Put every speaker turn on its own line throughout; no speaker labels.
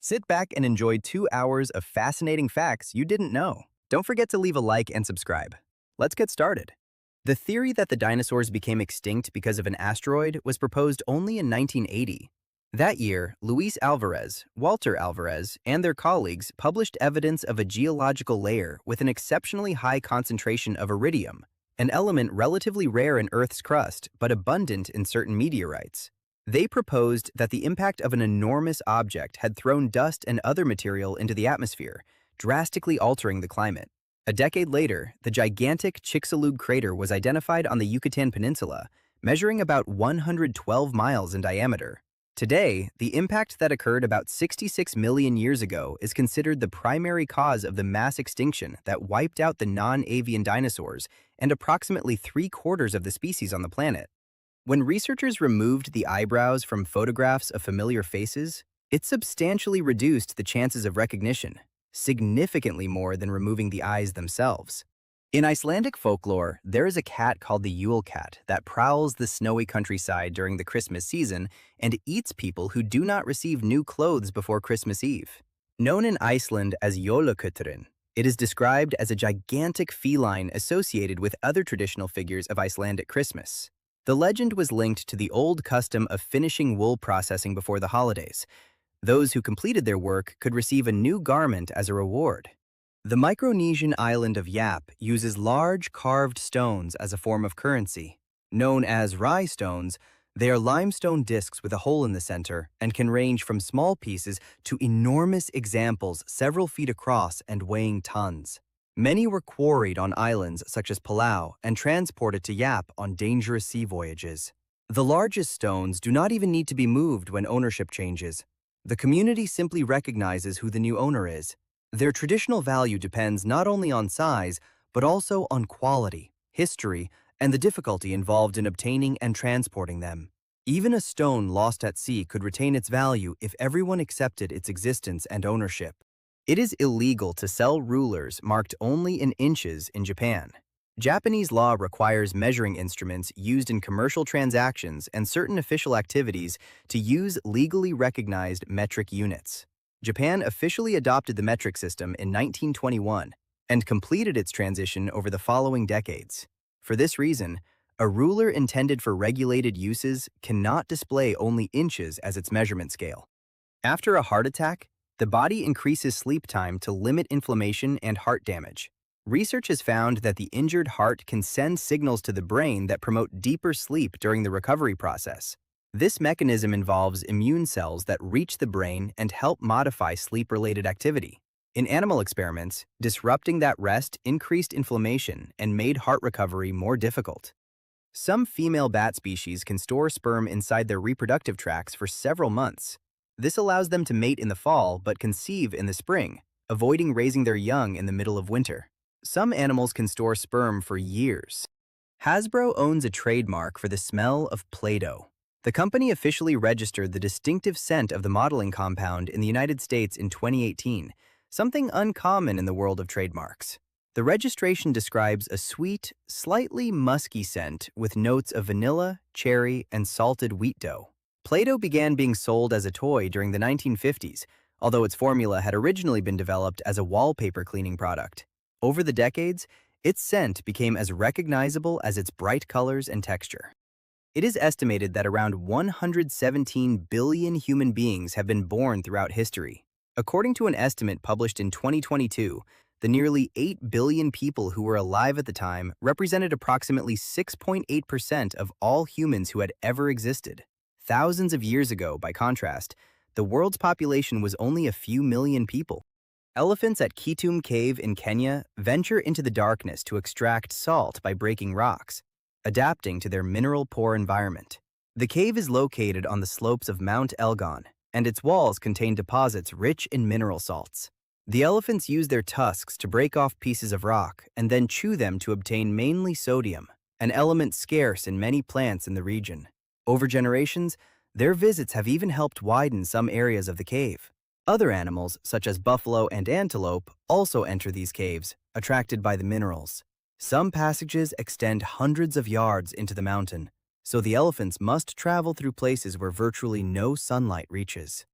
Sit back and enjoy 2 hours of fascinating facts you didn't know. Don't forget to leave a like and subscribe. Let's get started. The theory that the dinosaurs became extinct because of an asteroid was proposed only in 1980. That year, Luis Alvarez, Walter Alvarez, and their colleagues published evidence of a geological layer with an exceptionally high concentration of iridium, an element relatively rare in Earth's crust but abundant in certain meteorites. They proposed that the impact of an enormous object had thrown dust and other material into the atmosphere, drastically altering the climate. A decade later, the gigantic Chicxulub crater was identified on the Yucatan Peninsula, measuring about 112 miles in diameter. Today, the impact that occurred about 66 million years ago is considered the primary cause of the mass extinction that wiped out the non-avian dinosaurs and approximately three-quarters of the species on the planet. When researchers removed the eyebrows from photographs of familiar faces, it substantially reduced the chances of recognition, significantly more than removing the eyes themselves. In Icelandic folklore, there is a cat called the Yule cat that prowls the snowy countryside during the Christmas season and eats people who do not receive new clothes before Christmas Eve. Known in Iceland as jólakötturinn, it is described as a gigantic feline associated with other traditional figures of Icelandic Christmas. The legend was linked to the old custom of finishing wool processing before the holidays. Those who completed their work could receive a new garment as a reward. The Micronesian island of Yap uses large carved stones as a form of currency. Known as rye stones, they are limestone discs with a hole in the center and can range from small pieces to enormous examples several feet across and weighing tons. Many were quarried on islands such as Palau and transported to Yap on dangerous sea voyages. The largest stones do not even need to be moved when ownership changes. The community simply recognizes who the new owner is. Their traditional value depends not only on size, but also on quality, history, and the difficulty involved in obtaining and transporting them. Even a stone lost at sea could retain its value if everyone accepted its existence and ownership. It is illegal to sell rulers marked only in inches in Japan. Japanese law requires measuring instruments used in commercial transactions and certain official activities to use legally recognized metric units. Japan officially adopted the metric system in 1921 and completed its transition over the following decades. For this reason, a ruler intended for regulated uses cannot display only inches as its measurement scale. After a heart attack, the body increases sleep time to limit inflammation and heart damage. Research has found that the injured heart can send signals to the brain that promote deeper sleep during the recovery process. This mechanism involves immune cells that reach the brain and help modify sleep-related activity. In animal experiments, disrupting that rest increased inflammation and made heart recovery more difficult. Some female bat species can store sperm inside their reproductive tracts for several months. This allows them to mate in the fall but conceive in the spring, avoiding raising their young in the middle of winter. Some animals can store sperm for years. Hasbro owns a trademark for the smell of Play-Doh. The company officially registered the distinctive scent of the modeling compound in the United States in 2018, something uncommon in the world of trademarks. The registration describes a sweet, slightly musky scent with notes of vanilla, cherry, and salted wheat dough. Play-Doh began being sold as a toy during the 1950s, although its formula had originally been developed as a wallpaper cleaning product. Over the decades, its scent became as recognizable as its bright colors and texture. It is estimated that around 117 billion human beings have been born throughout history. According to an estimate published in 2022, the nearly 8 billion people who were alive at the time represented approximately 6.8% of all humans who had ever existed. Thousands of years ago, by contrast, the world's population was only a few million people. Elephants at Kitum Cave in Kenya venture into the darkness to extract salt by breaking rocks, adapting to their mineral-poor environment. The cave is located on the slopes of Mount Elgon, and its walls contain deposits rich in mineral salts. The elephants use their tusks to break off pieces of rock and then chew them to obtain mainly sodium, an element scarce in many plants in the region. Over generations, their visits have even helped widen some areas of the cave. Other animals, such as buffalo and antelope, also enter these caves, attracted by the minerals. Some passages extend hundreds of yards into the mountain, so the elephants must travel through places where virtually no sunlight reaches.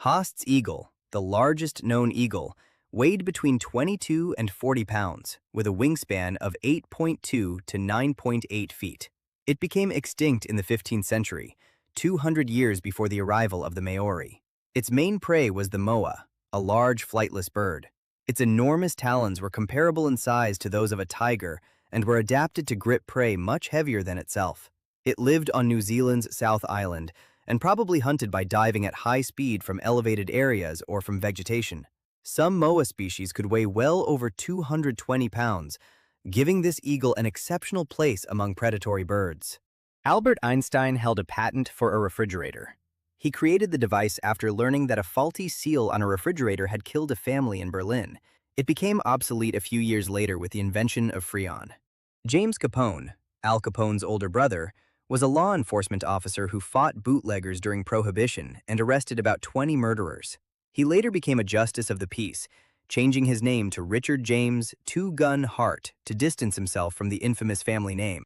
Haast's eagle, the largest known eagle, weighed between 22 and 40 pounds, with a wingspan of 8.2 to 9.8 feet. It became extinct in the 15th century, 200 years before the arrival of the Maori. Its main prey was the moa, a large flightless bird. Its enormous talons were comparable in size to those of a tiger and were adapted to grip prey much heavier than itself. It lived on New Zealand's South Island and probably hunted by diving at high speed from elevated areas or from vegetation. Some moa species could weigh well over 220 pounds, giving this eagle an exceptional place among predatory birds. Albert Einstein held a patent for a refrigerator. He created the device after learning that a faulty seal on a refrigerator had killed a family in Berlin. It became obsolete a few years later with the invention of Freon. James Capone, Al Capone's older brother, was a law enforcement officer who fought bootleggers during Prohibition and arrested about 20 murderers. He later became a justice of the peace, changing his name to Richard James Two Gun Hart to distance himself from the infamous family name.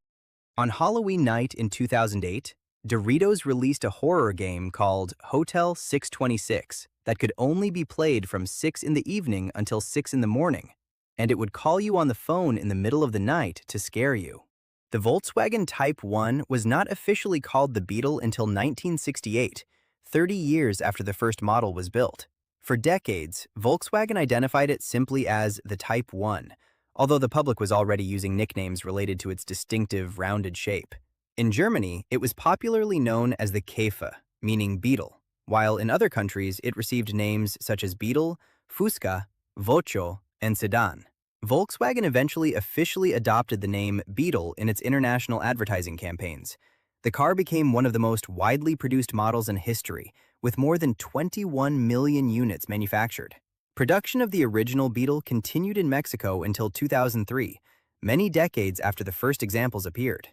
On Halloween night in 2008, Doritos released a horror game called Hotel 626 that could only be played from 6 in the evening until 6 in the morning, and it would call you on the phone in the middle of the night to scare you. The Volkswagen Type 1 was not officially called the Beetle until 1968, 30 years after the first model was built. For decades, Volkswagen identified it simply as the Type 1, although the public was already using nicknames related to its distinctive, rounded shape. In Germany, it was popularly known as the Käfer, meaning beetle, while in other countries it received names such as Beetle, Fusca, Vocho, and Sedan. Volkswagen eventually officially adopted the name Beetle in its international advertising campaigns. The car became one of the most widely produced models in history, with more than 21 million units manufactured. Production of the original Beetle continued in Mexico until 2003, many decades after the first examples appeared.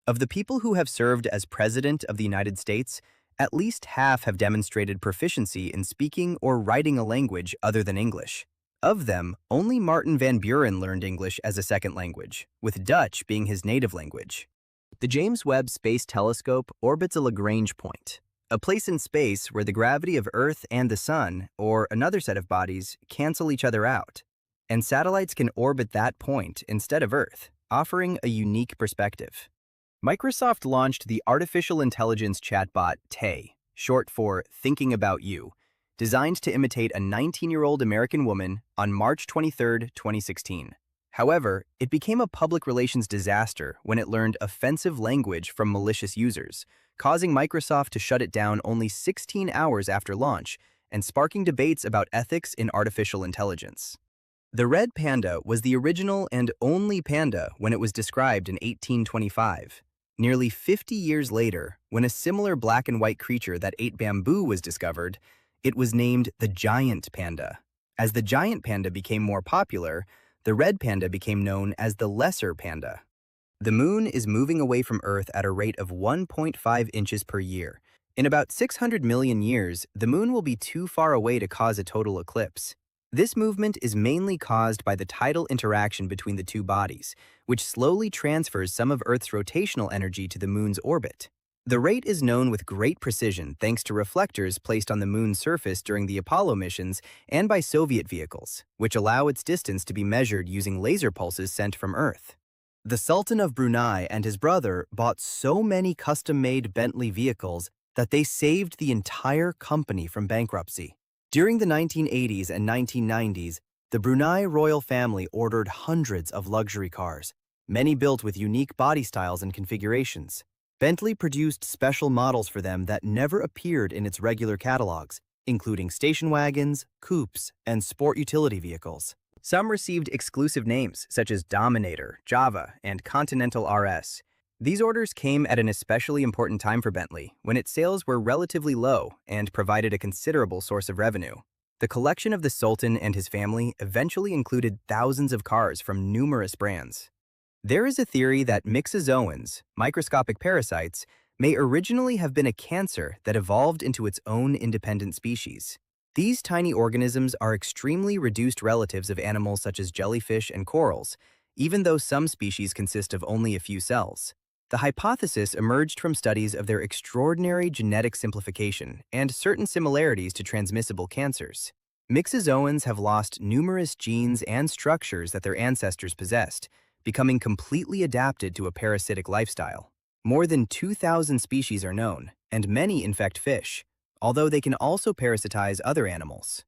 Of the people who have served as President of the United States, at least half have demonstrated proficiency in speaking or writing a language other than English. Of them, only Martin Van Buren learned English as a second language, with Dutch being his native language. The James Webb Space Telescope orbits a Lagrange point, a place in space where the gravity of Earth and the Sun, or another set of bodies, cancel each other out, and satellites can orbit that point instead of Earth, offering a unique perspective. Microsoft launched the artificial intelligence chatbot Tay, short for Thinking About You, designed to imitate a 19-year-old American woman on March 23, 2016. However, it became a public relations disaster when it learned offensive language from malicious users, causing Microsoft to shut it down only 16 hours after launch and sparking debates about ethics in artificial intelligence. The red panda was the original and only panda when it was described in 1825. Nearly 50 years later, when a similar black and white creature that ate bamboo was discovered, it was named the giant panda. As the giant panda became more popular, the red panda became known as the lesser panda. The moon is moving away from Earth at a rate of 1.5 inches per year. In about 600 million years, the moon will be too far away to cause a total eclipse. This movement is mainly caused by the tidal interaction between the two bodies, which slowly transfers some of Earth's rotational energy to the moon's orbit. The rate is known with great precision thanks to reflectors placed on the moon's surface during the Apollo missions and by Soviet vehicles, which allow its distance to be measured using laser pulses sent from Earth. The Sultan of Brunei and his brother bought so many custom-made Bentley vehicles that they saved the entire company from bankruptcy. During the 1980s and 1990s, the Brunei royal family ordered hundreds of luxury cars, many built with unique body styles and configurations. Bentley produced special models for them that never appeared in its regular catalogs, including station wagons, coupes, and sport utility vehicles. Some received exclusive names such as Dominator, Java, and Continental RS. These orders came at an especially important time for Bentley, when its sales were relatively low and provided a considerable source of revenue. The collection of the Sultan and his family eventually included thousands of cars from numerous brands. There is a theory that myxozoans, microscopic parasites, may originally have been a cancer that evolved into its own independent species. These tiny organisms are extremely reduced relatives of animals such as jellyfish and corals, even though some species consist of only a few cells. The hypothesis emerged from studies of their extraordinary genetic simplification and certain similarities to transmissible cancers. Mixozoans have lost numerous genes and structures that their ancestors possessed, becoming completely adapted to a parasitic lifestyle. More than 2,000 species are known, and many infect fish, although they can also parasitize other animals.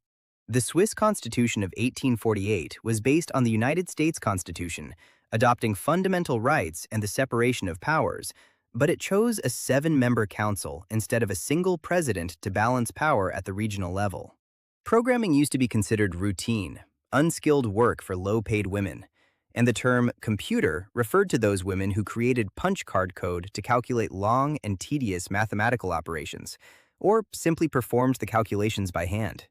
The Swiss Constitution of 1848 was based on the United States Constitution, adopting fundamental rights and the separation of powers, but it chose a 7-member council instead of a single president to balance power at the regional level. Programming used to be considered routine, unskilled work for low-paid women, and the term computer referred to those women who created punch card code to calculate long and tedious mathematical operations, or simply performed the calculations by hand.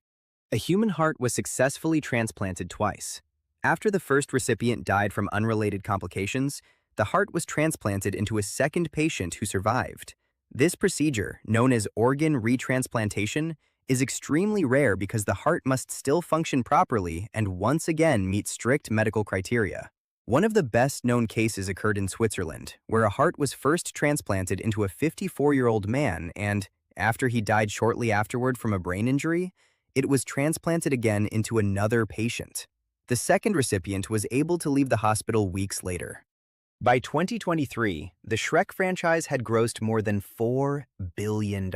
A human heart was successfully transplanted twice. After the first recipient died from unrelated complications, the heart was transplanted into a second patient who survived. This procedure, known as organ retransplantation, is extremely rare because the heart must still function properly and once again meet strict medical criteria. One of the best-known cases occurred in Switzerland, where a heart was first transplanted into a 54-year-old man and, after he died shortly afterward from a brain injury, it was transplanted again into another patient. The second recipient was able to leave the hospital weeks later. By 2023, the Shrek franchise had grossed more than $4 billion.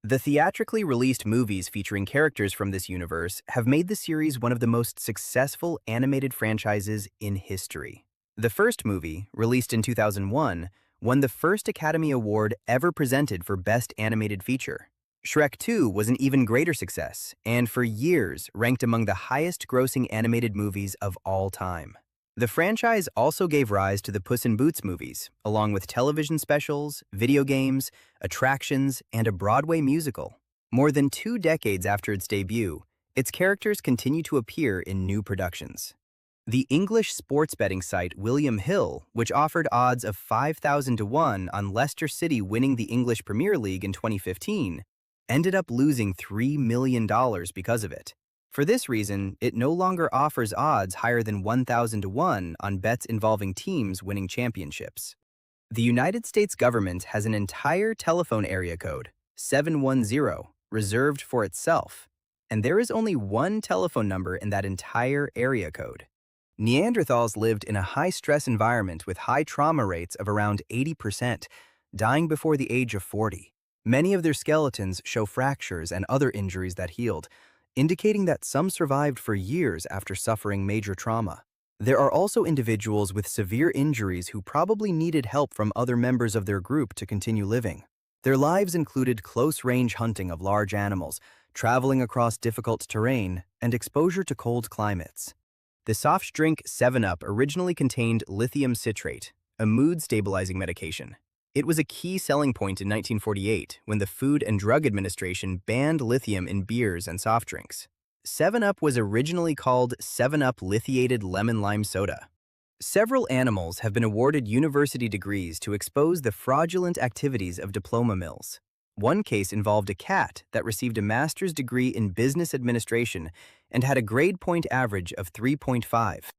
The theatrically released movies featuring characters from this universe have made the series one of the most successful animated franchises in history. The first movie, released in 2001, won the first Academy Award ever presented for Best Animated Feature. Shrek 2 was an even greater success, and for years ranked among the highest-grossing animated movies of all time. The franchise also gave rise to the Puss in Boots movies, along with television specials, video games, attractions, and a Broadway musical. More than 2 decades after its debut, its characters continue to appear in new productions. The English sports betting site William Hill, which offered odds of 5,000 to 1 on Leicester City winning the English Premier League in 2015, ended up losing $3 million because of it. For this reason, it no longer offers odds higher than 1,000 to 1 on bets involving teams winning championships. The United States government has an entire telephone area code, 710, reserved for itself, and there is only one telephone number in that entire area code. Neanderthals lived in a high-stress environment with high trauma rates of around 80%, dying before the age of 40. Many of their skeletons show fractures and other injuries that healed, indicating that some survived for years after suffering major trauma. There are also individuals with severe injuries who probably needed help from other members of their group to continue living. Their lives included close-range hunting of large animals, traveling across difficult terrain, and exposure to cold climates. The soft drink 7-Up originally contained lithium citrate, a mood-stabilizing medication. It was a key selling point in 1948 when the Food and Drug Administration banned lithium in beers and soft drinks. 7-Up was originally called 7-Up Lithiated Lemon Lime Soda. Several animals have been awarded university degrees to expose the fraudulent activities of diploma mills. One case involved a cat that received a master's degree in business administration and had a grade point average of 3.5.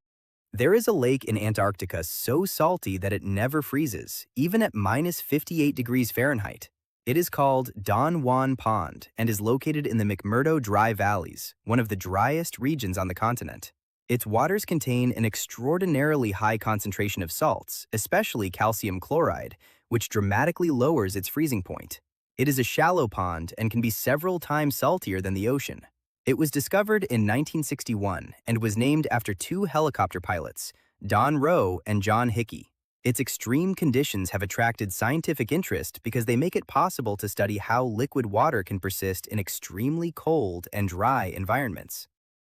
There is a lake in Antarctica so salty that it never freezes, even at -58 degrees Fahrenheit. It is called Don Juan Pond and is located in the McMurdo Dry Valleys, one of the driest regions on the continent. Its waters contain an extraordinarily high concentration of salts, especially calcium chloride, which dramatically lowers its freezing point. It is a shallow pond and can be several times saltier than the ocean. It was discovered in 1961 and was named after 2 helicopter pilots, Don Rowe and John Hickey. Its extreme conditions have attracted scientific interest because they make it possible to study how liquid water can persist in extremely cold and dry environments.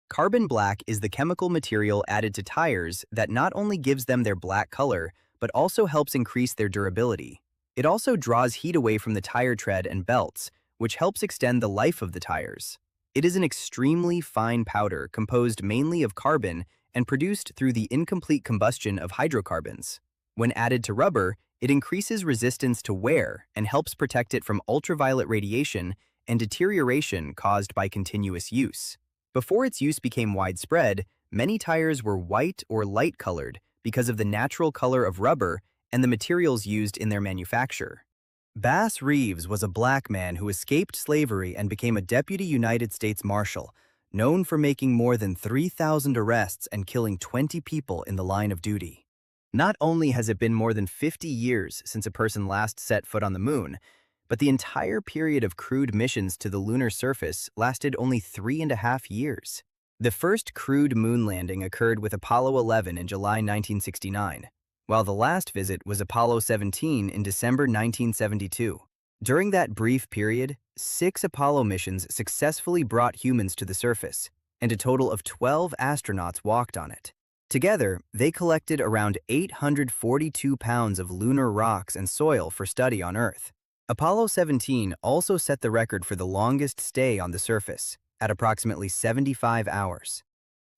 Carbon black is the chemical material added to tires that not only gives them their black color, but also helps increase their durability. It also draws heat away from the tire tread and belts, which helps extend the life of the tires. It is an extremely fine powder composed mainly of carbon and produced through the incomplete combustion of hydrocarbons. When added to rubber, it increases resistance to wear and helps protect it from ultraviolet radiation and deterioration caused by continuous use. Before its use became widespread, many tires were white or light-colored because of the natural color of rubber and the materials used in their manufacture. Bass Reeves was a black man who escaped slavery and became a deputy United States Marshal, known for making more than 3,000 arrests and killing 20 people in the line of duty. Not only has it been more than 50 years since a person last set foot on the moon, but the entire period of crewed missions to the lunar surface lasted only 3.5 years. The first crewed moon landing occurred with Apollo 11 in July 1969, while the last visit was Apollo 17 in December 1972. During that brief period, 6 Apollo missions successfully brought humans to the surface, and a total of 12 astronauts walked on it. Together, they collected around 842 pounds of lunar rocks and soil for study on Earth. Apollo 17 also set the record for the longest stay on the surface, at approximately 75 hours.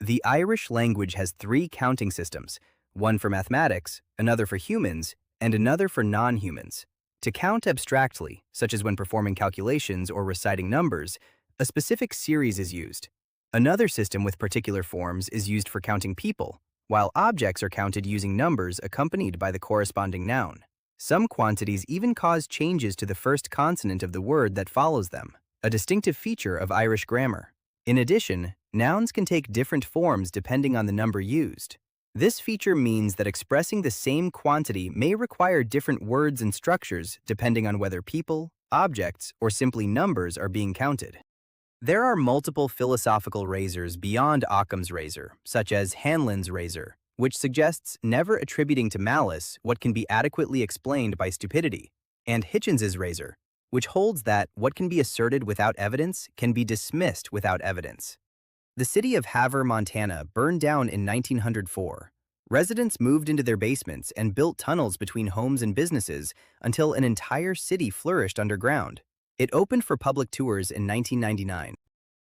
The Irish language has 3 counting systems, one for mathematics, another for humans, and another for non-humans. To count abstractly, such as when performing calculations or reciting numbers, a specific series is used. Another system with particular forms is used for counting people, while objects are counted using numbers accompanied by the corresponding noun. Some quantities even cause changes to the first consonant of the word that follows them, a distinctive feature of Irish grammar. In addition, nouns can take different forms depending on the number used. This feature means that expressing the same quantity may require different words and structures depending on whether people, objects, or simply numbers are being counted. There are multiple philosophical razors beyond Occam's razor, such as Hanlon's razor, which suggests never attributing to malice what can be adequately explained by stupidity, and Hitchens's razor, which holds that what can be asserted without evidence can be dismissed without evidence. The city of Havre, Montana burned down in 1904. Residents moved into their basements and built tunnels between homes and businesses until an entire city flourished underground. It opened for public tours in 1999.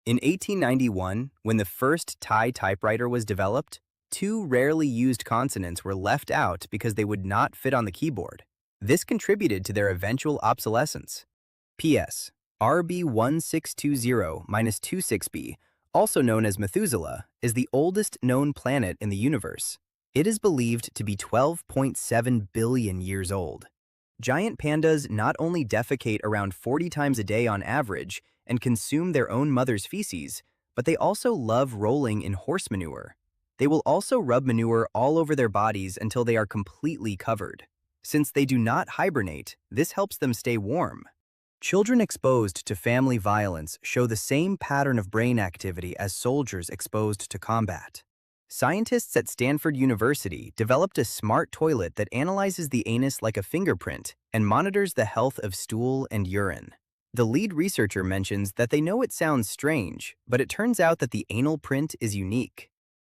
In 1891, when the first Thai typewriter was developed, 2 rarely used consonants were left out because they would not fit on the keyboard. This contributed to their eventual obsolescence. P.S. RB1620-26b, also known as Methuselah, is the oldest known planet in the universe. It is believed to be 12.7 billion years old. Giant pandas not only defecate around 40 times a day on average and consume their own mother's feces, but they also love rolling in horse manure. They will also rub manure all over their bodies until they are completely covered. Since they do not hibernate, this helps them stay warm. Children exposed to family violence show the same pattern of brain activity as soldiers exposed to combat. Scientists at Stanford University developed a smart toilet that analyzes the anus like a fingerprint and monitors the health of stool and urine. The lead researcher mentions that they know it sounds strange, but it turns out that the anal print is unique.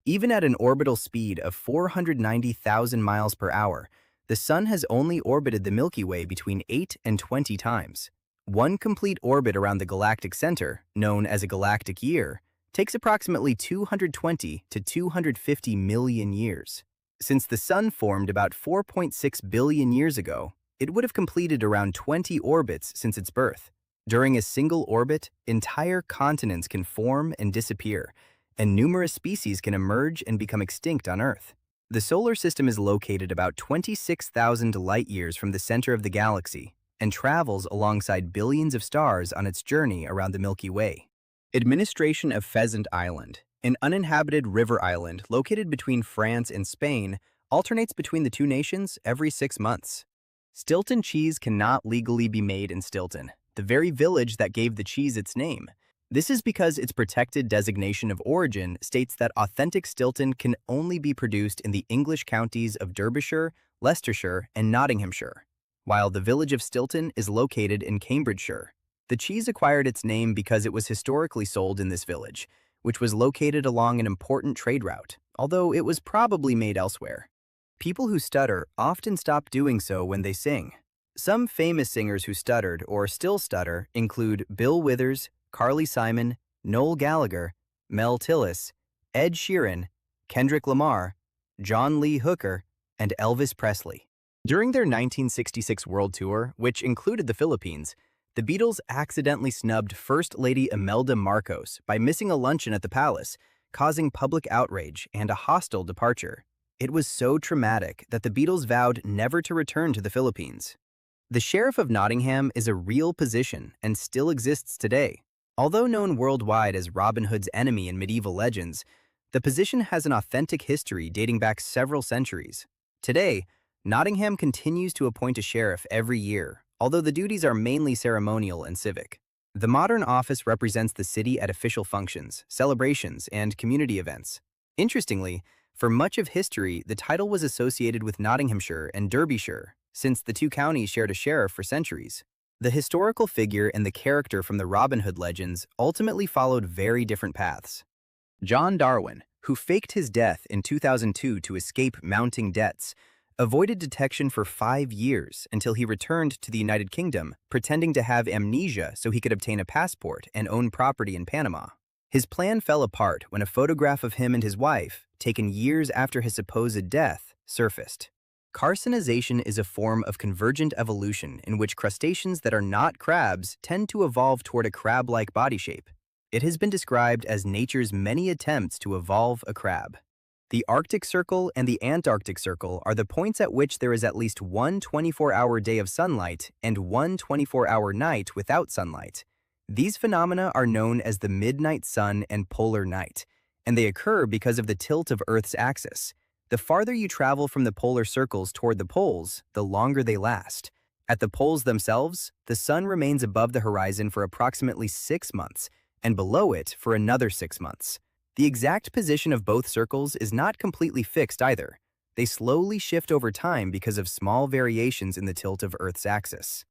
Even at an orbital speed of 490,000 miles per hour, the Sun has only orbited the Milky Way between 8 and 20 times. One complete orbit around the galactic center, known as a galactic year, takes approximately 220 to 250 million years. Since the Sun formed about 4.6 billion years ago, it would have completed around 20 orbits since its birth. During a single orbit, entire continents can form and disappear, and numerous species can emerge and become extinct on Earth. The solar system is located about 26,000 light-years from the center of the galaxy and travels alongside billions of stars on its journey around the Milky Way. Administration of Pheasant Island, an uninhabited river island located between France and Spain, alternates between the two nations every 6 months. Stilton cheese cannot legally be made in Stilton, the very village that gave the cheese its name. This is because its protected designation of origin states that authentic Stilton can only be produced in the English counties of Derbyshire, Leicestershire, and Nottinghamshire, while the village of Stilton is located in Cambridgeshire. The cheese acquired its name because it was historically sold in this village, which was located along an important trade route, although it was probably made elsewhere. People who stutter often stop doing so when they sing. Some famous singers who stuttered or still stutter include Bill Withers, Carly Simon, Noel Gallagher, Mel Tillis, Ed Sheeran, Kendrick Lamar, John Lee Hooker, and Elvis Presley. During their 1966 world tour, which included the Philippines, the Beatles accidentally snubbed First Lady Imelda Marcos by missing a luncheon at the palace, causing public outrage and a hostile departure. It was so traumatic that the Beatles vowed never to return to the Philippines. The Sheriff of Nottingham is a real position and still exists today. Although known worldwide as Robin Hood's enemy in medieval legends, the position has an authentic history dating back several centuries. Today, Nottingham continues to appoint a sheriff every year, although the duties are mainly ceremonial and civic. The modern office represents the city at official functions, celebrations, and community events. Interestingly, for much of history, the title was associated with Nottinghamshire and Derbyshire, since the two counties shared a sheriff for centuries. The historical figure and the character from the Robin Hood legends ultimately followed very different paths. John Darwin, who faked his death in 2002 to escape mounting debts, avoided detection for 5 years until he returned to the United Kingdom, pretending to have amnesia so he could obtain a passport and own property in Panama. His plan fell apart when a photograph of him and his wife, taken years after his supposed death, surfaced. Carcinization is a form of convergent evolution in which crustaceans that are not crabs tend to evolve toward a crab-like body shape. It has been described as nature's many attempts to evolve a crab. The Arctic Circle and the Antarctic Circle are the points at which there is at least one 24-hour day of sunlight and one 24-hour night without sunlight. These phenomena are known as the midnight sun and polar night, and they occur because of the tilt of Earth's axis. The farther you travel from the polar circles toward the poles, the longer they last. At the poles themselves, the sun remains above the horizon for approximately 6 months, and below it for another 6 months. The exact position of both circles is not completely fixed either. They slowly shift over time because of small variations in the tilt of Earth's axis.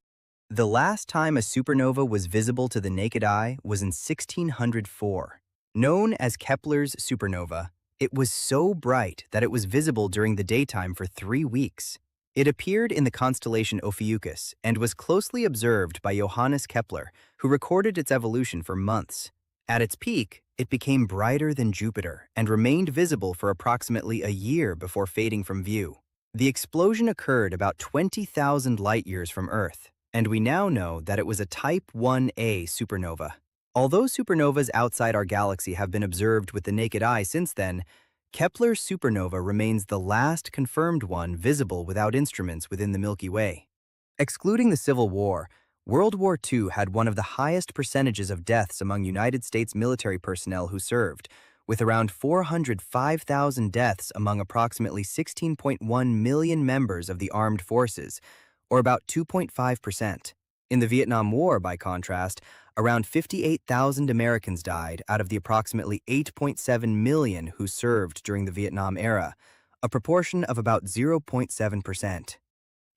The last time a supernova was visible to the naked eye was in 1604. Known as Kepler's supernova, it was so bright that it was visible during the daytime for 3 weeks. It appeared in the constellation Ophiuchus and was closely observed by Johannes Kepler, who recorded its evolution for months. At its peak, it became brighter than Jupiter and remained visible for approximately a year before fading from view. The explosion occurred about 20,000 light-years from Earth, and we now know that it was a Type 1a supernova. Although supernovas outside our galaxy have been observed with the naked eye since then, Kepler's supernova remains the last confirmed one visible without instruments within the Milky Way. Excluding the Civil War, World War II had one of the highest percentages of deaths among United States military personnel who served, with around 405,000 deaths among approximately 16.1 million members of the armed forces, or about 2.5%. In the Vietnam War, by contrast, around 58,000 Americans died out of the approximately 8.7 million who served during the Vietnam era, a proportion of about 0.7%.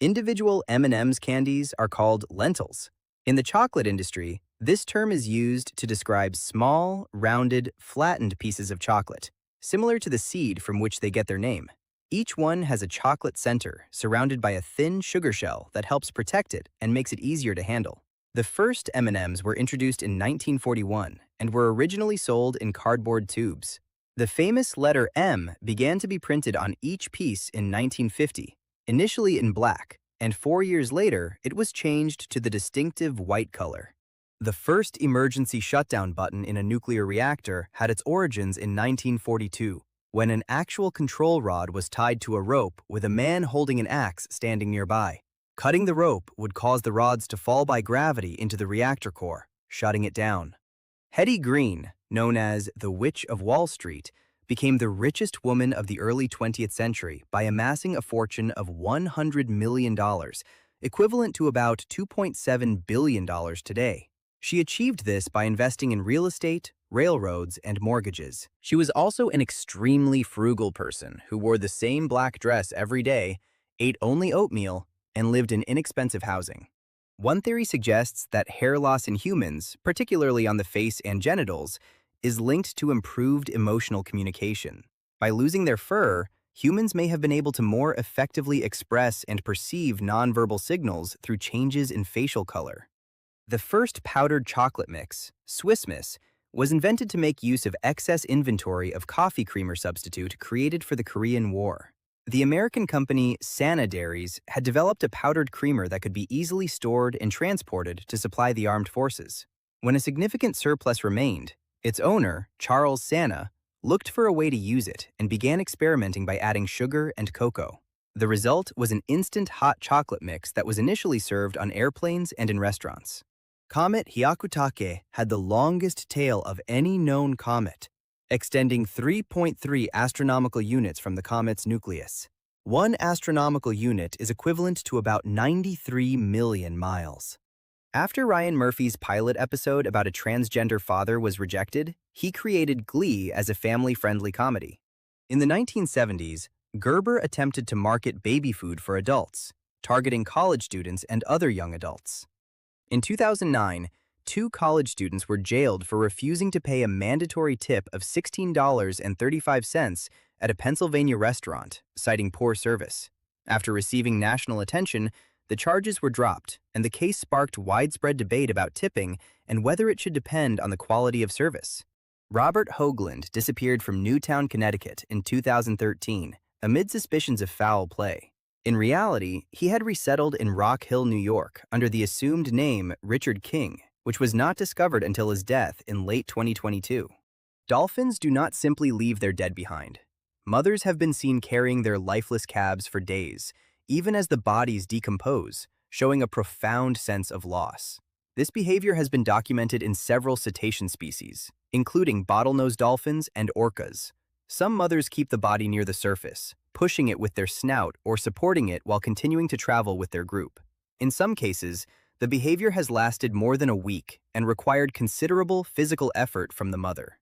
Individual M&M's candies are called lentils. In the chocolate industry, this term is used to describe small, rounded, flattened pieces of chocolate, similar to the seed from which they get their name. Each one has a chocolate center surrounded by a thin sugar shell that helps protect it and makes it easier to handle. The first M&Ms were introduced in 1941 and were originally sold in cardboard tubes. The famous letter M began to be printed on each piece in 1950, initially in black, and 4 years later it was changed to the distinctive white color. The first emergency shutdown button in a nuclear reactor had its origins in 1942, when an actual control rod was tied to a rope with a man holding an axe standing nearby. Cutting the rope would cause the rods to fall by gravity into the reactor core, shutting it down. Hetty Green, known as the Witch of Wall Street, became the richest woman of the early 20th century by amassing a fortune of $100 million, equivalent to about $2.7 billion today. She achieved this by investing in real estate, railroads, and mortgages. She was also an extremely frugal person who wore the same black dress every day, ate only oatmeal, and lived in inexpensive housing. One theory suggests that hair loss in humans, particularly on the face and genitals, is linked to improved emotional communication. By losing their fur, humans may have been able to more effectively express and perceive nonverbal signals through changes in facial color. The first powdered chocolate mix, Swiss Miss, was invented to make use of excess inventory of coffee creamer substitute created for the Korean War. The American company Sana Dairies had developed a powdered creamer that could be easily stored and transported to supply the armed forces. When a significant surplus remained, its owner, Charles Sana, looked for a way to use it and began experimenting by adding sugar and cocoa. The result was an instant hot chocolate mix that was initially served on airplanes and in restaurants. Comet Hyakutake had the longest tail of any known comet, extending 3.3 astronomical units from the comet's nucleus. 1 astronomical unit is equivalent to about 93 million miles. After Ryan Murphy's pilot episode about a transgender father was rejected, he created Glee as a family-friendly comedy. In the 1970s, Gerber attempted to market baby food for adults, targeting college students and other young adults. In 2009, 2 college students were jailed for refusing to pay a mandatory tip of $16.35 at a Pennsylvania restaurant, citing poor service. After receiving national attention, the charges were dropped, and the case sparked widespread debate about tipping and whether it should depend on the quality of service. Robert Hoagland disappeared from Newtown, Connecticut in 2013 amid suspicions of foul play. In reality, he had resettled in Rock Hill, New York, under the assumed name Richard King, which was not discovered until his death in late 2022. Dolphins do not simply leave their dead behind. Mothers have been seen carrying their lifeless calves for days, even as the bodies decompose, showing a profound sense of loss. This behavior has been documented in several cetacean species, including bottlenose dolphins and orcas. Some mothers keep the body near the surface, pushing it with their snout or supporting it while continuing to travel with their group. In some cases, the behavior has lasted more than a week and required considerable physical effort from the mother.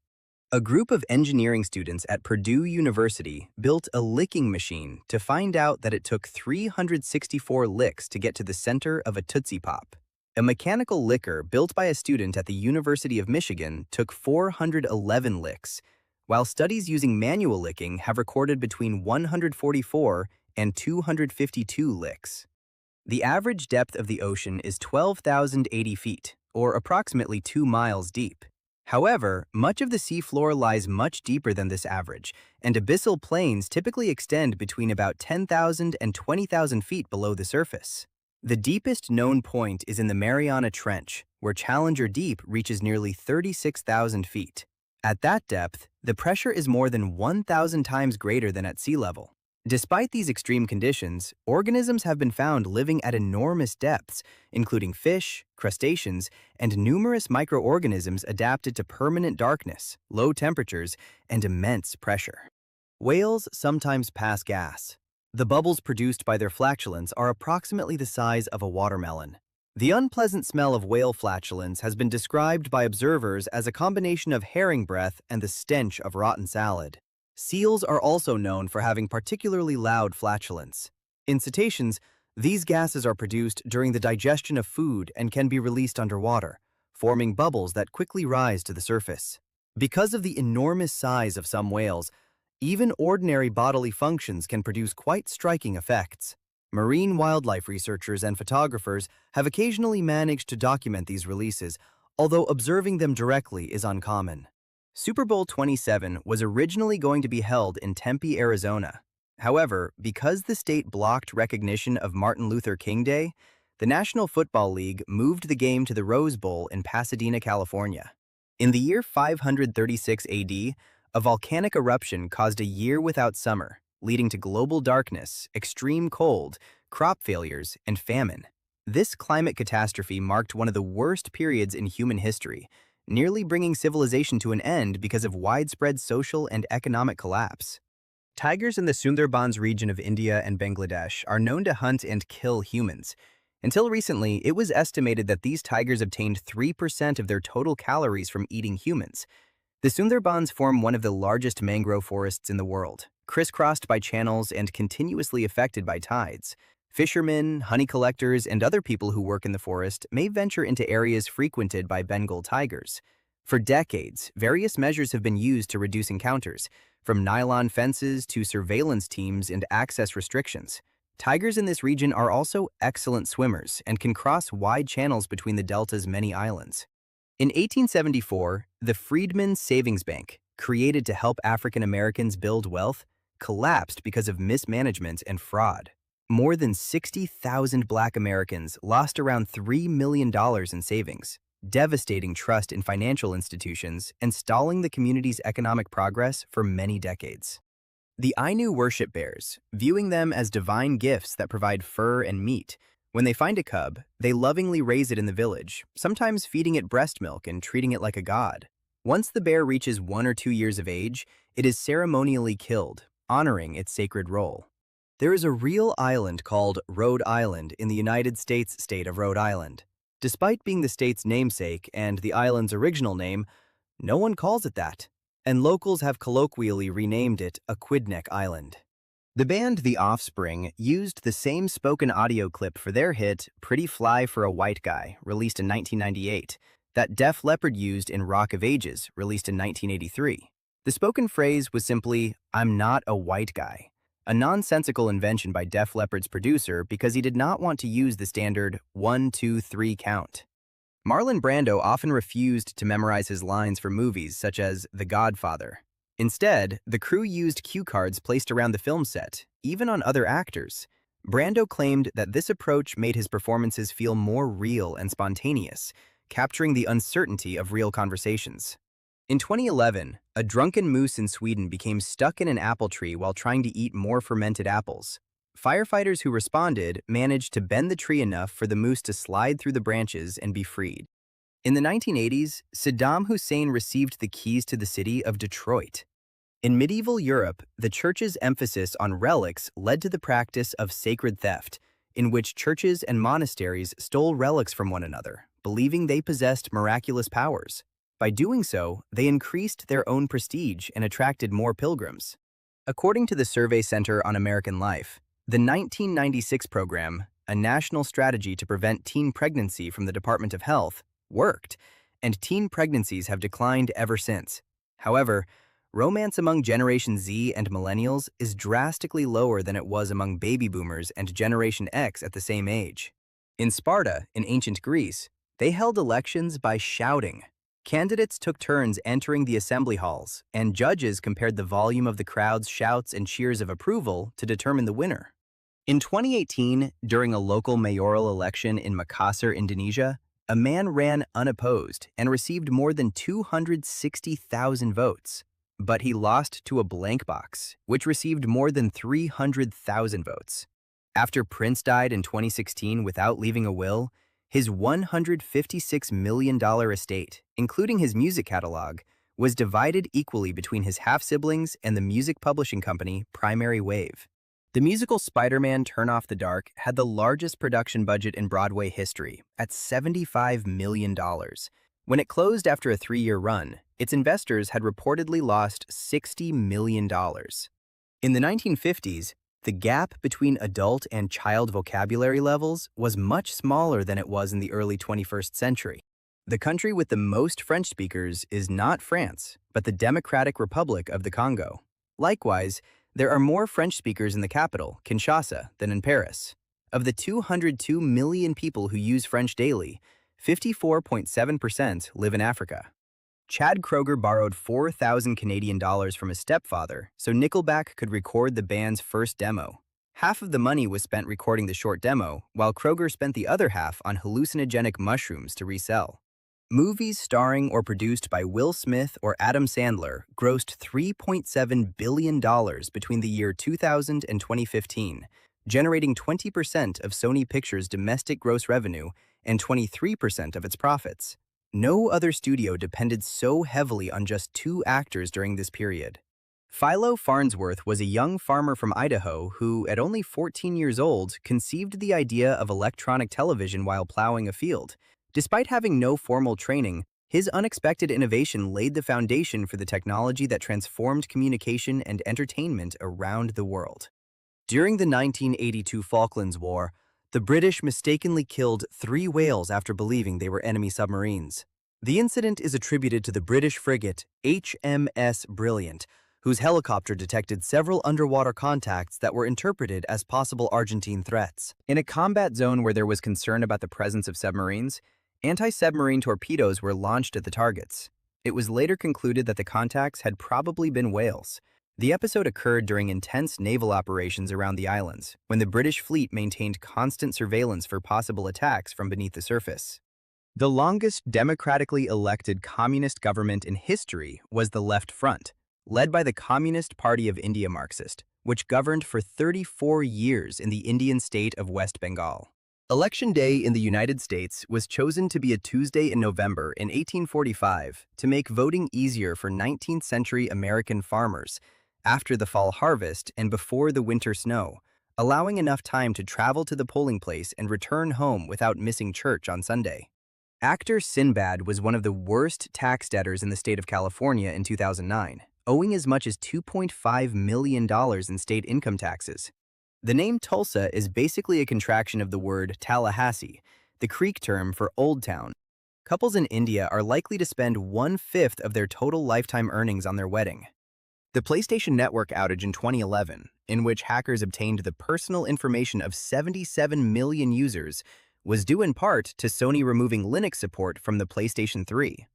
A group of engineering students at Purdue University built a licking machine to find out that it took 364 licks to get to the center of a Tootsie Pop. A mechanical licker built by a student at the University of Michigan took 411 licks, while studies using manual licking have recorded between 144 and 252 licks. The average depth of the ocean is 12,080 feet, or approximately 2 miles deep. However, much of the seafloor lies much deeper than this average, and abyssal plains typically extend between about 10,000 and 20,000 feet below the surface. The deepest known point is in the Mariana Trench, where Challenger Deep reaches nearly 36,000 feet. At that depth, the pressure is more than 1,000 times greater than at sea level. Despite these extreme conditions, organisms have been found living at enormous depths, including fish, crustaceans, and numerous microorganisms adapted to permanent darkness, low temperatures, and immense pressure. Whales sometimes pass gas. The bubbles produced by their flatulence are approximately the size of a watermelon. The unpleasant smell of whale flatulence has been described by observers as a combination of herring breath and the stench of rotten salad. Seals are also known for having particularly loud flatulence. In cetaceans, these gases are produced during the digestion of food and can be released underwater, forming bubbles that quickly rise to the surface. Because of the enormous size of some whales, even ordinary bodily functions can produce quite striking effects. Marine wildlife researchers and photographers have occasionally managed to document these releases, although observing them directly is uncommon. Super Bowl 27 was originally going to be held in Tempe, Arizona. However, because the state blocked recognition of Martin Luther King Day, the National Football League moved the game to the Rose Bowl in Pasadena, California. In the year 536 AD, a volcanic eruption caused a year without summer, leading to global darkness, extreme cold, crop failures, and famine. This climate catastrophe marked one of the worst periods in human history, nearly bringing civilization to an end because of widespread social and economic collapse. Tigers in the Sundarbans region of India and Bangladesh are known to hunt and kill humans. Until recently, it was estimated that these tigers obtained 3% of their total calories from eating humans. The Sundarbans form one of the largest mangrove forests in the world, crisscrossed by channels and continuously affected by tides. Fishermen, honey collectors, and other people who work in the forest may venture into areas frequented by Bengal tigers. For decades, various measures have been used to reduce encounters, from nylon fences to surveillance teams and access restrictions. Tigers in this region are also excellent swimmers and can cross wide channels between the delta's many islands. In 1874, the Freedmen's Savings Bank, created to help African Americans build wealth, collapsed because of mismanagement and fraud. More than 60,000 Black Americans lost around $3 million in savings, devastating trust in financial institutions and stalling the community's economic progress for many decades. The Ainu worship bears, viewing them as divine gifts that provide fur and meat. When they find a cub, they lovingly raise it in the village, sometimes feeding it breast milk and treating it like a god. Once the bear reaches 1 or 2 years of age, it is ceremonially killed, honoring its sacred role. There is a real island called Rhode Island in the United States state of Rhode Island. Despite being the state's namesake and the island's original name, no one calls it that, and locals have colloquially renamed it Aquidneck Island. The band The Offspring used the same spoken audio clip for their hit Pretty Fly for a White Guy, released in 1998, that Def Leppard used in Rock of Ages, released in 1983. The spoken phrase was simply, "I'm not a white guy," a nonsensical invention by Def Leppard's producer because he did not want to use the standard 1, 2, 3 count. Marlon Brando often refused to memorize his lines for movies such as The Godfather. Instead, the crew used cue cards placed around the film set, even on other actors. Brando claimed that this approach made his performances feel more real and spontaneous, capturing the uncertainty of real conversations. In 2011, a drunken moose in Sweden became stuck in an apple tree while trying to eat more fermented apples. Firefighters who responded managed to bend the tree enough for the moose to slide through the branches and be freed. In the 1980s, Saddam Hussein received the keys to the city of Detroit. In medieval Europe, the church's emphasis on relics led to the practice of sacred theft, in which churches and monasteries stole relics from one another, believing they possessed miraculous powers. By doing so, they increased their own prestige and attracted more pilgrims. According to the Survey Center on American Life, the 1996 program, a national strategy to prevent teen pregnancy from the Department of Health, worked, and teen pregnancies have declined ever since. However, romance among Generation Z and Millennials is drastically lower than it was among baby boomers and Generation X at the same age. In Sparta, in ancient Greece, they held elections by shouting. Candidates took turns entering the assembly halls, and judges compared the volume of the crowd's shouts and cheers of approval to determine the winner. In 2018, during a local mayoral election in Makassar, Indonesia, a man ran unopposed and received more than 260,000 votes. But he lost to a blank box, which received more than 300,000 votes. After Prince died in 2016 without leaving a will, his $156 million estate, including his music catalog, was divided equally between his half-siblings and the music publishing company Primary Wave. The musical Spider-Man Turn Off the Dark had the largest production budget in Broadway history, at $75 million. When it closed after a 3-year run, its investors had reportedly lost $60 million. In the 1950s, the gap between adult and child vocabulary levels was much smaller than it was in the early 21st century. The country with the most French speakers is not France, but the Democratic Republic of the Congo. Likewise, there are more French speakers in the capital, Kinshasa, than in Paris. Of the 202 million people who use French daily, 54.7% live in Africa. Chad Kroeger borrowed 4,000 Canadian dollars from his stepfather so Nickelback could record the band's first demo. Half of the money was spent recording the short demo, while Kroeger spent the other half on hallucinogenic mushrooms to resell. Movies starring or produced by Will Smith or Adam Sandler grossed $3.7 billion between the year 2000 and 2015, generating 20% of Sony Pictures' domestic gross revenue and 23% of its profits. No other studio depended so heavily on just 2 actors during this period. Philo Farnsworth was a young farmer from Idaho who, at only 14 years old, conceived the idea of electronic television while plowing a field. Despite having no formal training, his unexpected innovation laid the foundation for the technology that transformed communication and entertainment around the world. During the 1982 Falklands War, the British mistakenly killed 3 whales after believing they were enemy submarines. The incident is attributed to the British frigate HMS Brilliant, whose helicopter detected several underwater contacts that were interpreted as possible Argentine threats. In a combat zone where there was concern about the presence of submarines, anti-submarine torpedoes were launched at the targets. It was later concluded that the contacts had probably been whales. The episode occurred during intense naval operations around the islands, when the British fleet maintained constant surveillance for possible attacks from beneath the surface. The longest democratically elected communist government in history was the Left Front, led by the Communist Party of India Marxist, which governed for 34 years in the Indian state of West Bengal. Election Day in the United States was chosen to be a Tuesday in November in 1845 to make voting easier for 19th century American farmers after the fall harvest and before the winter snow, allowing enough time to travel to the polling place and return home without missing church on Sunday. Actor Sinbad was one of the worst tax debtors in the state of California in 2009, owing as much as $2.5 million in state income taxes. The name Tulsa is basically a contraction of the word Tallahassee, the Creek term for Old Town. Couples in India are likely to spend 1/5 of their total lifetime earnings on their wedding. The PlayStation Network outage in 2011, in which hackers obtained the personal information of 77 million users, was due in part to Sony removing Linux support from the PlayStation 3.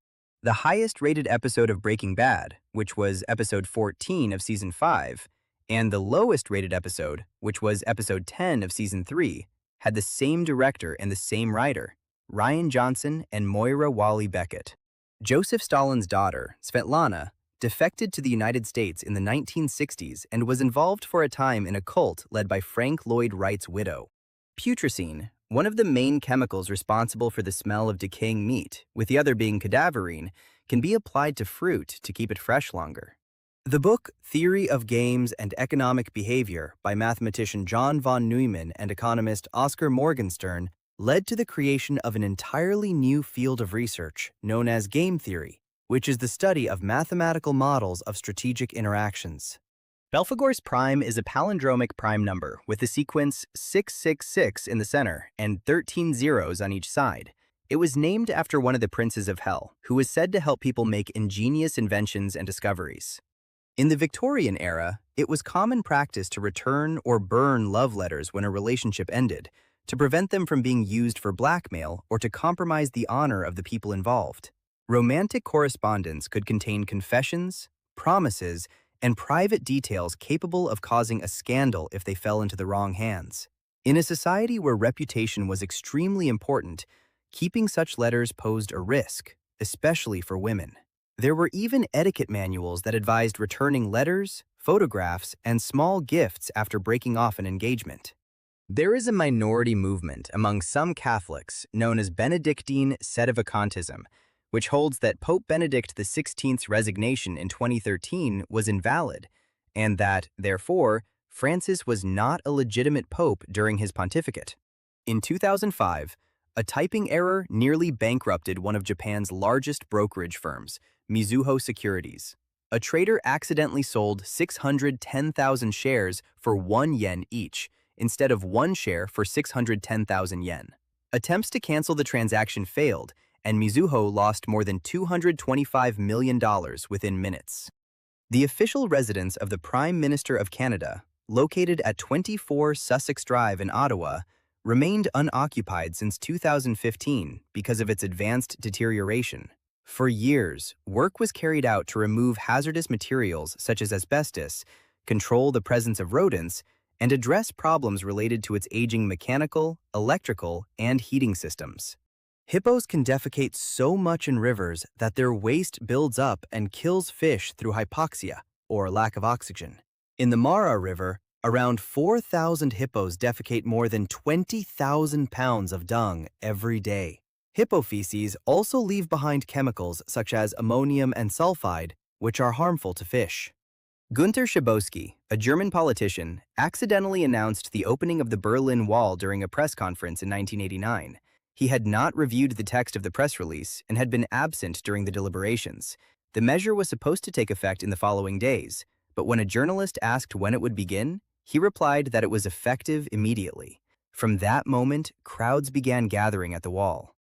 The highest-rated episode of Breaking Bad, which was episode 14 of Season 5, and the lowest-rated episode, which was episode 10 of Season 3, had the same director and the same writer, Ryan Johnson and Moira Walley-Beckett. Joseph Stalin's daughter, Svetlana, defected to the United States in the 1960s and was involved for a time in a cult led by Frank Lloyd Wright's widow. Putrescine, one of the main chemicals responsible for the smell of decaying meat, with the other being cadaverine, can be applied to fruit to keep it fresh longer. The book Theory of Games and Economic Behavior by mathematician John von Neumann and economist Oscar Morgenstern led to the creation of an entirely new field of research known as game theory, which is the study of mathematical models of strategic interactions. Belphegor's prime is a palindromic prime number with the sequence 666 in the center and 13 zeros on each side. It was named after one of the princes of hell, who was said to help people make ingenious inventions and discoveries. In the Victorian era, it was common practice to return or burn love letters when a relationship ended, to prevent them from being used for blackmail or to compromise the honor of the people involved. Romantic correspondence could contain confessions, promises, and private details capable of causing a scandal if they fell into the wrong hands. In a society where reputation was extremely important, keeping such letters posed a risk, especially for women. There were even etiquette manuals that advised returning letters, photographs, and small gifts after breaking off an engagement. There is a minority movement among some Catholics known as Benedictine Sedevacantism, which holds that Pope Benedict XVI's resignation in 2013 was invalid, and that, therefore, Francis was not a legitimate pope during his pontificate. In 2005, a typing error nearly bankrupted one of Japan's largest brokerage firms, Mizuho Securities. A trader accidentally sold 610,000 shares for 1 yen each, instead of 1 share for 610,000 yen. Attempts to cancel the transaction failed, and Mizuho lost more than $225 million within minutes. The official residence of the Prime Minister of Canada, located at 24 Sussex Drive in Ottawa, remained unoccupied since 2015 because of its advanced deterioration. For years, work was carried out to remove hazardous materials such as asbestos, control the presence of rodents, and address problems related to its aging mechanical, electrical, and heating systems. Hippos can defecate so much in rivers that their waste builds up and kills fish through hypoxia, or lack of oxygen. In the Mara River, around 4,000 hippos defecate more than 20,000 pounds of dung every day. Hippo feces also leave behind chemicals such as ammonium and sulfide, which are harmful to fish. Günter Schabowski, a German politician, accidentally announced the opening of the Berlin Wall during a press conference in 1989. He had not reviewed the text of the press release and had been absent during the deliberations. The measure was supposed to take effect in the following days, but when a journalist asked when it would begin, he replied that it was effective immediately. From that moment, crowds began gathering at the wall.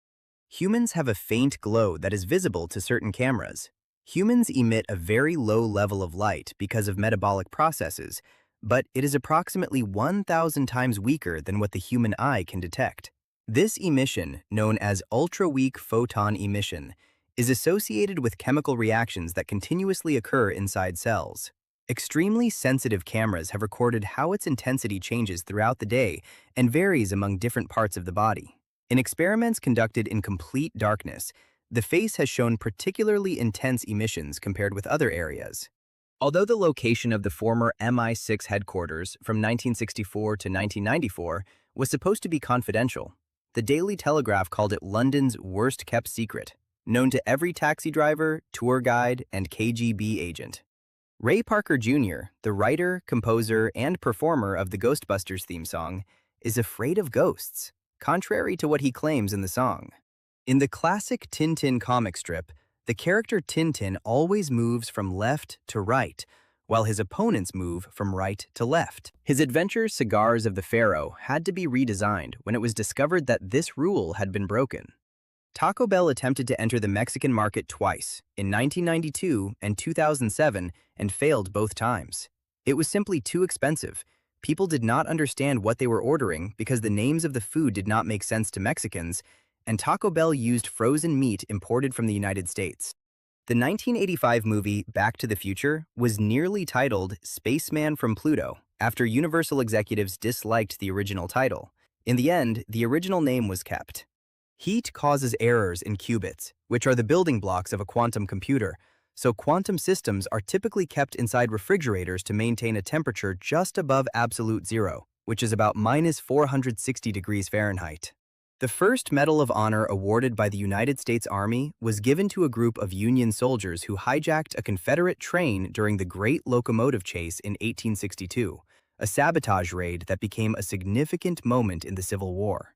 Humans have a faint glow that is visible to certain cameras. Humans emit a very low level of light because of metabolic processes, but it is approximately 1,000 times weaker than what the human eye can detect. This emission, known as ultra-weak photon emission, is associated with chemical reactions that continuously occur inside cells. Extremely sensitive cameras have recorded how its intensity changes throughout the day and varies among different parts of the body. In experiments conducted in complete darkness, the face has shown particularly intense emissions compared with other areas. Although the location of the former MI6 headquarters from 1964 to 1994 was supposed to be confidential, The Daily Telegraph called it London's worst-kept secret, known to every taxi driver, tour guide, and KGB agent. Ray Parker Jr., the writer, composer, and performer of the Ghostbusters theme song, is afraid of ghosts, contrary to what he claims in the song. In the classic Tintin comic strip, the character Tintin always moves from left to right, while his opponents move from right to left. His adventure Cigars of the Pharaoh had to be redesigned when it was discovered that this rule had been broken. Taco Bell attempted to enter the Mexican market twice, in 1992 and 2007, and failed both times. It was simply too expensive. People did not understand what they were ordering because the names of the food did not make sense to Mexicans, and Taco Bell used frozen meat imported from the United States. The 1985 movie Back to the Future was nearly titled Spaceman from Pluto, after Universal executives disliked the original title. In the end, the original name was kept. Heat causes errors in qubits, which are the building blocks of a quantum computer, so quantum systems are typically kept inside refrigerators to maintain a temperature just above absolute zero, which is about minus 460 degrees Fahrenheit. The first Medal of Honor awarded by the United States Army was given to a group of Union soldiers who hijacked a Confederate train during the Great Locomotive Chase in 1862, a sabotage raid that became a significant moment in the Civil War.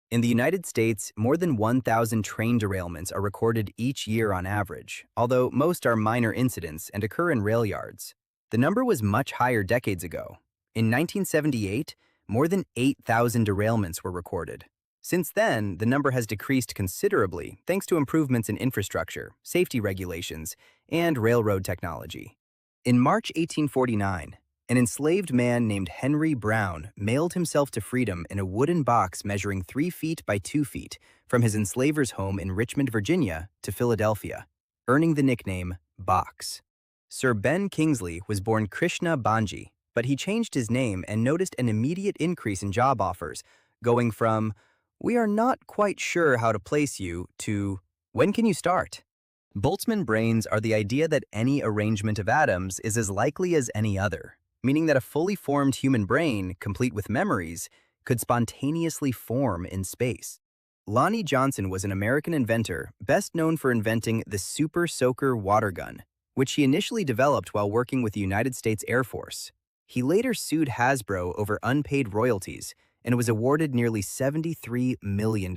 In the United States, more than 1,000 train derailments are recorded each year on average, although most are minor incidents and occur in rail yards. The number was much higher decades ago. In 1978, more than 8,000 derailments were recorded. Since then, the number has decreased considerably thanks to improvements in infrastructure, safety regulations, and railroad technology. In March 1849, an enslaved man named Henry Brown mailed himself to freedom in a wooden box measuring 3 feet by 2 feet from his enslaver's home in Richmond, Virginia, to Philadelphia, earning the nickname Box. Sir Ben Kingsley was born Krishna Banji, but he changed his name and noticed an immediate increase in job offers, going from, "We are not quite sure how to place you," to, "When can you start?" Boltzmann brains are the idea that any arrangement of atoms is as likely as any other, meaning that a fully formed human brain, complete with memories, could spontaneously form in space. Lonnie Johnson was an American inventor best known for inventing the Super Soaker water gun, which he initially developed while working with the United States Air Force. He later sued Hasbro over unpaid royalties and was awarded nearly $73 million.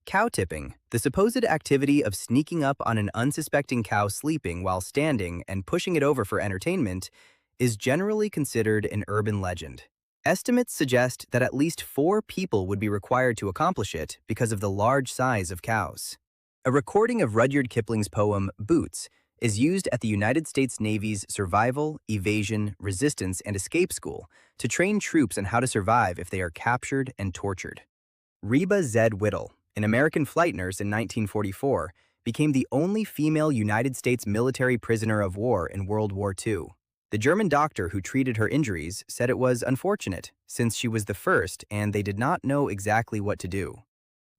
Cow tipping, the supposed activity of sneaking up on an unsuspecting cow sleeping while standing and pushing it over for entertainment, is generally considered an urban legend. Estimates suggest that at least 4 people would be required to accomplish it because of the large size of cows. A recording of Rudyard Kipling's poem Boots is used at the United States Navy's Survival, Evasion, Resistance, and Escape School to train troops on how to survive if they are captured and tortured. Reba Z. Whittle, an American flight nurse in 1944, became the only female United States military prisoner of war in World War II. The German doctor who treated her injuries said it was unfortunate, since she was the first and they did not know exactly what to do.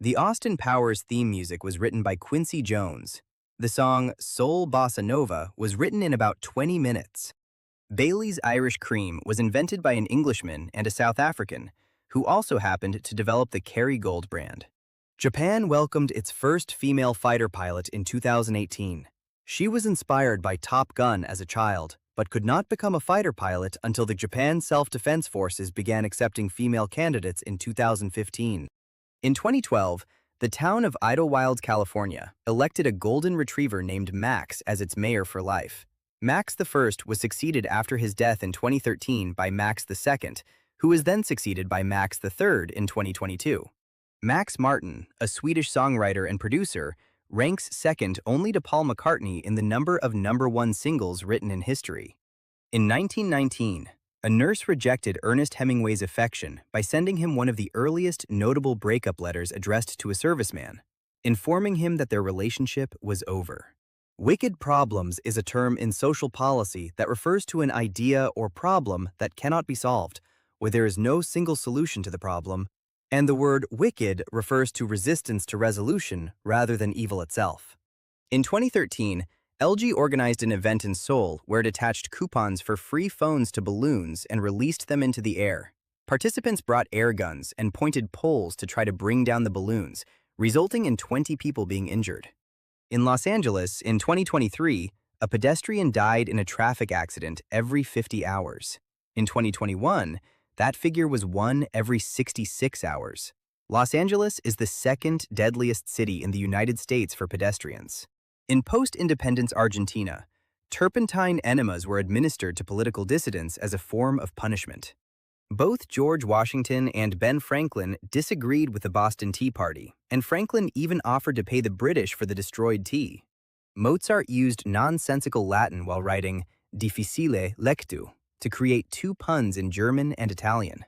The Austin Powers theme music was written by Quincy Jones. The song Soul Bossa Nova was written in about 20 minutes. Bailey's Irish Cream was invented by an Englishman and a South African, who also happened to develop the Kerrygold brand. Japan welcomed its first female fighter pilot in 2018. She was inspired by Top Gun as a child, but could not become a fighter pilot until the Japan Self-Defense Forces began accepting female candidates in 2015. In 2012, the town of Idlewild, California, elected a golden retriever named Max as its mayor for life. Max I was succeeded after his death in 2013 by Max II, who was then succeeded by Max III in 2022. Max Martin, a Swedish songwriter and producer, ranks second only to Paul McCartney in the number of #1 singles written in history. In 1919, a nurse rejected Ernest Hemingway's affection by sending him one of the earliest notable breakup letters addressed to a serviceman, informing him that their relationship was over. Wicked problems is a term in social policy that refers to an idea or problem that cannot be solved, where there is no single solution to the problem, and the word wicked refers to resistance to resolution rather than evil itself. In 2013, LG organized an event in Seoul where it attached coupons for free phones to balloons and released them into the air. Participants brought air guns and pointed poles to try to bring down the balloons, resulting in 20 people being injured. In Los Angeles, in 2023, a pedestrian died in a traffic accident every 50 hours. In 2021, that figure was 1 every 66 hours. Los Angeles is the second deadliest city in the United States for pedestrians. In post-independence Argentina, turpentine enemas were administered to political dissidents as a form of punishment. Both George Washington and Ben Franklin disagreed with the Boston Tea Party, and Franklin even offered to pay the British for the destroyed tea. Mozart used nonsensical Latin while writing difficile lectu to create 2 puns in German and Italian.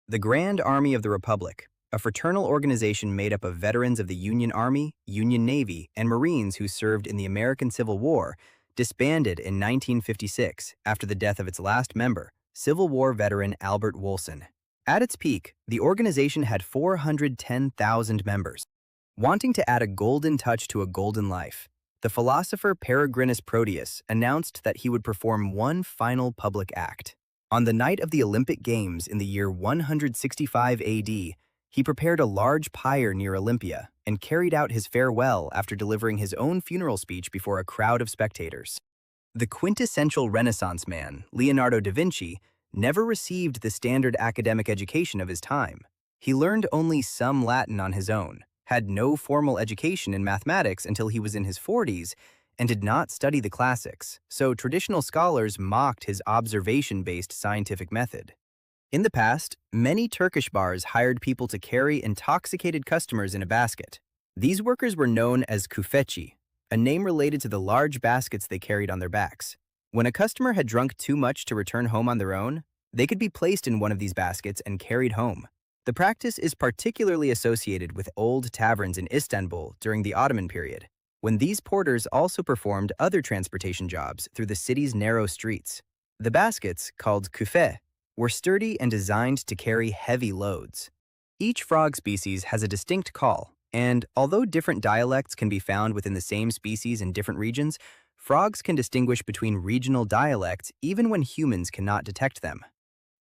The Grand Army of the Republic, a fraternal organization made up of veterans of the Union Army, Union Navy, and Marines who served in the American Civil War, disbanded in 1956 after the death of its last member, Civil War veteran Albert Wolson. At its peak, the organization had 410,000 members. Wanting to add a golden touch to a golden life, the philosopher Peregrinus Proteus announced that he would perform one final public act. On the night of the Olympic Games in the year 165 AD, he prepared a large pyre near Olympia and carried out his farewell after delivering his own funeral speech before a crowd of spectators. The quintessential Renaissance man, Leonardo da Vinci, never received the standard academic education of his time. He learned only some Latin on his own, had no formal education in mathematics until he was in his 40s, and did not study the classics, so traditional scholars mocked his observation-based scientific method. In the past, many Turkish bars hired people to carry intoxicated customers in a basket. These workers were known as küfeci, a name related to the large baskets they carried on their backs. When a customer had drunk too much to return home on their own, they could be placed in one of these baskets and carried home. The practice is particularly associated with old taverns in Istanbul during the Ottoman period, when these porters also performed other transportation jobs through the city's narrow streets. The baskets, called küfe, were sturdy and designed to carry heavy loads. Each frog species has a distinct call, and although different dialects can be found within the same species in different regions, frogs can distinguish between regional dialects even when humans cannot detect them.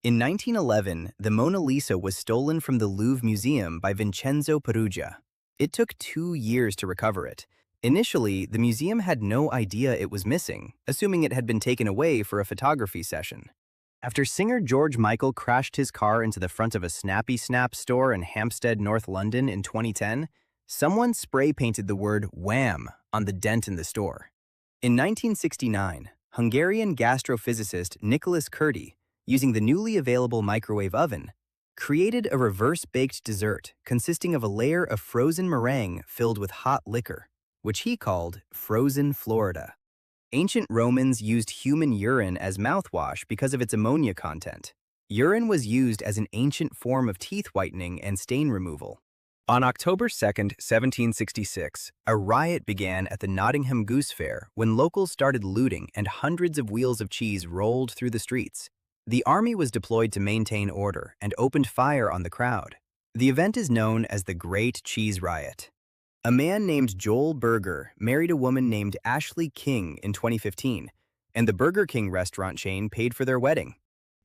In 1911, the Mona Lisa was stolen from the Louvre Museum by Vincenzo Peruggia. It took 2 years to recover it. Initially, the museum had no idea it was missing, assuming it had been taken away for a photography session. After singer George Michael crashed his car into the front of a Snappy Snap store in Hampstead, North London in 2010, someone spray-painted the word "Wham!" on the dent in the store. In 1969, Hungarian gastrophysicist Nicholas Kurti, using the newly available microwave oven, created a reverse-baked dessert consisting of a layer of frozen meringue filled with hot liquor, which he called frozen Florida. Ancient Romans used human urine as mouthwash because of its ammonia content. Urine was used as an ancient form of teeth whitening and stain removal. On October 2, 1766, a riot began at the Nottingham Goose Fair when locals started looting and hundreds of wheels of cheese rolled through the streets. The army was deployed to maintain order and opened fire on the crowd. The event is known as the Great Cheese Riot. A man named Joel Berger married a woman named Ashley King in 2015, and the Burger King restaurant chain paid for their wedding.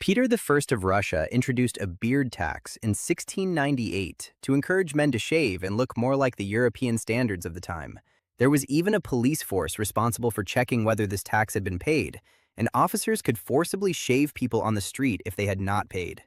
Peter I of Russia introduced a beard tax in 1698 to encourage men to shave and look more like the European standards of the time. There was even a police force responsible for checking whether this tax had been paid, and officers could forcibly shave people on the street if they had not paid.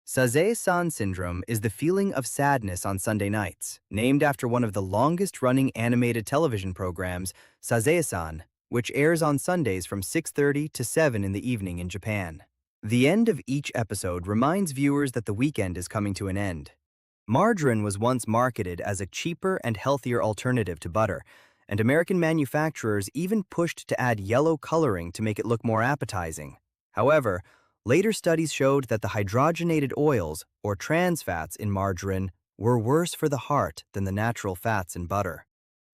Sazae-san syndrome is the feeling of sadness on Sunday nights, named after one of the longest-running animated television programs, Sazae-san, which airs on Sundays from 6:30 to 7 in the evening in Japan. The end of each episode reminds viewers that the weekend is coming to an end. Margarine was once marketed as a cheaper and healthier alternative to butter, and American manufacturers even pushed to add yellow coloring to make it look more appetizing. However, later studies showed that the hydrogenated oils, or trans fats, in margarine were worse for the heart than the natural fats in butter.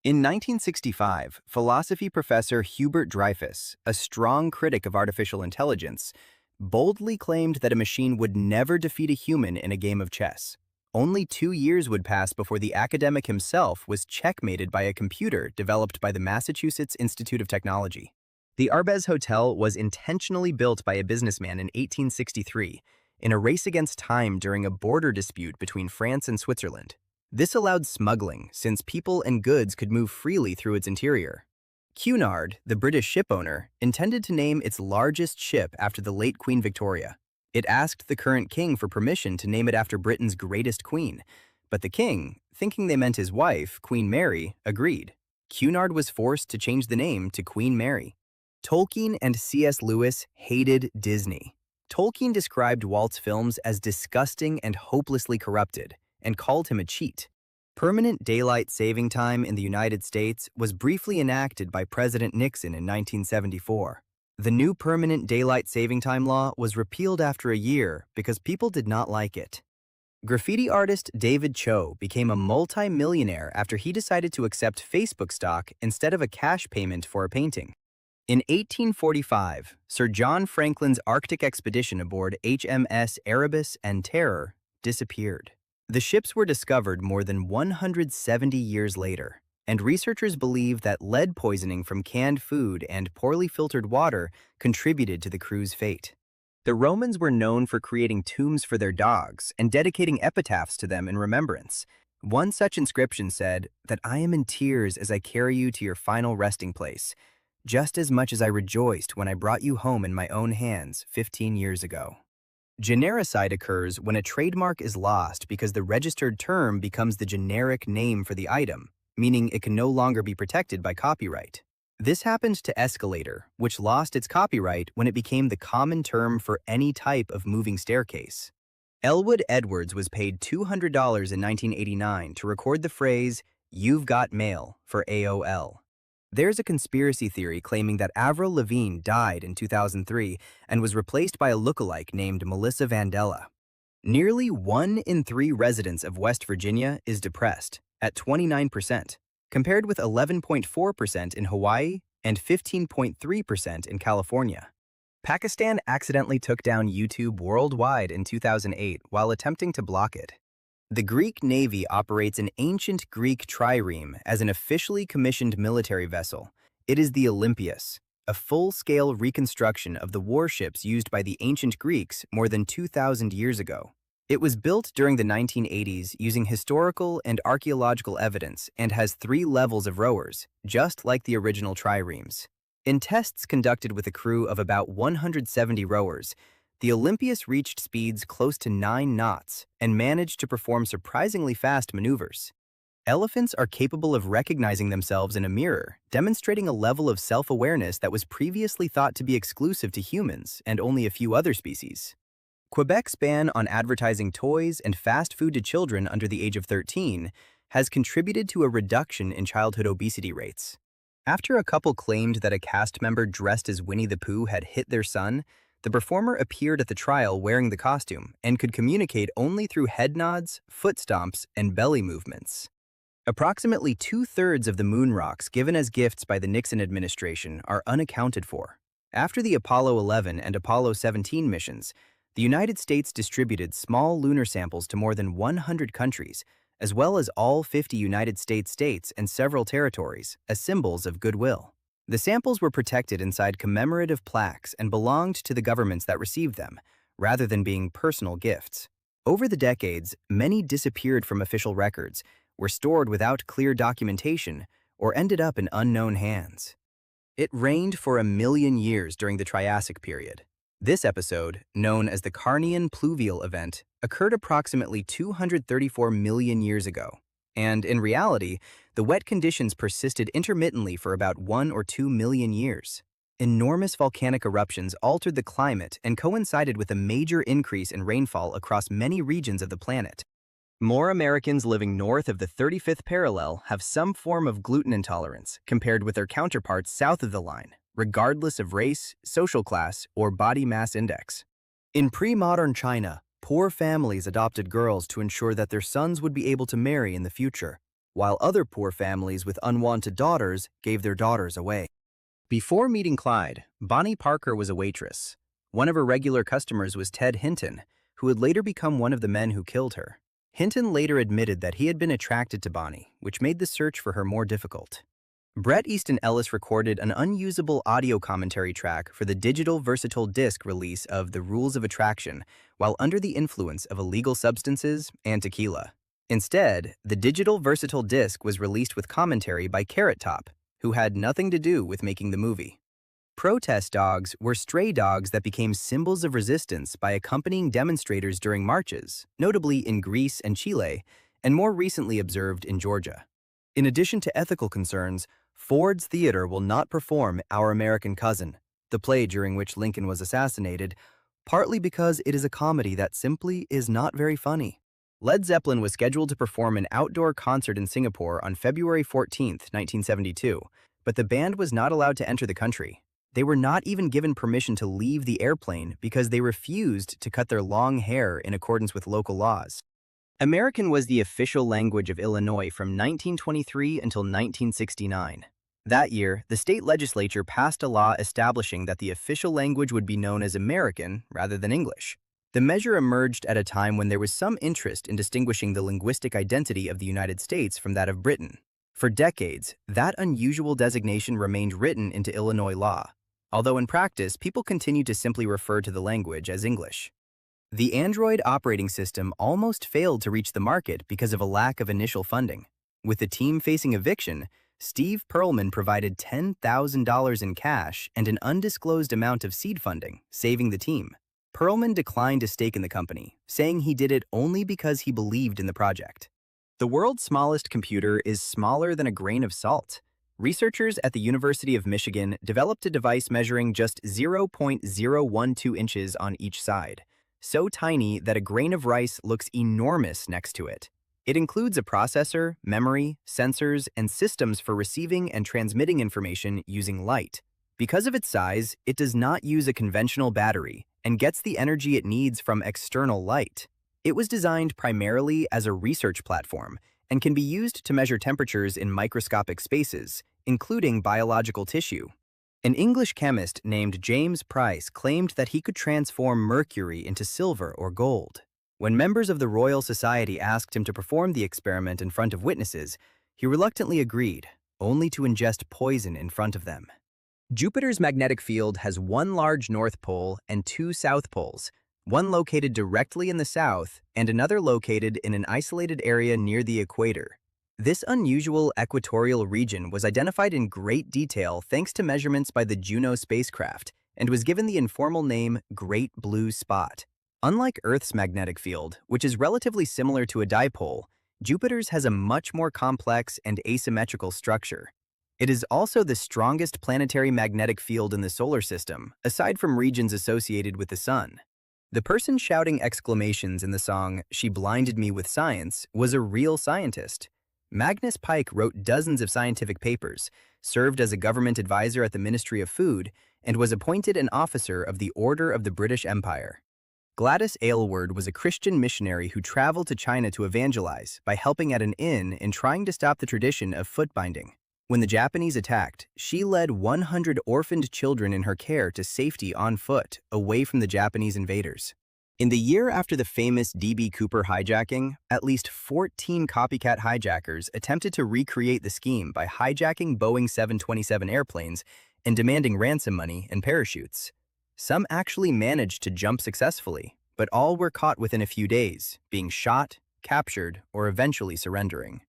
In 1965, philosophy professor Hubert Dreyfus, a strong critic of artificial intelligence, boldly claimed that a machine would never defeat a human in a game of chess. Only 2 years would pass before the academic himself was checkmated by a computer developed by the Massachusetts Institute of Technology. The Arbez Hotel was intentionally built by a businessman in 1863, in a race against time during a border dispute between France and Switzerland. This allowed smuggling, since people and goods could move freely through its interior. Cunard, the British shipowner, intended to name its largest ship after the late Queen Victoria. It asked the current king for permission to name it after Britain's greatest queen, but the king, thinking they meant his wife, Queen Mary, agreed. Cunard was forced to change the name to Queen Mary. Tolkien and C.S. Lewis hated Disney. Tolkien described Walt's films as disgusting and hopelessly corrupted, and called him a cheat. Permanent daylight saving time in the United States was briefly enacted by President Nixon in 1974. The new permanent daylight saving time law was repealed after a year because people did not like it. Graffiti artist David Cho became a multi-millionaire after he decided to accept Facebook stock instead of a cash payment for a painting. In 1845, Sir John Franklin's Arctic expedition aboard HMS Erebus and Terror disappeared. The ships were discovered more than 170 years later, and researchers believe that lead poisoning from canned food and poorly filtered water contributed to the crew's fate. The Romans were known for creating tombs for their dogs and dedicating epitaphs to them in remembrance. One such inscription said that I am in tears as I carry you to your final resting place, just as much as I rejoiced when I brought you home in my own hands 15 years ago. Genericide occurs when a trademark is lost because the registered term becomes the generic name for the item, meaning it can no longer be protected by copyright. This happened to escalator, which lost its copyright when it became the common term for any type of moving staircase. Elwood Edwards was paid $200 in 1989 to record the phrase, "You've got mail," for AOL. There's a conspiracy theory claiming that Avril Lavigne died in 2003 and was replaced by a lookalike named Melissa Vandella. Nearly 1 in 3 residents of West Virginia is depressed, at 29%, compared with 11.4% in Hawaii and 15.3% in California. Pakistan accidentally took down YouTube worldwide in 2008 while attempting to block it. The Greek Navy operates an ancient Greek trireme as an officially commissioned military vessel. It is the Olympias, a full-scale reconstruction of the warships used by the ancient Greeks more than 2,000 years ago. It was built during the 1980s using historical and archaeological evidence and has 3 levels of rowers, just like the original triremes. In tests conducted with a crew of about 170 rowers, the Olympias reached speeds close to 9 knots and managed to perform surprisingly fast maneuvers. Elephants are capable of recognizing themselves in a mirror, demonstrating a level of self-awareness that was previously thought to be exclusive to humans and only a few other species. Quebec's ban on advertising toys and fast food to children under the age of 13 has contributed to a reduction in childhood obesity rates. After a couple claimed that a cast member dressed as Winnie the Pooh had hit their son, the performer appeared at the trial wearing the costume and could communicate only through head nods, foot stomps, and belly movements. Approximately 2/3 of the moon rocks given as gifts by the Nixon administration are unaccounted for. After the Apollo 11 and Apollo 17 missions, the United States distributed small lunar samples to more than 100 countries, as well as all 50 United States states and several territories, as symbols of goodwill. The samples were protected inside commemorative plaques and belonged to the governments that received them, rather than being personal gifts. Over the decades, many disappeared from official records, were stored without clear documentation, or ended up in unknown hands. It rained for 1,000,000 years during the Triassic period. This episode, known as the Carnian Pluvial Event, occurred approximately 234 million years ago. And in reality, the wet conditions persisted intermittently for about 1 or 2 million years. Enormous volcanic eruptions altered the climate and coincided with a major increase in rainfall across many regions of the planet. More Americans living north of the 35th parallel have some form of gluten intolerance compared with their counterparts south of the line, regardless of race, social class, or body mass index. In pre-modern China, poor families adopted girls to ensure that their sons would be able to marry in the future, while other poor families with unwanted daughters gave their daughters away. Before meeting Clyde, Bonnie Parker was a waitress. One of her regular customers was Ted Hinton, who would later become one of the men who killed her. Hinton later admitted that he had been attracted to Bonnie, which made the search for her more difficult. Bret Easton Ellis recorded an unusable audio commentary track for the digital versatile disc release of The Rules of Attraction while under the influence of illegal substances and tequila. Instead, the digital versatile disc was released with commentary by Carrot Top, who had nothing to do with making the movie. Protest dogs were stray dogs that became symbols of resistance by accompanying demonstrators during marches, notably in Greece and Chile, and more recently observed in Georgia. In addition to ethical concerns, Ford's Theater will not perform Our American Cousin, the play during which Lincoln was assassinated, partly because it is a comedy that simply is not very funny. Led Zeppelin was scheduled to perform an outdoor concert in Singapore on February 14, 1972, but the band was not allowed to enter the country. They were not even given permission to leave the airplane because they refused to cut their long hair in accordance with local laws. American was the official language of Illinois from 1923 until 1969. That year, the state legislature passed a law establishing that the official language would be known as American rather than English. The measure emerged at a time when there was some interest in distinguishing the linguistic identity of the United States from that of Britain. For decades, that unusual designation remained written into Illinois law, although in practice, people continued to simply refer to the language as English. The Android operating system almost failed to reach the market because of a lack of initial funding. With the team facing eviction, Steve Perlman provided $10,000 in cash and an undisclosed amount of seed funding, saving the team. Perlman declined a stake in the company, saying he did it only because he believed in the project. The world's smallest computer is smaller than a grain of salt. Researchers at the University of Michigan developed a device measuring just 0.012 inches on each side, so tiny that a grain of rice looks enormous next to it. It includes a processor, memory, sensors, and systems for receiving and transmitting information using light. Because of its size, it does not use a conventional battery and gets the energy it needs from external light. It was designed primarily as a research platform and can be used to measure temperatures in microscopic spaces, including biological tissue. An English chemist named James Price claimed that he could transform mercury into silver or gold. When members of the Royal Society asked him to perform the experiment in front of witnesses, he reluctantly agreed, only to ingest poison in front of them. Jupiter's magnetic field has one large north pole and two south poles, one located directly in the south and another located in an isolated area near the equator. This unusual equatorial region was identified in great detail thanks to measurements by the Juno spacecraft and was given the informal name Great Blue Spot. Unlike Earth's magnetic field, which is relatively similar to a dipole, Jupiter's has a much more complex and asymmetrical structure. It is also the strongest planetary magnetic field in the solar system, aside from regions associated with the Sun. The person shouting exclamations in the song "She Blinded Me with Science" was a real scientist. Magnus Pyke wrote dozens of scientific papers, served as a government advisor at the Ministry of Food, and was appointed an officer of the Order of the British Empire. Gladys Aylward was a Christian missionary who traveled to China to evangelize by helping at an inn and trying to stop the tradition of foot binding. When the Japanese attacked, she led 100 orphaned children in her care to safety on foot, away from the Japanese invaders. In the year after the famous D.B. Cooper hijacking, at least 14 copycat hijackers attempted to recreate the scheme by hijacking Boeing 727 airplanes and demanding ransom money and parachutes. Some actually managed to jump successfully, but all were caught within a few days, being shot, captured, or eventually surrendering.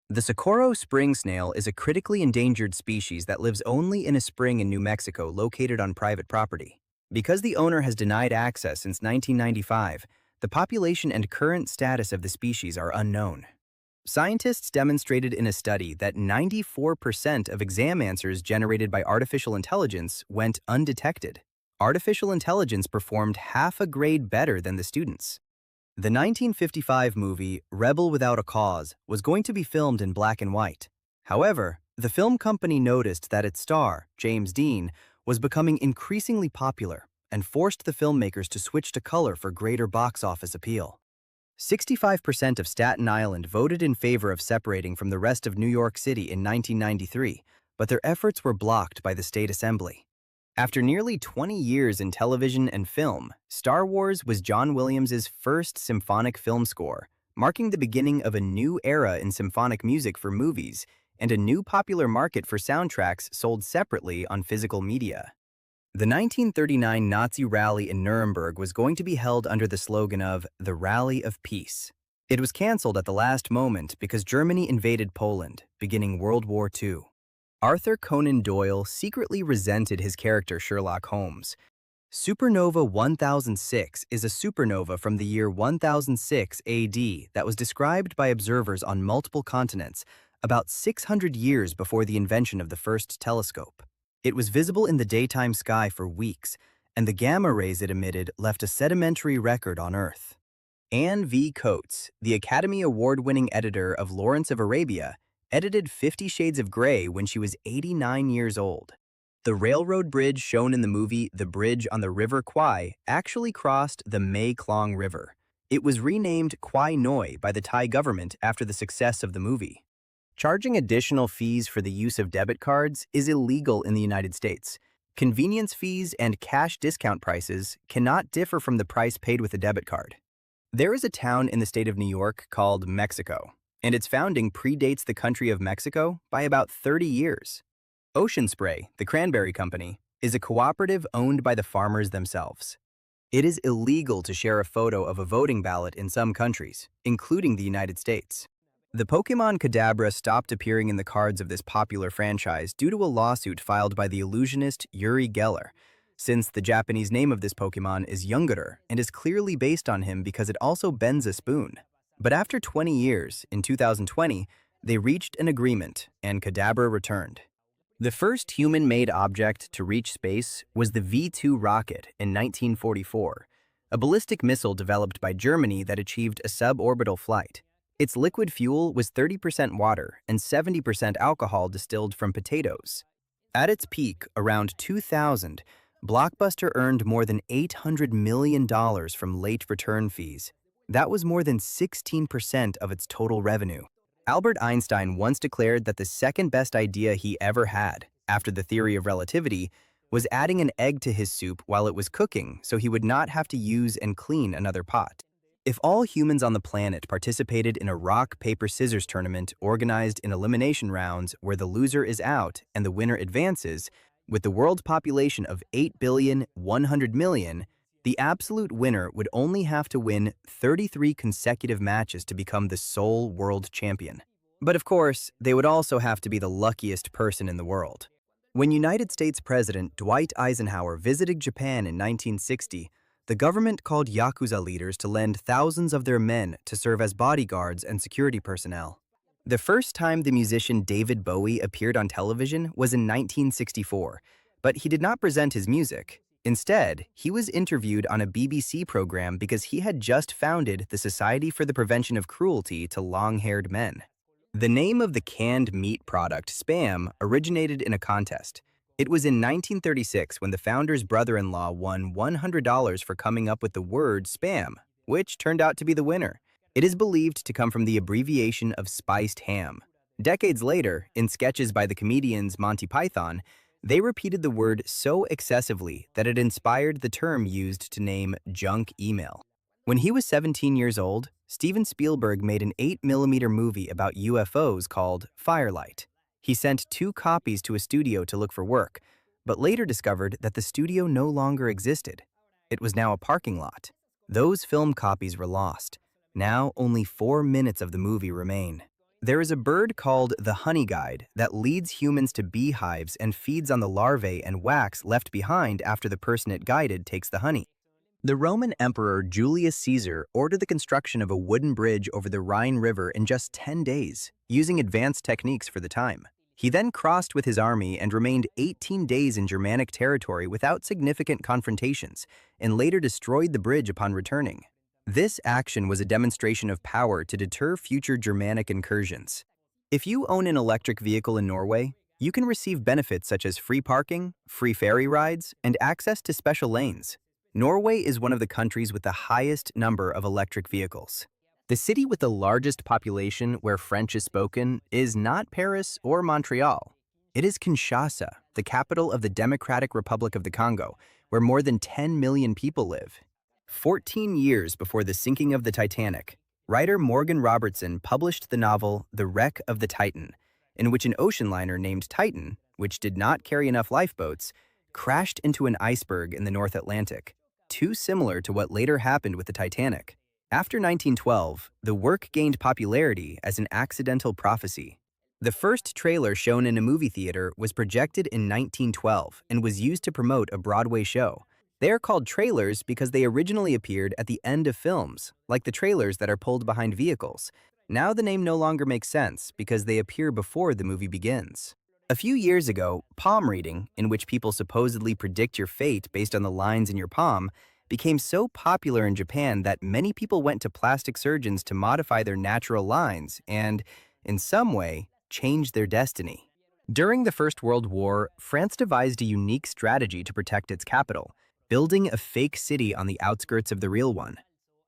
The Socorro spring snail is a critically endangered species that lives only in a spring in New Mexico located on private property. Because the owner has denied access since 1995, the population and current status of the species are unknown. Scientists demonstrated in a study that 94% of exam answers generated by artificial intelligence went undetected. Artificial intelligence performed half a grade better than the students. The 1955 movie Rebel Without a Cause was going to be filmed in black and white. However, the film company noticed that its star, James Dean, was becoming increasingly popular and forced the filmmakers to switch to color for greater box office appeal. 65% of Staten Island voted in favor of separating from the rest of New York City in 1993, but their efforts were blocked by the state assembly. After nearly 20 years in television and film, Star Wars was John Williams' first symphonic film score, marking the beginning of a new era in symphonic music for movies and a new popular market for soundtracks sold separately on physical media. The 1939 Nazi rally in Nuremberg was going to be held under the slogan of the Rally of Peace. It was canceled at the last moment because Germany invaded Poland, beginning World War II. Arthur Conan Doyle secretly resented his character Sherlock Holmes. Supernova 1006 is a supernova from the year 1006 AD that was described by observers on multiple continents about 600 years before the invention of the first telescope. It was visible in the daytime sky for weeks, and the gamma rays it emitted left a sedimentary record on Earth. Anne V. Coates, the Academy Award-winning editor of Lawrence of Arabia, edited 50 Shades of Grey when she was 89 years old. The railroad bridge shown in the movie The Bridge on the River Kwai actually crossed the Mae Klong River. It was renamed Kwai Noi by the Thai government after the success of the movie. Charging additional fees for the use of debit cards is illegal in the United States. Convenience fees and cash discount prices cannot differ from the price paid with a debit card. There is a town in the state of New York called Mexico, and its founding predates the country of Mexico by about 30 years. Ocean Spray, the cranberry company, is a cooperative owned by the farmers themselves. It is illegal to share a photo of a voting ballot in some countries, including the United States. The Pokemon Kadabra stopped appearing in the cards of this popular franchise due to a lawsuit filed by the illusionist Uri Geller, since the Japanese name of this Pokemon is Yungader and is clearly based on him because it also bends a spoon. But after 20 years, in 2020, they reached an agreement and Kadabra returned. The first human-made object to reach space was the V-2 rocket in 1944, a ballistic missile developed by Germany that achieved a suborbital flight. Its liquid fuel was 30% water and 70% alcohol distilled from potatoes. At its peak, around 2000, Blockbuster earned more than $800 million from late return fees. That was more than 16% of its total revenue. Albert Einstein once declared that the second best idea he ever had, after the theory of relativity, was adding an egg to his soup while it was cooking so he would not have to use and clean another pot. If all humans on the planet participated in a rock, paper, scissors tournament organized in elimination rounds where the loser is out and the winner advances, with the world population of 8,100,000,000, the absolute winner would only have to win 33 consecutive matches to become the sole world champion. But of course, they would also have to be the luckiest person in the world. When United States President Dwight Eisenhower visited Japan in 1960, the government called Yakuza leaders to lend thousands of their men to serve as bodyguards and security personnel. The first time the musician David Bowie appeared on television was in 1964, but he did not present his music. Instead, he was interviewed on a BBC program because he had just founded the Society for the Prevention of Cruelty to Long-Haired Men. The name of the canned meat product, Spam, originated in a contest. It was in 1936 when the founder's brother-in-law won $100 for coming up with the word Spam, which turned out to be the winner. It is believed to come from the abbreviation of spiced ham. Decades later, in sketches by the comedians Monty Python, they repeated the word so excessively that it inspired the term used to name junk email. When he was 17 years old, Steven Spielberg made an 8mm movie about UFOs called Firelight. He sent 2 copies to a studio to look for work, but later discovered that the studio no longer existed. It was now a parking lot. Those film copies were lost. Now only 4 minutes of the movie remain. There is a bird called the honey guide that leads humans to beehives and feeds on the larvae and wax left behind after the person it guided takes the honey. The Roman Emperor Julius Caesar ordered the construction of a wooden bridge over the Rhine River in just 10 days, using advanced techniques for the time. He then crossed with his army and remained 18 days in Germanic territory without significant confrontations, and later destroyed the bridge upon returning. This action was a demonstration of power to deter future Germanic incursions. If you own an electric vehicle in Norway, you can receive benefits such as free parking, free ferry rides, and access to special lanes. Norway is one of the countries with the highest number of electric vehicles. The city with the largest population where French is spoken is not Paris or Montreal. It is Kinshasa, the capital of the Democratic Republic of the Congo, where more than 10 million people live. 14 years before the sinking of the Titanic, writer Morgan Robertson published the novel The Wreck of the Titan. in which an ocean liner named Titan, which did not carry enough lifeboats, crashed into an iceberg in the North Atlantic, too similar to what later happened with the Titanic. After 1912, the work gained popularity as an accidental prophecy. The first trailer shown in a movie theater was projected in 1912 and was used to promote a Broadway show. They are called trailers because they originally appeared at the end of films, like the trailers that are pulled behind vehicles. Now the name no longer makes sense because they appear before the movie begins. A few years ago, palm reading, in which people supposedly predict your fate based on the lines in your palm, became so popular in Japan that many people went to plastic surgeons to modify their natural lines and, in some way, change their destiny. During the First World War, France devised a unique strategy to protect its capital, building a fake city on the outskirts of the real one.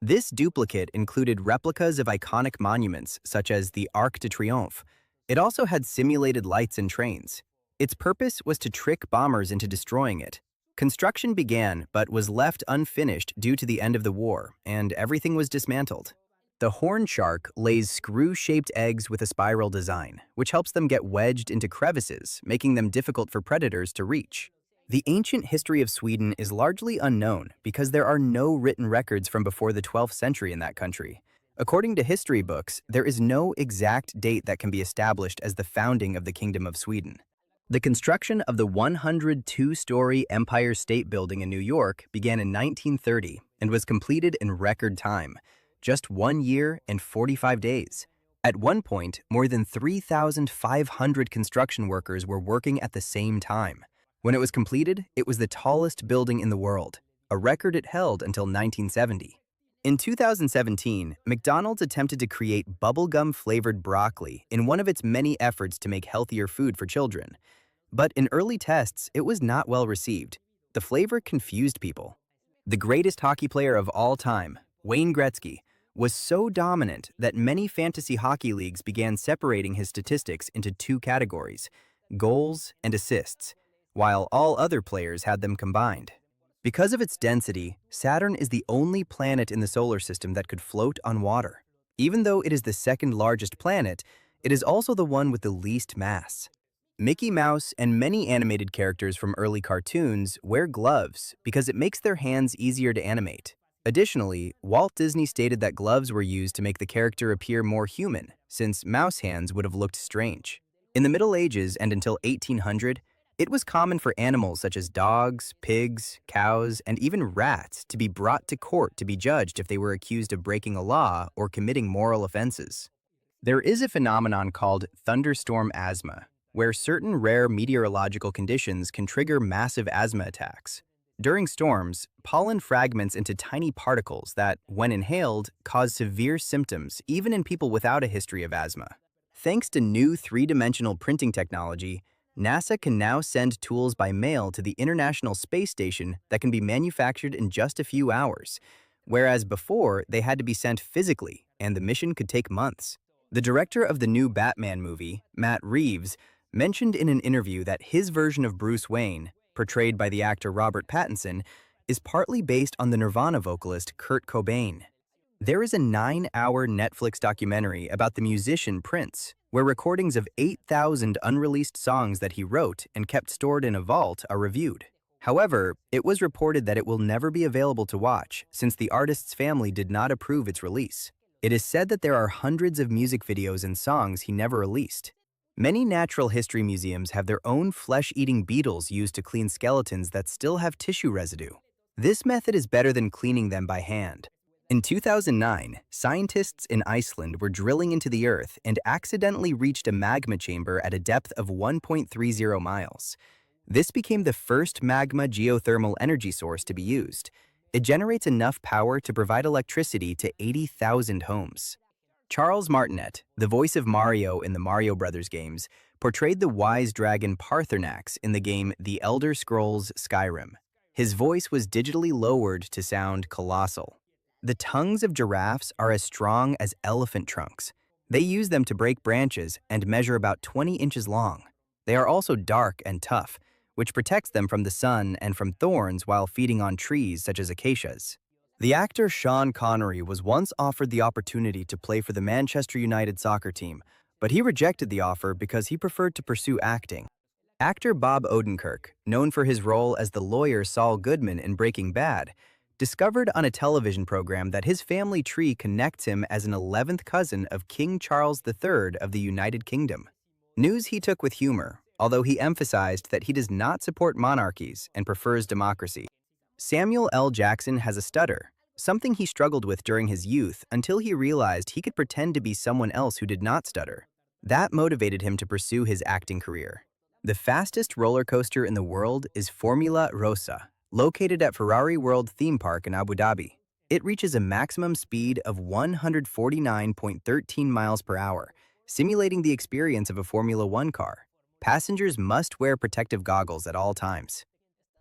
This duplicate included replicas of iconic monuments such as the Arc de Triomphe. It also had simulated lights and trains. Its purpose was to trick bombers into destroying it. Construction began but was left unfinished due to the end of the war, and everything was dismantled. The horn shark lays screw-shaped eggs with a spiral design, which helps them get wedged into crevices, making them difficult for predators to reach. The ancient history of Sweden is largely unknown because there are no written records from before the 12th century in that country. According to history books, there is no exact date that can be established as the founding of the Kingdom of Sweden. The construction of the 102-story Empire State Building in New York began in 1930 and was completed in record time, just 1 year and 45 days. At one point, more than 3,500 construction workers were working at the same time. When it was completed, it was the tallest building in the world, a record it held until 1970. In 2017, McDonald's attempted to create bubblegum-flavored broccoli in one of its many efforts to make healthier food for children. But in early tests, it was not well received. The flavor confused people. The greatest hockey player of all time, Wayne Gretzky, was so dominant that many fantasy hockey leagues began separating his statistics into two categories, goals and assists, while all other players had them combined. Because of its density, Saturn is the only planet in the solar system that could float on water. Even though it is the second largest planet, it is also the one with the least mass. Mickey Mouse and many animated characters from early cartoons wear gloves because it makes their hands easier to animate. Additionally, Walt Disney stated that gloves were used to make the character appear more human, since mouse hands would have looked strange. In the Middle Ages and until 1800, it was common for animals such as dogs, pigs, cows, and even rats to be brought to court to be judged if they were accused of breaking a law or committing moral offenses. There is a phenomenon called thunderstorm asthma, where certain rare meteorological conditions can trigger massive asthma attacks. During storms, pollen fragments into tiny particles that, when inhaled, cause severe symptoms even in people without a history of asthma. Thanks to new three-dimensional printing technology, NASA can now send tools by mail to the International Space Station that can be manufactured in just a few hours, whereas before they had to be sent physically and the mission could take months. The director of the new Batman movie, Matt Reeves, mentioned in an interview that his version of Bruce Wayne, portrayed by the actor Robert Pattinson, is partly based on the Nirvana vocalist Kurt Cobain. There is a 9-hour Netflix documentary about the musician Prince, where recordings of 8,000 unreleased songs that he wrote and kept stored in a vault are reviewed. However, it was reported that it will never be available to watch since the artist's family did not approve its release. It is said that there are hundreds of music videos and songs he never released. Many natural history museums have their own flesh-eating beetles used to clean skeletons that still have tissue residue. This method is better than cleaning them by hand. In 2009, scientists in Iceland were drilling into the Earth and accidentally reached a magma chamber at a depth of 1.30 miles. This became the first magma geothermal energy source to be used. It generates enough power to provide electricity to 80,000 homes. Charles Martinet, the voice of Mario in the Mario Brothers games, portrayed the wise dragon Paarthurnax in the game The Elder Scrolls Skyrim. His voice was digitally lowered to sound colossal. The tongues of giraffes are as strong as elephant trunks. They use them to break branches and measure about 20 inches long. They are also dark and tough, which protects them from the sun and from thorns while feeding on trees such as acacias. The actor Sean Connery was once offered the opportunity to play for the Manchester United soccer team, but he rejected the offer because he preferred to pursue acting. Actor Bob Odenkirk, known for his role as the lawyer Saul Goodman in Breaking Bad, discovered on a television program that his family tree connects him as an 11th cousin of King Charles III of the United Kingdom. News he took with humor, although he emphasized that he does not support monarchies and prefers democracy. Samuel L. Jackson has a stutter, something he struggled with during his youth until he realized he could pretend to be someone else who did not stutter. That motivated him to pursue his acting career. The fastest roller coaster in the world is Formula Rossa, located at Ferrari World Theme Park in Abu Dhabi. It reaches a maximum speed of 149.13 miles per hour, simulating the experience of a Formula One car. Passengers must wear protective goggles at all times.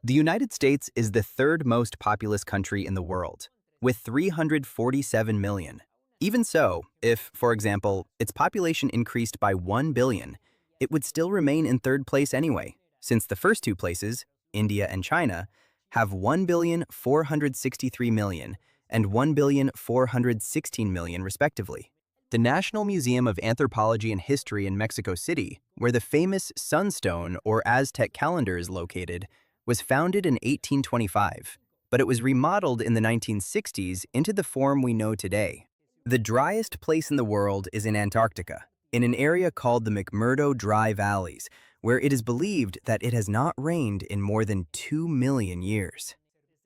The United States is the third most populous country in the world, with 347 million. Even so, if, for example, its population increased by 1 billion, it would still remain in third place anyway, since the first two places, India and China, have 1,463,000,000 and 1,416,000,000 respectively. The National Museum of Anthropology and History in Mexico City, where the famous Sunstone or Aztec calendar is located, was founded in 1825, but it was remodeled in the 1960s into the form we know today. The driest place in the world is in Antarctica, in an area called the McMurdo Dry Valleys, where it is believed that it has not rained in more than 2 million years.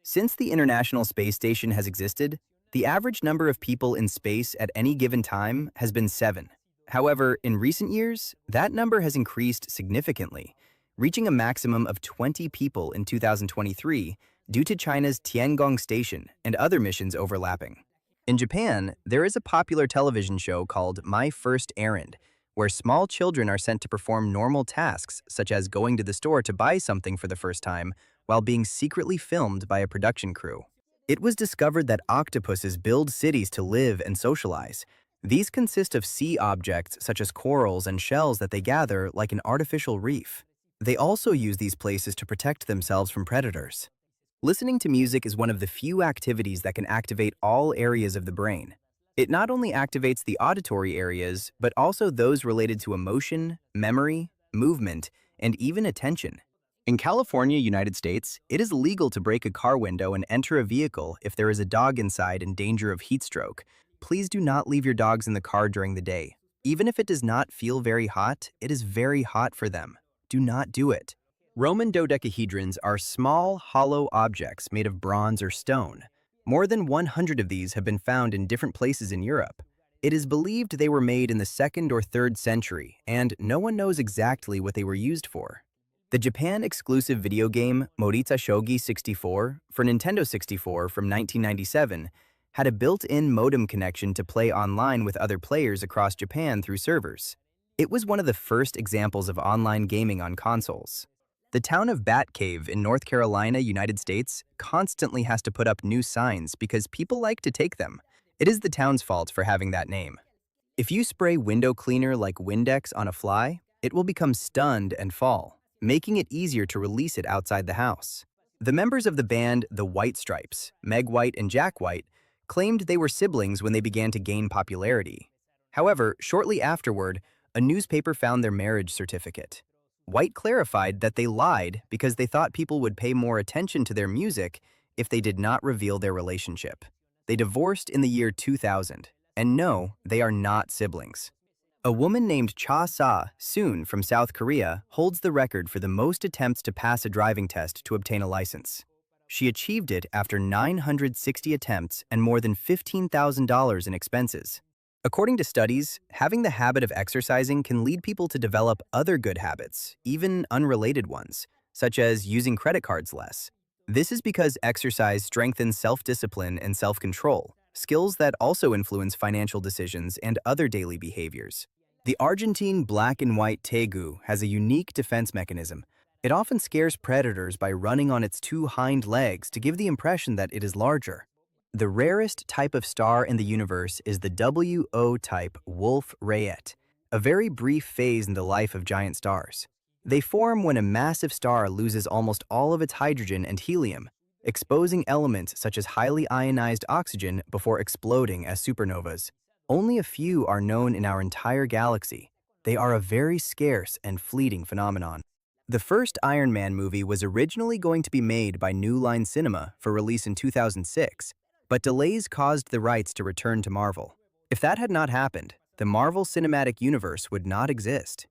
Since the International Space Station has existed, the average number of people in space at any given time has been 7. However, in recent years, that number has increased significantly, reaching a maximum of 20 people in 2023 due to China's Tiangong Station and other missions overlapping. In Japan, there is a popular television show called My First Errand, where small children are sent to perform normal tasks such as going to the store to buy something for the first time while being secretly filmed by a production crew. It was discovered that octopuses build cities to live and socialize. These consist of sea objects such as corals and shells that they gather like an artificial reef. They also use these places to protect themselves from predators. Listening to music is one of the few activities that can activate all areas of the brain. It not only activates the auditory areas, but also those related to emotion, memory, movement, and even attention. In California, United States, it is legal to break a car window and enter a vehicle if there is a dog inside in danger of heat stroke. Please do not leave your dogs in the car during the day. Even if it does not feel very hot, it is very hot for them. Do not do it. Roman dodecahedrons are small, hollow objects made of bronze or stone. More than 100 of these have been found in different places in Europe. It is believed they were made in the 2nd or 3rd century, and no one knows exactly what they were used for. The Japan-exclusive video game Moritsa Shogi 64 for Nintendo 64 from 1997 had a built-in modem connection to play online with other players across Japan through servers. It was one of the first examples of online gaming on consoles. The town of Batcave in North Carolina, United States, constantly has to put up new signs because people like to take them. It is the town's fault for having that name. If you spray window cleaner like Windex on a fly, it will become stunned and fall, making it easier to release it outside the house. The members of the band The White Stripes, Meg White and Jack White, claimed they were siblings when they began to gain popularity. However, shortly afterward, a newspaper found their marriage certificate. White clarified that they lied because they thought people would pay more attention to their music if they did not reveal their relationship. They divorced in the year 2000, and no, they are not siblings. A woman named Cha Sa-soon from South Korea holds the record for the most attempts to pass a driving test to obtain a license. She achieved it after 960 attempts and more than $15,000 in expenses. According to studies, having the habit of exercising can lead people to develop other good habits, even unrelated ones, such as using credit cards less. This is because exercise strengthens self-discipline and self-control, skills that also influence financial decisions and other daily behaviors. The Argentine black and white tegu has a unique defense mechanism. It often scares predators by running on its 2 hind legs to give the impression that it is larger. The rarest type of star in the universe is the WO type Wolf-Rayet, a very brief phase in the life of giant stars. They form when a massive star loses almost all of its hydrogen and helium, exposing elements such as highly ionized oxygen before exploding as supernovas. Only a few are known in our entire galaxy, They are a very scarce and fleeting phenomenon. The first Iron Man movie was originally going to be made by New Line Cinema for release in 2006, but delays caused the rights to return to Marvel. If that had not happened, the Marvel Cinematic Universe would not exist.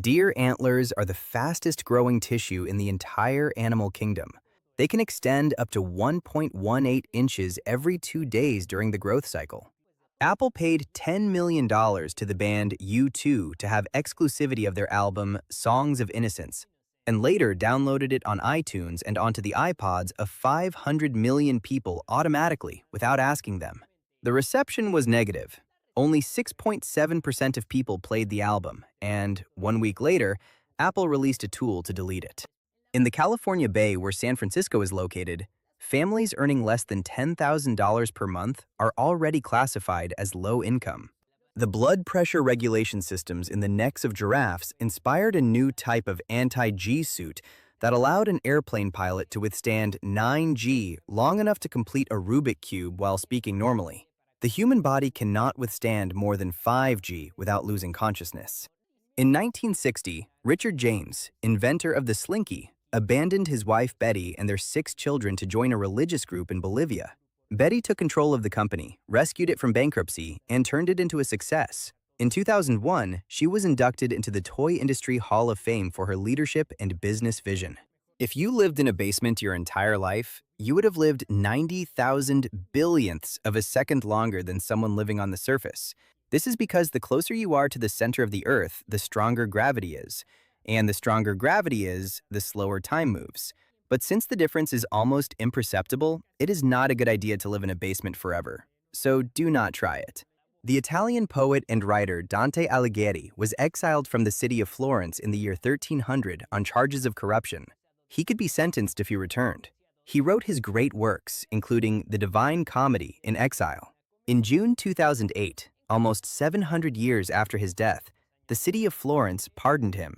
Deer antlers are the fastest growing tissue in the entire animal kingdom. They can extend up to 1.18 inches every 2 days during the growth cycle. Apple paid $10 million to the band U2 to have exclusivity of their album Songs of Innocence, and later downloaded it on iTunes and onto the iPods of 500 million people automatically without asking them. The reception was negative. Only 6.7% of people played the album, and 1 week later, Apple released a tool to delete it. In the California Bay, where San Francisco is located, families earning less than $10,000 per month are already classified as low income. The blood pressure regulation systems in the necks of giraffes inspired a new type of anti-G suit that allowed an airplane pilot to withstand 9G long enough to complete a Rubik cube while speaking normally. The human body cannot withstand more than 5G without losing consciousness. In 1960, Richard James, inventor of the Slinky, abandoned his wife Betty and their 6 children to join a religious group in Bolivia. Betty took control of the company, rescued it from bankruptcy, and turned it into a success. In 2001, she was inducted into the Toy Industry Hall of Fame for her leadership and business vision. If you lived in a basement your entire life, you would have lived 90,000 billionths of a second longer than someone living on the surface. This is because the closer you are to the center of the Earth, the stronger gravity is. And the stronger gravity is, the slower time moves. But since the difference is almost imperceptible, it is not a good idea to live in a basement forever. So do not try it. The Italian poet and writer Dante Alighieri was exiled from the city of Florence in the year 1300 on charges of corruption. He could be sentenced if he returned. He wrote his great works, including The Divine Comedy, in exile. In June 2008, almost 700 years after his death, the city of Florence pardoned him.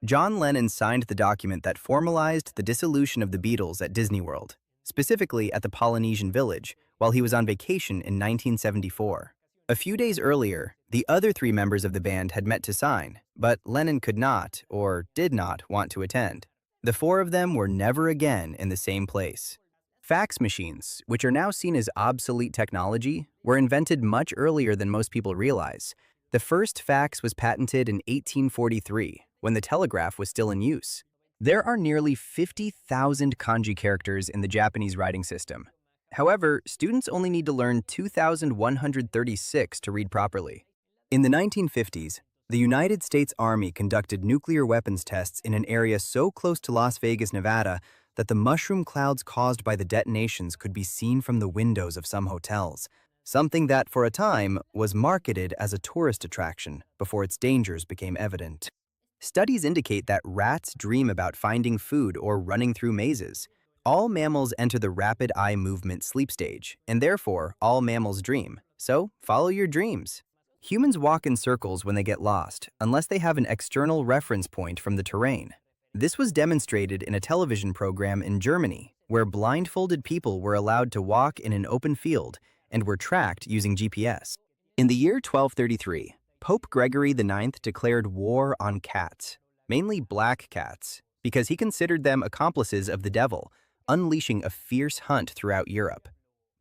John Lennon signed the document that formalized the dissolution of the Beatles at Disney World, specifically at the Polynesian Village, while he was on vacation in 1974. A few days earlier, the other 3 members of the band had met to sign, but Lennon could not, or did not, want to attend. The 4 of them were never again in the same place. Fax machines, which are now seen as obsolete technology, were invented much earlier than most people realize. The first fax was patented in 1843, when the telegraph was still in use. There are nearly 50,000 kanji characters in the Japanese writing system. However, students only need to learn 2,136 to read properly. In the 1950s, the United States Army conducted nuclear weapons tests in an area so close to Las Vegas, Nevada, that the mushroom clouds caused by the detonations could be seen from the windows of some hotels, something that, for a time, was marketed as a tourist attraction before its dangers became evident. Studies indicate that rats dream about finding food or running through mazes. All mammals enter the rapid eye movement sleep stage, and therefore, all mammals dream. So, follow your dreams. Humans walk in circles when they get lost, unless they have an external reference point from the terrain. This was demonstrated in a television program in Germany, where blindfolded people were allowed to walk in an open field and were tracked using GPS. In the year 1233, Pope Gregory IX declared war on cats, mainly black cats, because he considered them accomplices of the devil, unleashing a fierce hunt throughout Europe.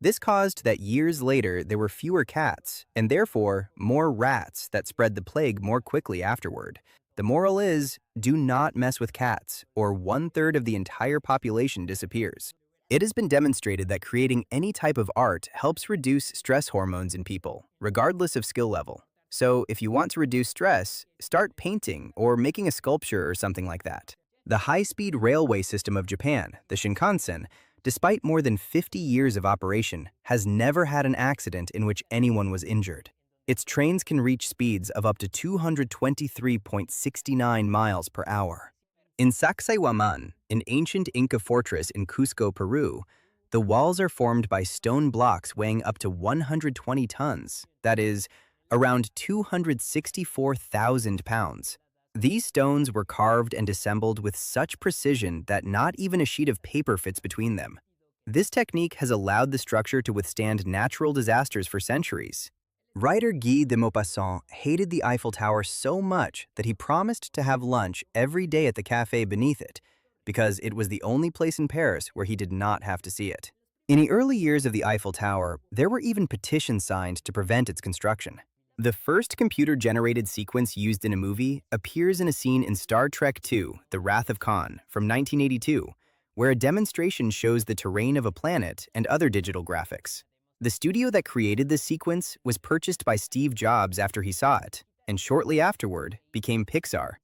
This caused that years later there were fewer cats, and therefore more rats that spread the plague more quickly afterward. The moral is, do not mess with cats, or 1/3 of the entire population disappears. It has been demonstrated that creating any type of art helps reduce stress hormones in people, regardless of skill level. So if you want to reduce stress, start painting or making a sculpture or something like that. The high-speed railway system of Japan, the Shinkansen, despite more than 50 years of operation, has never had an accident in which anyone was injured. Its trains can reach speeds of up to 223.69 miles per hour. In Sacsayhuaman, an ancient Inca fortress in Cusco, Peru, the walls are formed by stone blocks weighing up to 120 tons, that is, around 264,000 pounds. These stones were carved and assembled with such precision that not even a sheet of paper fits between them. This technique has allowed the structure to withstand natural disasters for centuries. Writer Guy de Maupassant hated the Eiffel Tower so much that he promised to have lunch every day at the cafe beneath it, because it was the only place in Paris where he did not have to see it. In the early years of the Eiffel Tower, there were even petitions signed to prevent its construction. The first computer-generated sequence used in a movie appears in a scene in Star Trek II: The Wrath of Khan from 1982, where a demonstration shows the terrain of a planet and other digital graphics. The studio that created this sequence was purchased by Steve Jobs after he saw it, and shortly afterward became Pixar.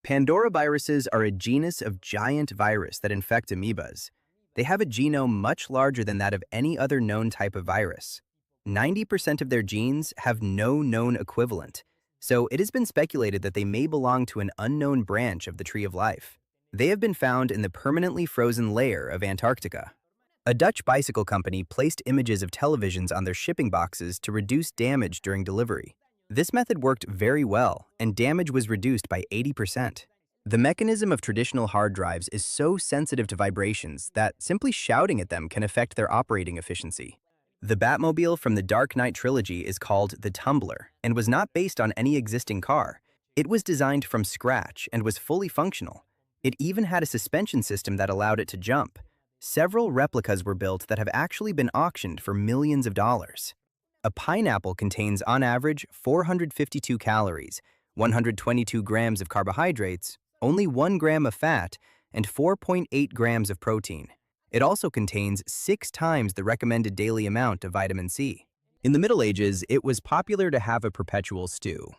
Pandora viruses are a genus of giant virus that infect amoebas. They have a genome much larger than that of any other known type of virus. 90% of their genes have no known equivalent, so it has been speculated that they may belong to an unknown branch of the tree of life. They have been found in the permanently frozen layer of Antarctica. A Dutch bicycle company placed images of televisions on their shipping boxes to reduce damage during delivery. This method worked very well, and damage was reduced by 80%. The mechanism of traditional hard drives is so sensitive to vibrations that simply shouting at them can affect their operating efficiency. The Batmobile from the Dark Knight trilogy is called the Tumbler and was not based on any existing car. It was designed from scratch and was fully functional. It even had a suspension system that allowed it to jump. Several replicas were built that have actually been auctioned for millions of dollars. A pineapple contains, on average, 452 calories, 122 grams of carbohydrates, only 1 gram of fat, and 4.8 grams of protein. It also contains 6 times the recommended daily amount of vitamin C. In the Middle Ages, it was popular to have a perpetual stew.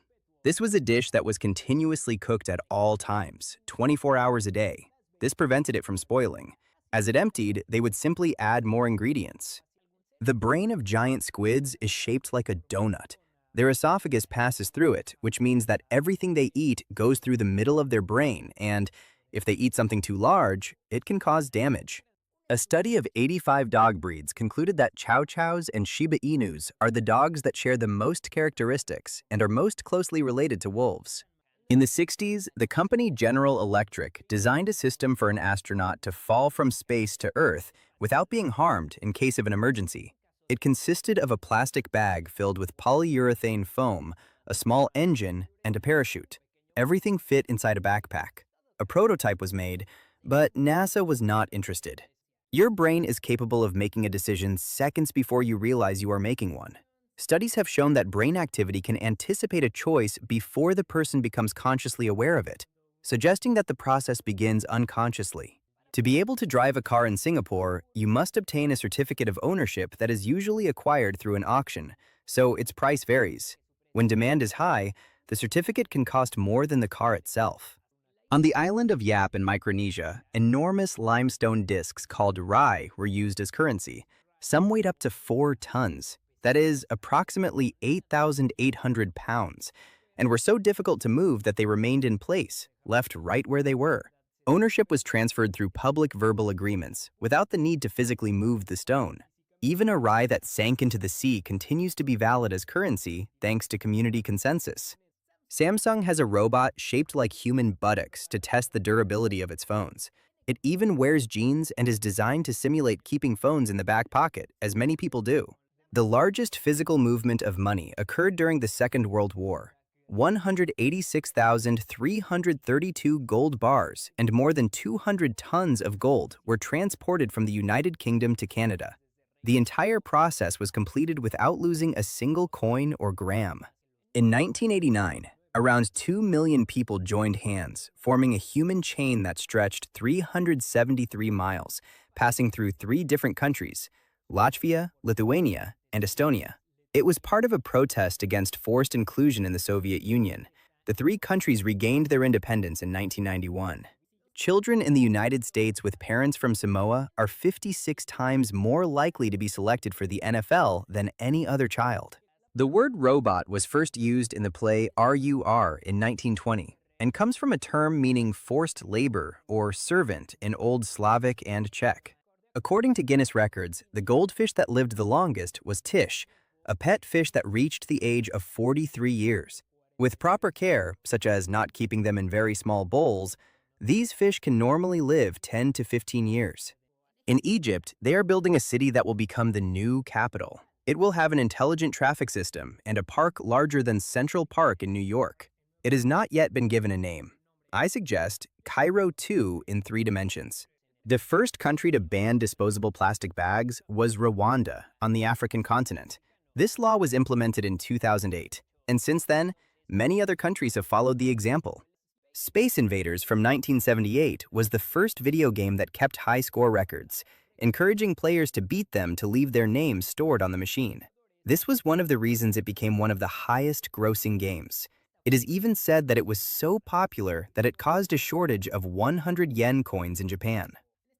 This was a dish that was continuously cooked at all times, 24 hours a day. This prevented it from spoiling. As it emptied, they would simply add more ingredients. The brain of giant squids is shaped like a donut. Their esophagus passes through it, which means that everything they eat goes through the middle of their brain, and if they eat something too large, it can cause damage. A study of 85 dog breeds concluded that Chow Chows and Shiba Inus are the dogs that share the most characteristics and are most closely related to wolves. In the 60s, the company General Electric designed a system for an astronaut to fall from space to Earth without being harmed in case of an emergency. It consisted of a plastic bag filled with polyurethane foam, a small engine, and a parachute. Everything fit inside a backpack. A prototype was made, but NASA was not interested. Your brain is capable of making a decision seconds before you realize you are making one. Studies have shown that brain activity can anticipate a choice before the person becomes consciously aware of it, suggesting that the process begins unconsciously. To be able to drive a car in Singapore, you must obtain a certificate of ownership that is usually acquired through an auction, so its price varies. When demand is high, the certificate can cost more than the car itself. On the island of Yap in Micronesia, enormous limestone discs called rai were used as currency. Some weighed up to 4 tons. That is approximately 8,800 pounds, and were so difficult to move that they remained in place, left right where they were. Ownership was transferred through public verbal agreements, without the need to physically move the stone. Even a rai that sank into the sea continues to be valid as currency thanks to community consensus. Samsung has a robot shaped like human buttocks to test the durability of its phones. It even wears jeans and is designed to simulate keeping phones in the back pocket, as many people do. The largest physical movement of money occurred during the Second World War. 186,332 gold bars and more than 200 tons of gold were transported from the United Kingdom to Canada. The entire process was completed without losing a single coin or gram. In 1989, around 2 million people joined hands, forming a human chain that stretched 373 miles, passing through 3 different countries: Latvia, Lithuania, and Estonia. It was part of a protest against forced inclusion in the Soviet Union. The 3 countries regained their independence in 1991. Children in the United States with parents from Samoa are 56 times more likely to be selected for the NFL than any other child. The word robot was first used in the play RUR in 1920 and comes from a term meaning forced labor or servant in Old Slavic and Czech. According to Guinness Records, the goldfish that lived the longest was Tish, a pet fish that reached the age of 43 years. With proper care, such as not keeping them in very small bowls, these fish can normally live 10 to 15 years. In Egypt, they are building a city that will become the new capital. It will have an intelligent traffic system and a park larger than Central Park in New York. It has not yet been given a name. I suggest Cairo 2 in 3 dimensions. The first country to ban disposable plastic bags was Rwanda on the African continent. This law was implemented in 2008, and since then, many other countries have followed the example. Space Invaders from 1978 was the first video game that kept high score records, encouraging players to beat them to leave their names stored on the machine. This was one of the reasons it became one of the highest-grossing games. It is even said that it was so popular that it caused a shortage of 100 yen coins in Japan.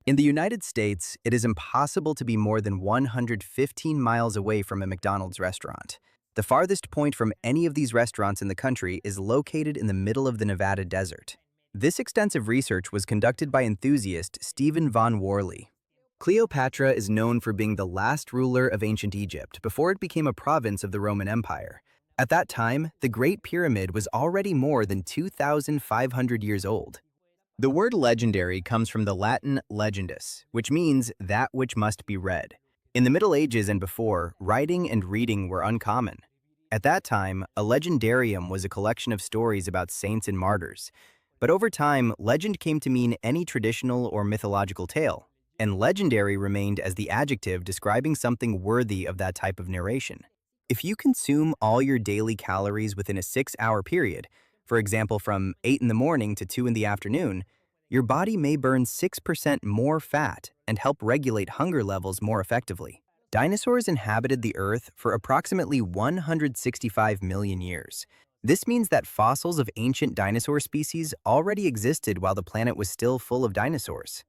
In the United States, it is impossible to be more than 115 miles away from a McDonald's restaurant. The farthest point from any of these restaurants in the country is located in the middle of the Nevada desert. This extensive research was conducted by enthusiast Stephen von Worley. Cleopatra is known for being the last ruler of ancient Egypt before it became a province of the Roman Empire. At that time, the Great Pyramid was already more than 2,500 years old. The word legendary comes from the Latin legendus, which means that which must be read. In the Middle Ages and before, writing and reading were uncommon. At that time, a legendarium was a collection of stories about saints and martyrs. But over time, legend came to mean any traditional or mythological tale, and legendary remained as the adjective describing something worthy of that type of narration. If you consume all your daily calories within a 6-hour period, for example from 8 in the morning to 2 in the afternoon, your body may burn 6% more fat and help regulate hunger levels more effectively. Dinosaurs inhabited the Earth for approximately 165 million years. This means that fossils of ancient dinosaur species already existed while the planet was still full of dinosaurs.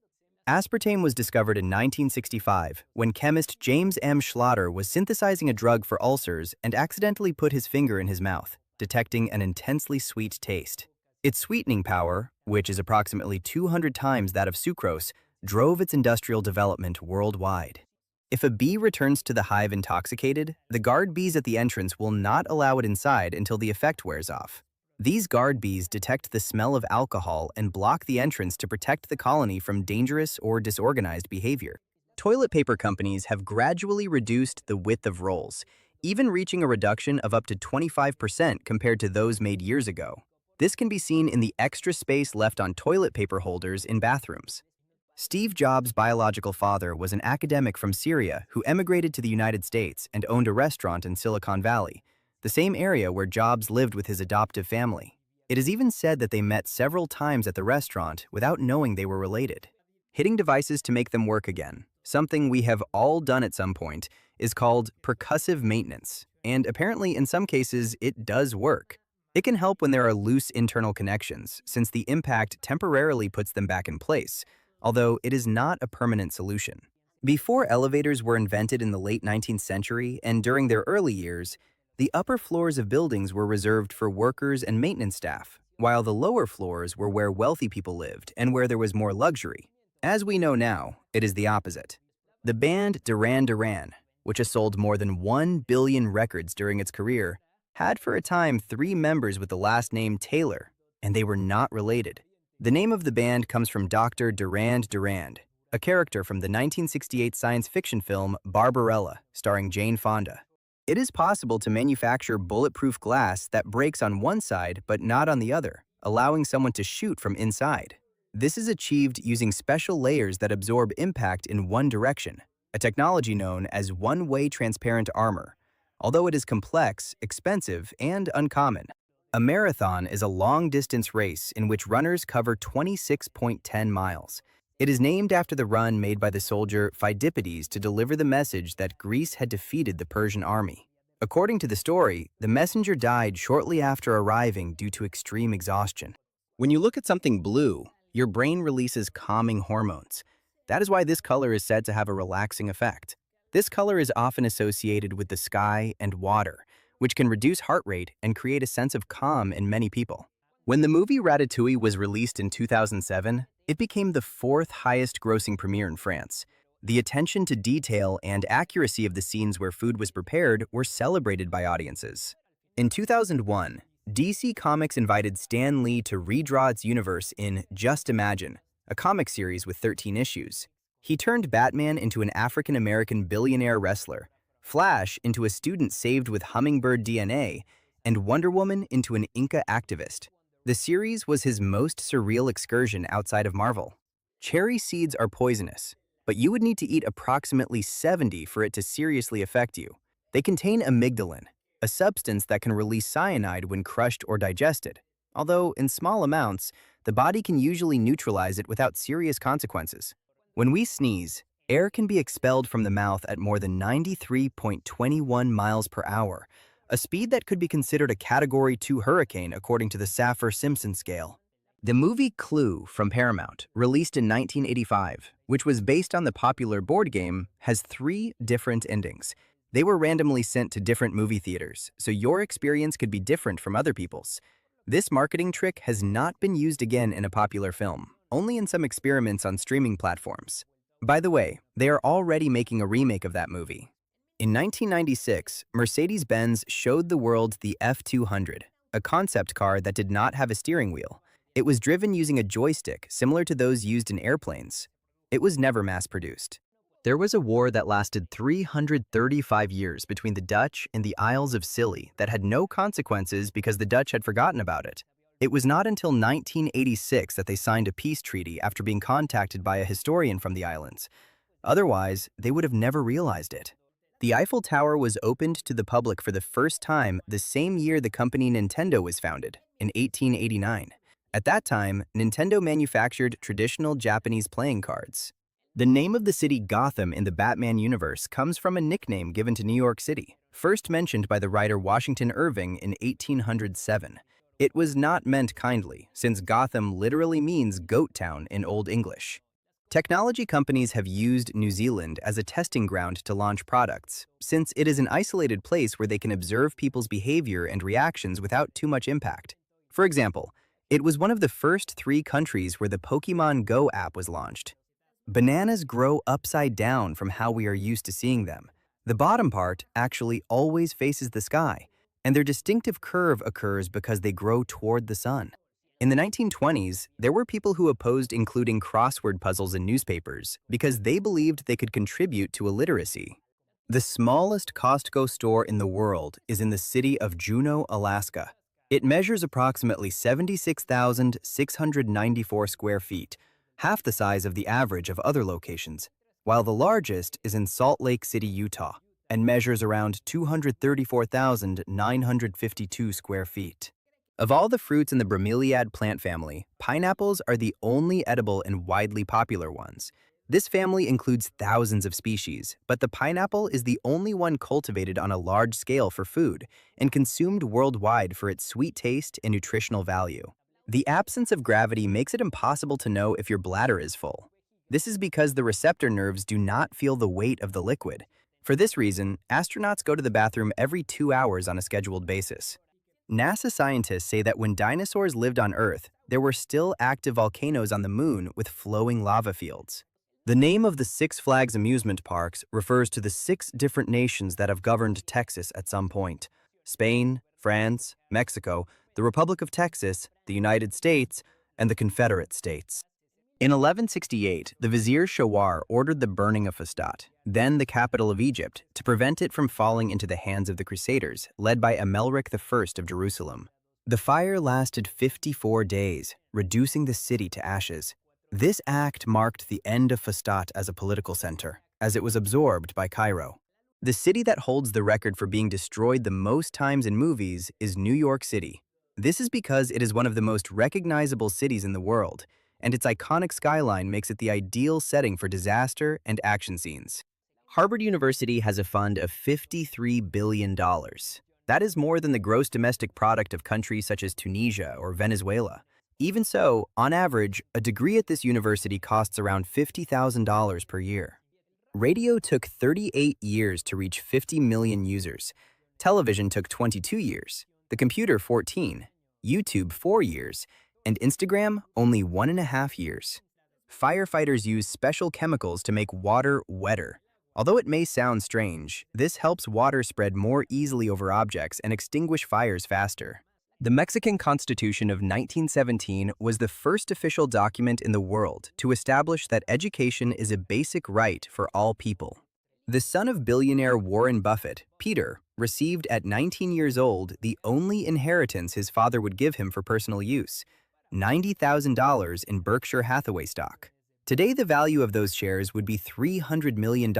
Aspartame was discovered in 1965 when chemist James M. Schlatter was synthesizing a drug for ulcers and accidentally put his finger in his mouth, detecting an intensely sweet taste. Its sweetening power, which is approximately 200 times that of sucrose, drove its industrial development worldwide. If a bee returns to the hive intoxicated, the guard bees at the entrance will not allow it inside until the effect wears off. These guard bees detect the smell of alcohol and block the entrance to protect the colony from dangerous or disorganized behavior. Toilet paper companies have gradually reduced the width of rolls, even reaching a reduction of up to 25% compared to those made years ago. This can be seen in the extra space left on toilet paper holders in bathrooms. Steve Jobs' biological father was an academic from Syria who emigrated to the United States and owned a restaurant in Silicon Valley, the same area where Jobs lived with his adoptive family. It is even said that they met several times at the restaurant without knowing they were related. Hitting devices to make them work again, something we have all done at some point, is called percussive maintenance, and apparently in some cases it does work. It can help when there are loose internal connections, since the impact temporarily puts them back in place, although it is not a permanent solution. Before elevators were invented in the late 19th century and during their early years, the upper floors of buildings were reserved for workers and maintenance staff, while the lower floors were where wealthy people lived and where there was more luxury. As we know now, it is the opposite. The band Duran Duran, which has sold more than 1 billion records during its career, had for a time 3 members with the last name Taylor, and they were not related. The name of the band comes from Dr. Durand Durand, a character from the 1968 science fiction film Barbarella, starring Jane Fonda. It is possible to manufacture bulletproof glass that breaks on one side but not on the other, allowing someone to shoot from inside. This is achieved using special layers that absorb impact in one direction, a technology known as one-way transparent armor. Although it is complex, expensive, and uncommon. A marathon is a long-distance race in which runners cover 26.10 miles. It is named after the run made by the soldier Phidippides to deliver the message that Greece had defeated the Persian army. According to the story, the messenger died shortly after arriving due to extreme exhaustion. When you look at something blue, your brain releases calming hormones. That is why this color is said to have a relaxing effect. This color is often associated with the sky and water, which can reduce heart rate and create a sense of calm in many people. When the movie Ratatouille was released in 2007, it became the 4th highest-grossing premiere in France. The attention to detail and accuracy of the scenes where food was prepared were celebrated by audiences. In 2001, DC Comics invited Stan Lee to redraw its universe in Just Imagine, a comic series with 13 issues. He turned Batman into an African-American billionaire wrestler, Flash into a student saved with hummingbird DNA, and Wonder Woman into an Inca activist. The series was his most surreal excursion outside of Marvel. Cherry seeds are poisonous, but you would need to eat approximately 70 for it to seriously affect you. They contain amygdalin, a substance that can release cyanide when crushed or digested. Although, in small amounts, the body can usually neutralize it without serious consequences. When we sneeze, air can be expelled from the mouth at more than 93.21 miles per hour, a speed that could be considered a Category 2 hurricane according to the Saffir-Simpson scale. The movie Clue from Paramount, released in 1985, which was based on the popular board game, has 3 different endings. They were randomly sent to different movie theaters, so your experience could be different from other people's. This marketing trick has not been used again in a popular film, only in some experiments on streaming platforms. By the way, they are already making a remake of that movie. In 1996, Mercedes-Benz showed the world the F200, a concept car that did not have a steering wheel. It was driven using a joystick similar to those used in airplanes. It was never mass-produced. There was a war that lasted 335 years between the Dutch and the Isles of Scilly that had no consequences because the Dutch had forgotten about it. It was not until 1986 that they signed a peace treaty after being contacted by a historian from the islands. Otherwise, they would have never realized it. The Eiffel Tower was opened to the public for the first time the same year the company Nintendo was founded, in 1889. At that time, Nintendo manufactured traditional Japanese playing cards. The name of the city Gotham in the Batman universe comes from a nickname given to New York City, first mentioned by the writer Washington Irving in 1807. It was not meant kindly, since Gotham literally means goat town in Old English. Technology companies have used New Zealand as a testing ground to launch products, since it is an isolated place where they can observe people's behavior and reactions without too much impact. For example, it was one of the first 3 countries where the Pokemon Go app was launched. Bananas grow upside down from how we are used to seeing them. The bottom part actually always faces the sky, and their distinctive curve occurs because they grow toward the sun. In the 1920s, there were people who opposed including crossword puzzles in newspapers because they believed they could contribute to illiteracy. The smallest Costco store in the world is in the city of Juneau, Alaska. It measures approximately 76,694 square feet, half the size of the average of other locations, while the largest is in Salt Lake City, Utah, and measures around 234,952 square feet. Of all the fruits in the bromeliad plant family, pineapples are the only edible and widely popular ones. This family includes thousands of species, but the pineapple is the only one cultivated on a large scale for food and consumed worldwide for its sweet taste and nutritional value. The absence of gravity makes it impossible to know if your bladder is full. This is because the receptor nerves do not feel the weight of the liquid. For this reason, astronauts go to the bathroom every 2 hours on a scheduled basis. NASA scientists say that when dinosaurs lived on Earth, there were still active volcanoes on the moon with flowing lava fields. The name of the Six Flags amusement parks refers to the 6 different nations that have governed Texas at some point: Spain, France, Mexico, the Republic of Texas, the United States, and the Confederate States. In 1168, the Vizier Shawar ordered the burning of Fustat, then the capital of Egypt, to prevent it from falling into the hands of the Crusaders, led by Amalric I of Jerusalem. The fire lasted 54 days, reducing the city to ashes. This act marked the end of Fustat as a political center, as it was absorbed by Cairo. The city that holds the record for being destroyed the most times in movies is New York City. This is because it is one of the most recognizable cities in the world, and its iconic skyline makes it the ideal setting for disaster and action scenes. Harvard University has a fund of $53 billion. That is more than the gross domestic product of countries such as Tunisia or Venezuela. Even so, on average, a degree at this university costs around $50,000 per year. Radio took 38 years to reach 50 million users. Television took 22 years. The computer 14, YouTube 4 years, and Instagram only 1.5 years. Firefighters use special chemicals to make water wetter. Although it may sound strange, this helps water spread more easily over objects and extinguish fires faster. The Mexican Constitution of 1917 was the first official document in the world to establish that education is a basic right for all people. The son of billionaire Warren Buffett, Peter, received at 19 years old the only inheritance his father would give him for personal use, $90,000 in Berkshire Hathaway stock. Today, the value of those shares would be $300 million,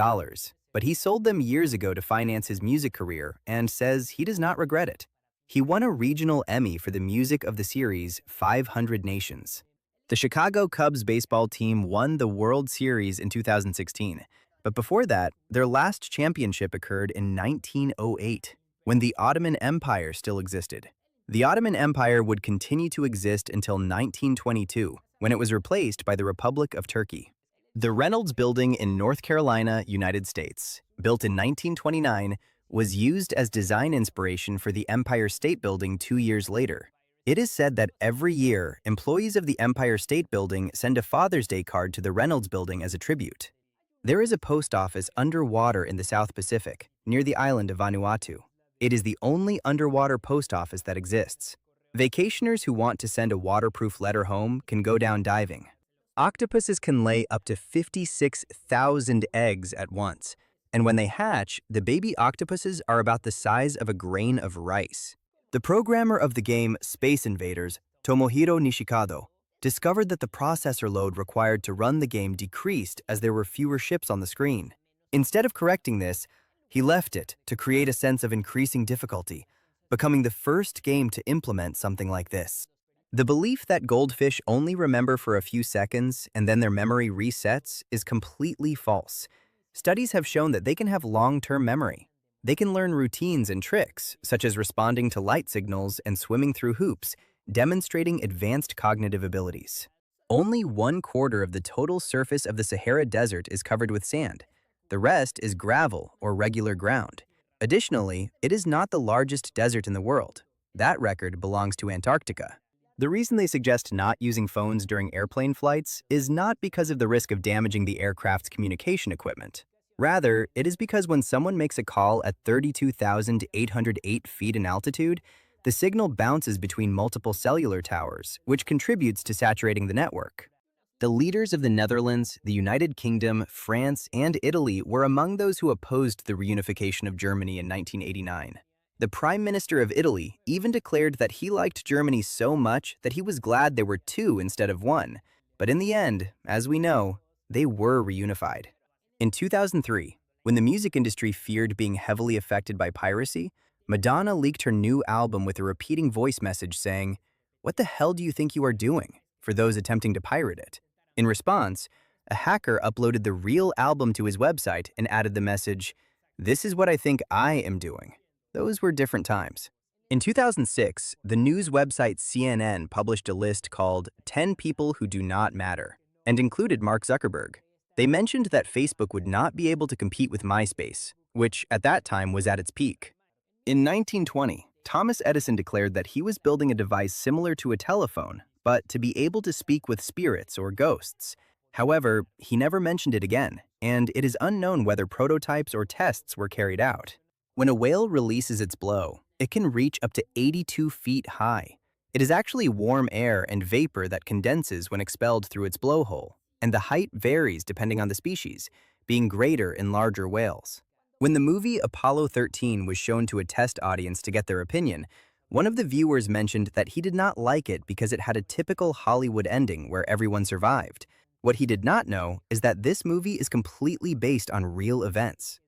but he sold them years ago to finance his music career and says he does not regret it. He won a regional Emmy for the music of the series 500 Nations. The Chicago Cubs baseball team won the World Series in 2016, but before that, their last championship occurred in 1908, when the Ottoman Empire still existed. The Ottoman Empire would continue to exist until 1922, when it was replaced by the Republic of Turkey. The Reynolds Building in North Carolina, United States, built in 1929, was used as design inspiration for the Empire State Building 2 years later. It is said that every year, employees of the Empire State Building send a Father's Day card to the Reynolds Building as a tribute. There is a post office underwater in the South Pacific, near the island of Vanuatu. It is the only underwater post office that exists. Vacationers who want to send a waterproof letter home can go down diving. Octopuses can lay up to 56,000 eggs at once, and when they hatch, the baby octopuses are about the size of a grain of rice. The programmer of the game Space Invaders, Tomohiro Nishikado, discovered that the processor load required to run the game decreased as there were fewer ships on the screen. Instead of correcting this, he left it to create a sense of increasing difficulty, becoming the first game to implement something like this. The belief that goldfish only remember for a few seconds and then their memory resets is completely false. Studies have shown that they can have long-term memory. They can learn routines and tricks, such as responding to light signals and swimming through hoops, demonstrating advanced cognitive abilities. Only 1/4 of the total surface of the Sahara Desert is covered with sand. The rest is gravel or regular ground. Additionally, it is not the largest desert in the world. That record belongs to Antarctica. The reason they suggest not using phones during airplane flights is not because of the risk of damaging the aircraft's communication equipment. Rather, it is because when someone makes a call at 32,808 feet in altitude, the signal bounces between multiple cellular towers, which contributes to saturating the network. The leaders of the Netherlands, the United Kingdom, France, and Italy were among those who opposed the reunification of Germany in 1989. The Prime Minister of Italy even declared that he liked Germany so much that he was glad there were two instead of one. But in the end, as we know, they were reunified. In 2003, when the music industry feared being heavily affected by piracy, Madonna leaked her new album with a repeating voice message saying, "What the hell do you think you are doing?" for those attempting to pirate it. In response, a hacker uploaded the real album to his website and added the message, "This is what I think I am doing." Those were different times. In 2006, the news website CNN published a list called 10 People Who Do Not Matter and included Mark Zuckerberg. They mentioned that Facebook would not be able to compete with MySpace, which at that time was at its peak. In 1920, Thomas Edison declared that he was building a device similar to a telephone, but to be able to speak with spirits or ghosts. However, he never mentioned it again, and it is unknown whether prototypes or tests were carried out. When a whale releases its blow, it can reach up to 82 feet high. It is actually warm air and vapor that condenses when expelled through its blowhole, and the height varies depending on the species, being greater in larger whales. When the movie Apollo 13 was shown to a test audience to get their opinion, one of the viewers mentioned that he did not like it because it had a typical Hollywood ending where everyone survived. What he did not know is that this movie is completely based on real events.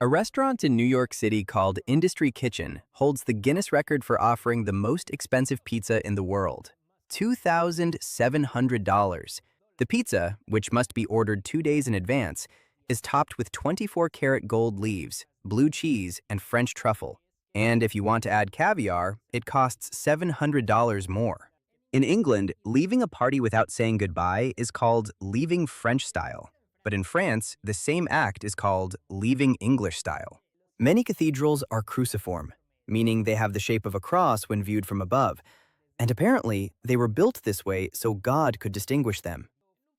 A restaurant in New York City called Industry Kitchen holds the Guinness record for offering the most expensive pizza in the world, $2,700. The pizza, which must be ordered 2 days in advance, is topped with 24-karat gold leaves, blue cheese, and French truffle. And if you want to add caviar, it costs $700 more. In England, leaving a party without saying goodbye is called leaving French style. But in France, the same act is called leaving English style. Many cathedrals are cruciform, meaning they have the shape of a cross when viewed from above. And apparently, they were built this way so God could distinguish them.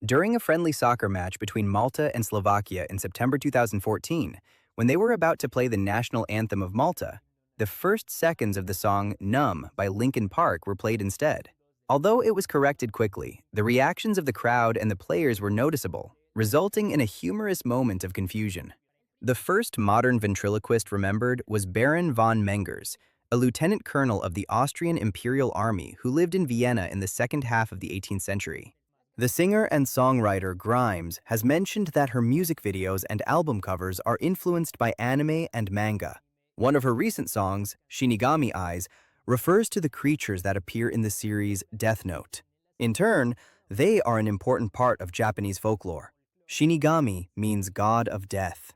During a friendly soccer match between Malta and Slovakia in September 2014, when they were about to play the national anthem of Malta, the first seconds of the song Numb by Linkin Park were played instead. Although it was corrected quickly, the reactions of the crowd and the players were noticeable, resulting in a humorous moment of confusion. The first modern ventriloquist remembered was Baron von Mengers, a lieutenant colonel of the Austrian Imperial Army who lived in Vienna in the second half of the 18th century. The singer and songwriter Grimes has mentioned that her music videos and album covers are influenced by anime and manga. One of her recent songs, Shinigami Eyes, refers to the creatures that appear in the series Death Note. In turn, they are an important part of Japanese folklore. Shinigami means god of death.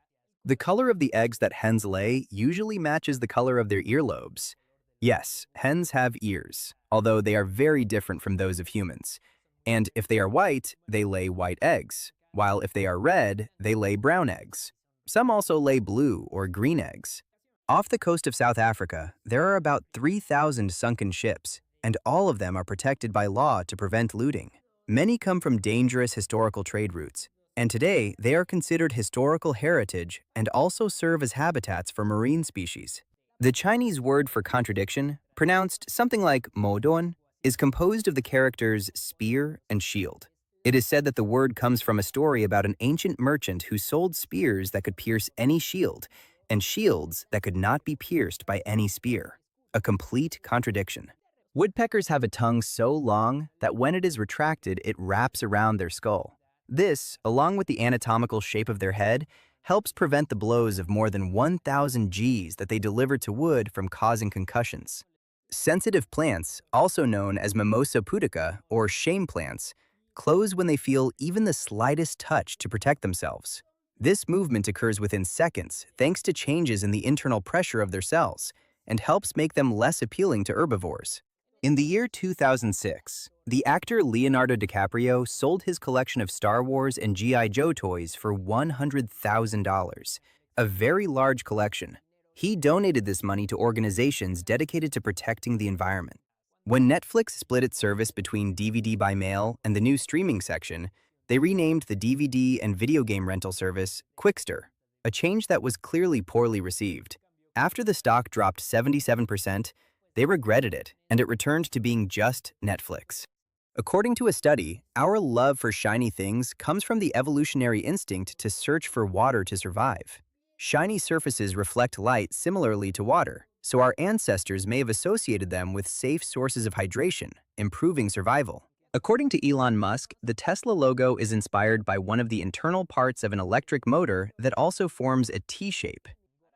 The color of the eggs that hens lay usually matches the color of their earlobes. Yes, hens have ears, although they are very different from those of humans. And if they are white, they lay white eggs, while if they are red, they lay brown eggs. Some also lay blue or green eggs. Off the coast of South Africa, there are about 3,000 sunken ships, and all of them are protected by law to prevent looting. Many come from dangerous historical trade routes, and today they are considered historical heritage and also serve as habitats for marine species. The Chinese word for contradiction, pronounced something like modon, is composed of the characters spear and shield. It is said that the word comes from a story about an ancient merchant who sold spears that could pierce any shield and shields that could not be pierced by any spear. A complete contradiction. Woodpeckers have a tongue so long that when it is retracted, it wraps around their skull. This, along with the anatomical shape of their head, helps prevent the blows of more than 1,000 Gs that they deliver to wood from causing concussions. Sensitive plants, also known as Mimosa pudica or shame plants, close when they feel even the slightest touch to protect themselves. This movement occurs within seconds thanks to changes in the internal pressure of their cells and helps make them less appealing to herbivores. In the year 2006, the actor Leonardo DiCaprio sold his collection of Star Wars and G.I. Joe toys for $100,000, a very large collection. He donated this money to organizations dedicated to protecting the environment. When Netflix split its service between DVD by mail and the new streaming section, they renamed the DVD and video game rental service Quickster, a change that was clearly poorly received. After the stock dropped 77%, they regretted it, and it returned to being just Netflix. According to a study, our love for shiny things comes from the evolutionary instinct to search for water to survive. Shiny surfaces reflect light similarly to water, so our ancestors may have associated them with safe sources of hydration, improving survival. According to Elon Musk, the Tesla logo is inspired by one of the internal parts of an electric motor that also forms a T-shape.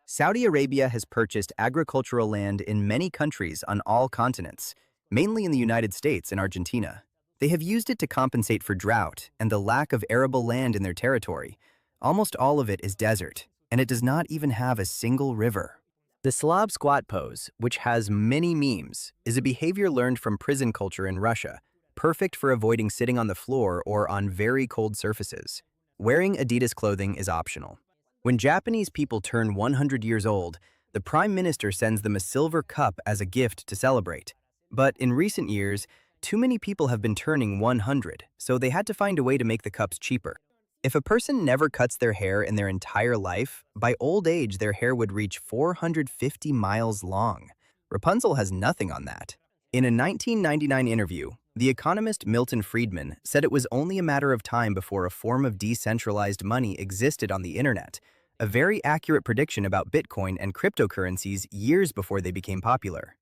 Saudi Arabia has purchased agricultural land in many countries on all continents, mainly in the United States and Argentina. They have used it to compensate for drought and the lack of arable land in their territory. Almost all of it is desert, and it does not even have a single river. The Slav squat pose, which has many memes, is a behavior learned from prison culture in Russia, perfect for avoiding sitting on the floor or on very cold surfaces. Wearing Adidas clothing is optional. When Japanese people turn 100 years old, the Prime Minister sends them a silver cup as a gift to celebrate. But in recent years, too many people have been turning 100, so they had to find a way to make the cups cheaper. If a person never cuts their hair in their entire life, by old age their hair would reach 450 miles long. Rapunzel has nothing on that. In a 1999 interview, the economist Milton Friedman said it was only a matter of time before a form of decentralized money existed on the internet, a very accurate prediction about Bitcoin and cryptocurrencies years before they became popular.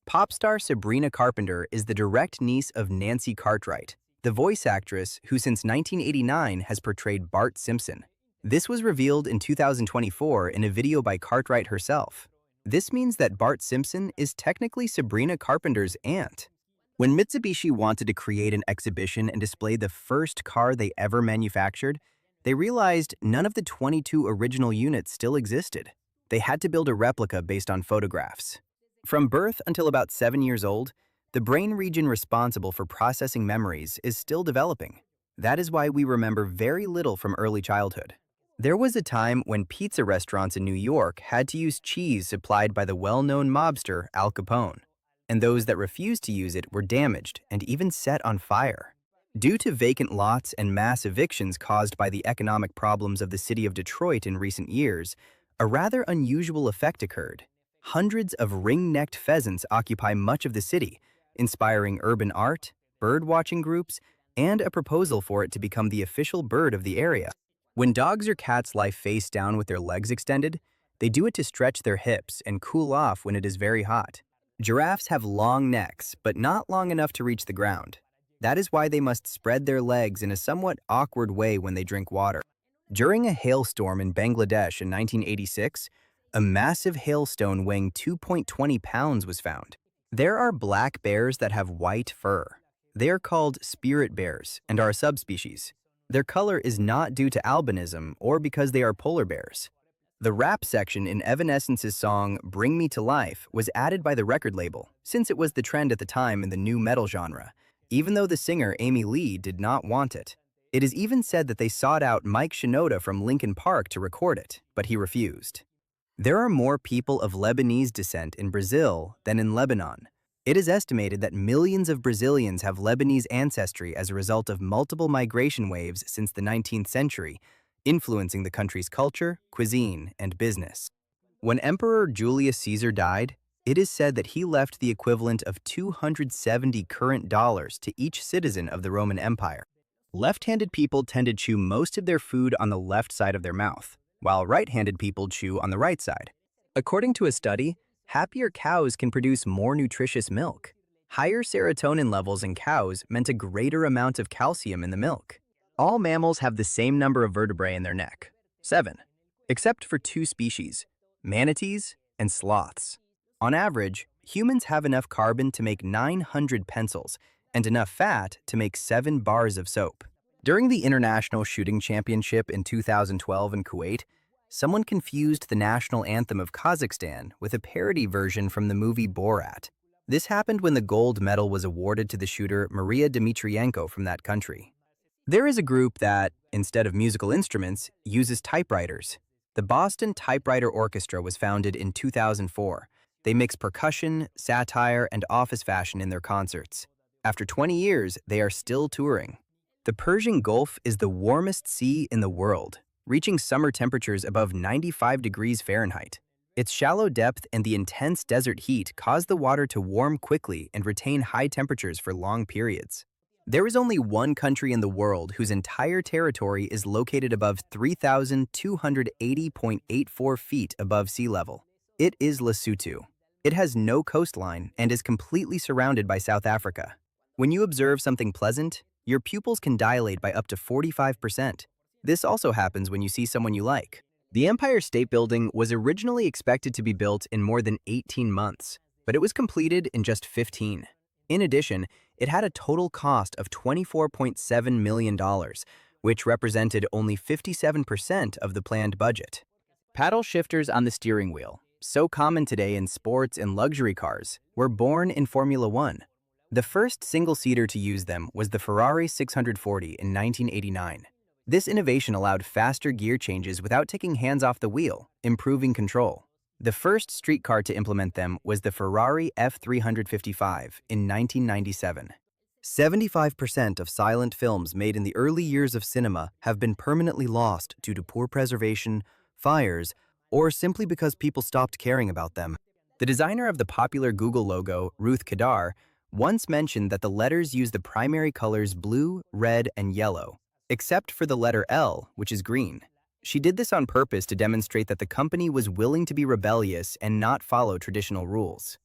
Pop star Sabrina Carpenter is the direct niece of Nancy Cartwright, the voice actress who since 1989 has portrayed Bart Simpson. This was revealed in 2024 in a video by Cartwright herself. This means that Bart Simpson is technically Sabrina Carpenter's aunt. When Mitsubishi wanted to create an exhibition and display the first car they ever manufactured, they realized none of the 22 original units still existed. They had to build a replica based on photographs. From birth until about 7 years old, the brain region responsible for processing memories is still developing. That is why we remember very little from early childhood. There was a time when pizza restaurants in New York had to use cheese supplied by the well-known mobster Al Capone, and those that refused to use it were damaged and even set on fire. Due to vacant lots and mass evictions caused by the economic problems of the city of Detroit in recent years, a rather unusual effect occurred. Hundreds of ring-necked pheasants occupy much of the city, inspiring urban art, bird-watching groups, and a proposal for it to become the official bird of the area. When dogs or cats lie face down with their legs extended, they do it to stretch their hips and cool off when it is very hot. Giraffes have long necks, but not long enough to reach the ground. That is why they must spread their legs in a somewhat awkward way when they drink water. During a hailstorm in Bangladesh in 1986, a massive hailstone weighing 2.20 pounds was found. There are black bears that have white fur. They are called spirit bears and are a subspecies. Their color is not due to albinism or because they are polar bears. The rap section in Evanescence's song Bring Me to Life was added by the record label, since it was the trend at the time in the new metal genre, even though the singer Amy Lee did not want it. It is even said that they sought out Mike Shinoda from Linkin Park to record it, but he refused. There are more people of Lebanese descent in Brazil than in Lebanon. It is estimated that millions of Brazilians have Lebanese ancestry as a result of multiple migration waves since the 19th century, influencing the country's culture, cuisine, and business. When Emperor Julius Caesar died, it is said that he left the equivalent of 270 current dollars to each citizen of the Roman Empire. Left-handed people tend to chew most of their food on the left side of their mouth, while right-handed people chew on the right side. According to a study, happier cows can produce more nutritious milk. Higher serotonin levels in cows meant a greater amount of calcium in the milk. All mammals have the same number of vertebrae in their neck, 7, except for 2 species, manatees and sloths. On average, humans have enough carbon to make 900 pencils and enough fat to make 7 bars of soap. During the International Shooting Championship in 2012 in Kuwait, someone confused the national anthem of Kazakhstan with a parody version from the movie Borat. This happened when the gold medal was awarded to the shooter Maria Dmitriyenko from that country. There is a group that, instead of musical instruments, uses typewriters. The Boston Typewriter Orchestra was founded in 2004. They mix percussion, satire, and office fashion in their concerts. After 20 years, they are still touring. The Persian Gulf is the warmest sea in the world, reaching summer temperatures above 95 degrees Fahrenheit. Its shallow depth and the intense desert heat cause the water to warm quickly and retain high temperatures for long periods. There is only one country in the world whose entire territory is located above 3,280.84 feet above sea level. It is Lesotho. It has no coastline and is completely surrounded by South Africa. When you observe something pleasant, your pupils can dilate by up to 45%. This also happens when you see someone you like. The Empire State Building was originally expected to be built in more than 18 months, but it was completed in just 15. In addition, it had a total cost of $24.7 million, which represented only 57% of the planned budget. Paddle shifters on the steering wheel, so common today in sports and luxury cars, were born in Formula One. The first single-seater to use them was the Ferrari 640 in 1989. This innovation allowed faster gear changes without taking hands off the wheel, improving control. The first streetcar to implement them was the Ferrari F355 in 1997. 75% of silent films made in the early years of cinema have been permanently lost due to poor preservation, fires, or simply because people stopped caring about them. The designer of the popular Google logo, Ruth Kadar, once mentioned that the letters use the primary colors blue, red, and yellow, except for the letter L, which is green. She did this on purpose to demonstrate that the company was willing to be rebellious and not follow traditional rules.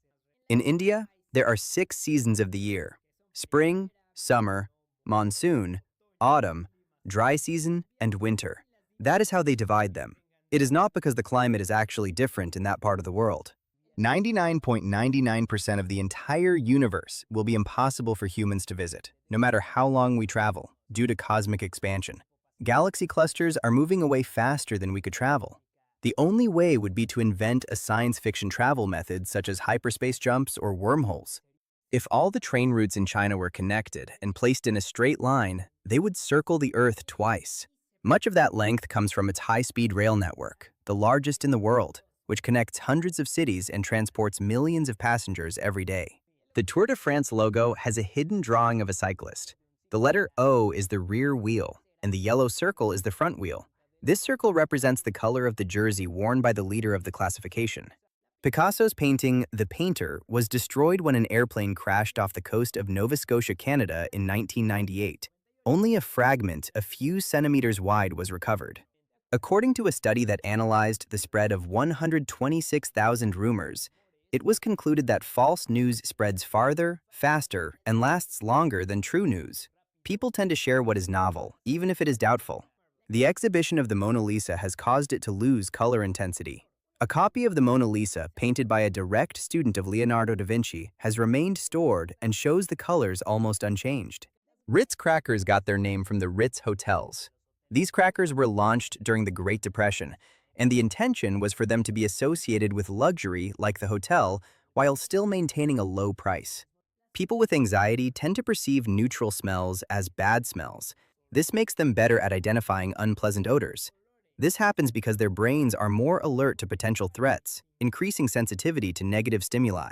In India, there are 6 seasons of the year: spring, summer, monsoon, autumn, dry season, and winter. That is how they divide them. It is not because the climate is actually different in that part of the world. 99.99% of the entire universe will be impossible for humans to visit, no matter how long we travel, due to cosmic expansion. Galaxy clusters are moving away faster than we could travel. The only way would be to invent a science fiction travel method such as hyperspace jumps or wormholes. If all the train routes in China were connected and placed in a straight line, they would circle the Earth twice. Much of that length comes from its high-speed rail network, the largest in the world, which connects hundreds of cities and transports millions of passengers every day. The Tour de France logo has a hidden drawing of a cyclist. The letter O is the rear wheel, and the yellow circle is the front wheel. This circle represents the color of the jersey worn by the leader of the classification. Picasso's painting, The Painter, was destroyed when an airplane crashed off the coast of Nova Scotia, Canada in 1998. Only a fragment a few centimeters wide was recovered. According to a study that analyzed the spread of 126,000 rumors, it was concluded that false news spreads farther, faster, and lasts longer than true news. People tend to share what is novel, even if it is doubtful. The exhibition of the Mona Lisa has caused it to lose color intensity. A copy of the Mona Lisa, painted by a direct student of Leonardo da Vinci, has remained stored and shows the colors almost unchanged. Ritz crackers got their name from the Ritz hotels. These crackers were launched during the Great Depression, and the intention was for them to be associated with luxury like the hotel while still maintaining a low price. People with anxiety tend to perceive neutral smells as bad smells. This makes them better at identifying unpleasant odors. This happens because their brains are more alert to potential threats, increasing sensitivity to negative stimuli.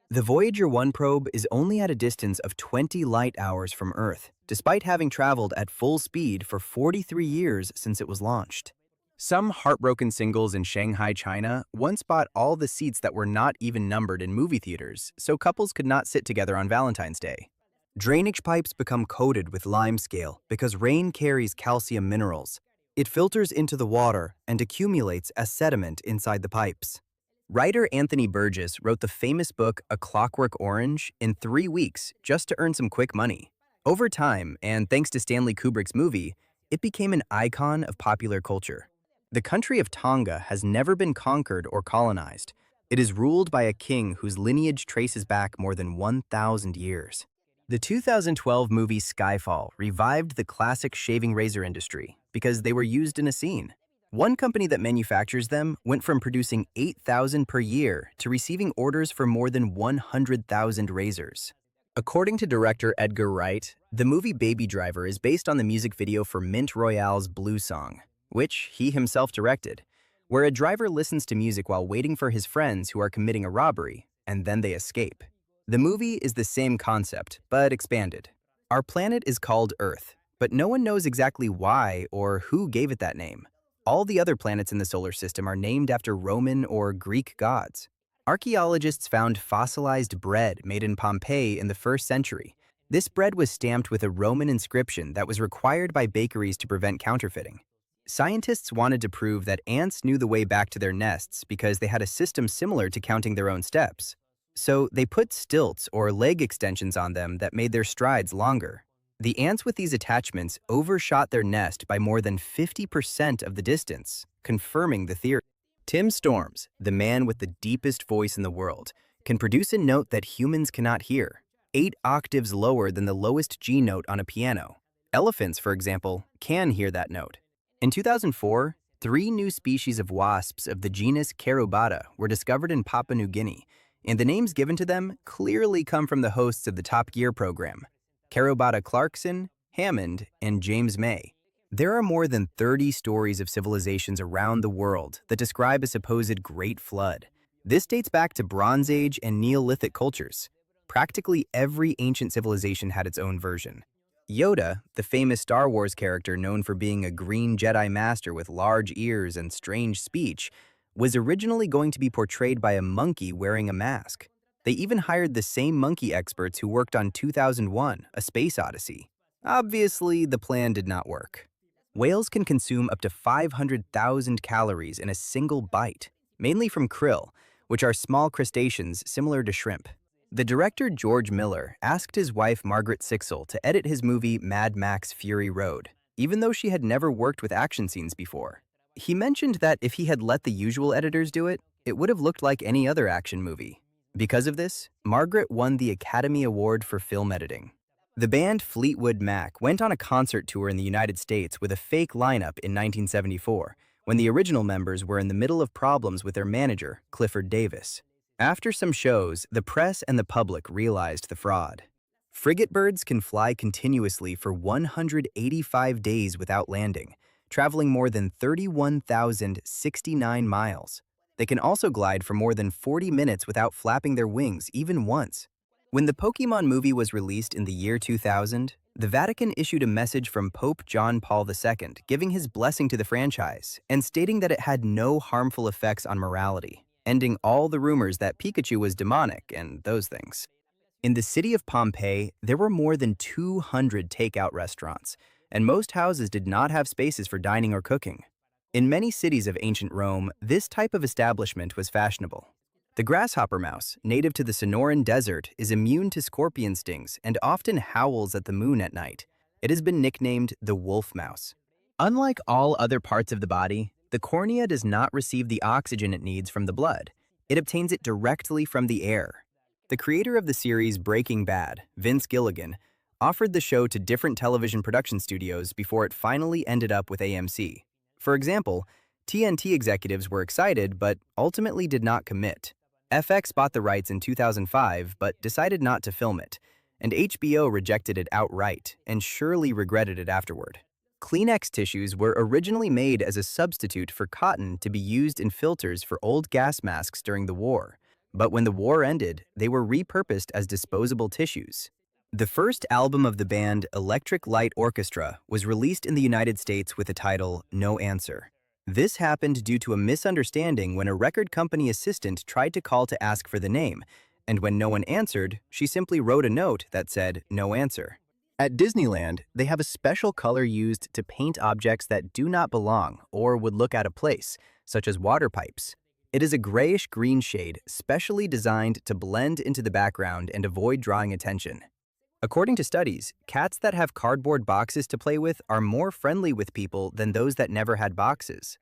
The Voyager 1 probe is only at a distance of 20 light hours from Earth, despite having traveled at full speed for 43 years since it was launched. Some heartbroken singles in Shanghai, China, once bought all the seats that were not even numbered in movie theaters, so couples could not sit together on Valentine's Day. Drainage pipes become coated with limescale because rain carries calcium minerals. It filters into the water and accumulates as sediment inside the pipes. Writer Anthony Burgess wrote the famous book A Clockwork Orange in 3 weeks just to earn some quick money. Over time, and thanks to Stanley Kubrick's movie, it became an icon of popular culture. The country of Tonga has never been conquered or colonized. It is ruled by a king whose lineage traces back more than 1,000 years. The 2012 movie Skyfall revived the classic shaving razor industry because they were used in a scene. One company that manufactures them went from producing 8,000 per year to receiving orders for more than 100,000 razors. According to director Edgar Wright, the movie Baby Driver is based on the music video for Mint Royale's Blue Song, which he himself directed, where a driver listens to music while waiting for his friends who are committing a robbery, and then they escape. The movie is the same concept, but expanded. Our planet is called Earth, but no one knows exactly why or who gave it that name. All the other planets in the solar system are named after Roman or Greek gods. Archaeologists found fossilized bread made in Pompeii in the 1st century. This bread was stamped with a Roman inscription that was required by bakeries to prevent counterfeiting. Scientists wanted to prove that ants knew the way back to their nests because they had a system similar to counting their own steps. So they put stilts or leg extensions on them that made their strides longer. The ants with these attachments overshot their nest by more than 50% of the distance, confirming the theory. Tim Storms, the man with the deepest voice in the world, can produce a note that humans cannot hear, 8 octaves lower than the lowest G note on a piano. Elephants, for example, can hear that note. In 2004, 3 new species of wasps of the genus Carobata were discovered in Papua New Guinea, and the names given to them clearly come from the hosts of the Top Gear program, Carobata Clarkson, Hammond, and James May. There are more than 30 stories of civilizations around the world that describe a supposed Great Flood. This dates back to Bronze Age and Neolithic cultures. Practically every ancient civilization had its own version. Yoda, the famous Star Wars character known for being a green Jedi master with large ears and strange speech, was originally going to be portrayed by a monkey wearing a mask. They even hired the same monkey experts who worked on 2001, A Space Odyssey. Obviously, the plan did not work. Whales can consume up to 500,000 calories in a single bite, mainly from krill, which are small crustaceans similar to shrimp. The director George Miller asked his wife Margaret Sixel to edit his movie Mad Max Fury Road, even though she had never worked with action scenes before. He mentioned that if he had let the usual editors do it, it would have looked like any other action movie. Because of this, Margaret won the Academy Award for Film Editing. The band Fleetwood Mac went on a concert tour in the United States with a fake lineup in 1974, when the original members were in the middle of problems with their manager, Clifford Davis. After some shows, the press and the public realized the fraud. Frigate birds can fly continuously for 185 days without landing, traveling more than 31,069 miles. They can also glide for more than 40 minutes without flapping their wings even once. When the Pokémon movie was released in the year 2000, the Vatican issued a message from Pope John Paul II giving his blessing to the franchise and stating that it had no harmful effects on morality, ending all the rumors that Pikachu was demonic and those things. In the city of Pompeii, there were more than 200 takeout restaurants, and most houses did not have spaces for dining or cooking. In many cities of ancient Rome, this type of establishment was fashionable. The grasshopper mouse, native to the Sonoran Desert, is immune to scorpion stings and often howls at the moon at night. It has been nicknamed the wolf mouse. Unlike all other parts of the body, the cornea does not receive the oxygen it needs from the blood. It obtains it directly from the air. The creator of the series Breaking Bad, Vince Gilligan, offered the show to different television production studios before it finally ended up with AMC. For example, TNT executives were excited but ultimately did not commit. FX bought the rights in 2005 but decided not to film it, and HBO rejected it outright and surely regretted it afterward. Kleenex tissues were originally made as a substitute for cotton to be used in filters for old gas masks during the war, but when the war ended, they were repurposed as disposable tissues. The first album of the band Electric Light Orchestra was released in the United States with the title No Answer. This happened due to a misunderstanding when a record company assistant tried to call to ask for the name, and when no one answered, she simply wrote a note that said no answer. At Disneyland, they have a special color used to paint objects that do not belong or would look out of place, such as water pipes. It is a grayish-green shade specially designed to blend into the background and avoid drawing attention. According to studies, cats that have cardboard boxes to play with are more friendly with people than those that never had boxes.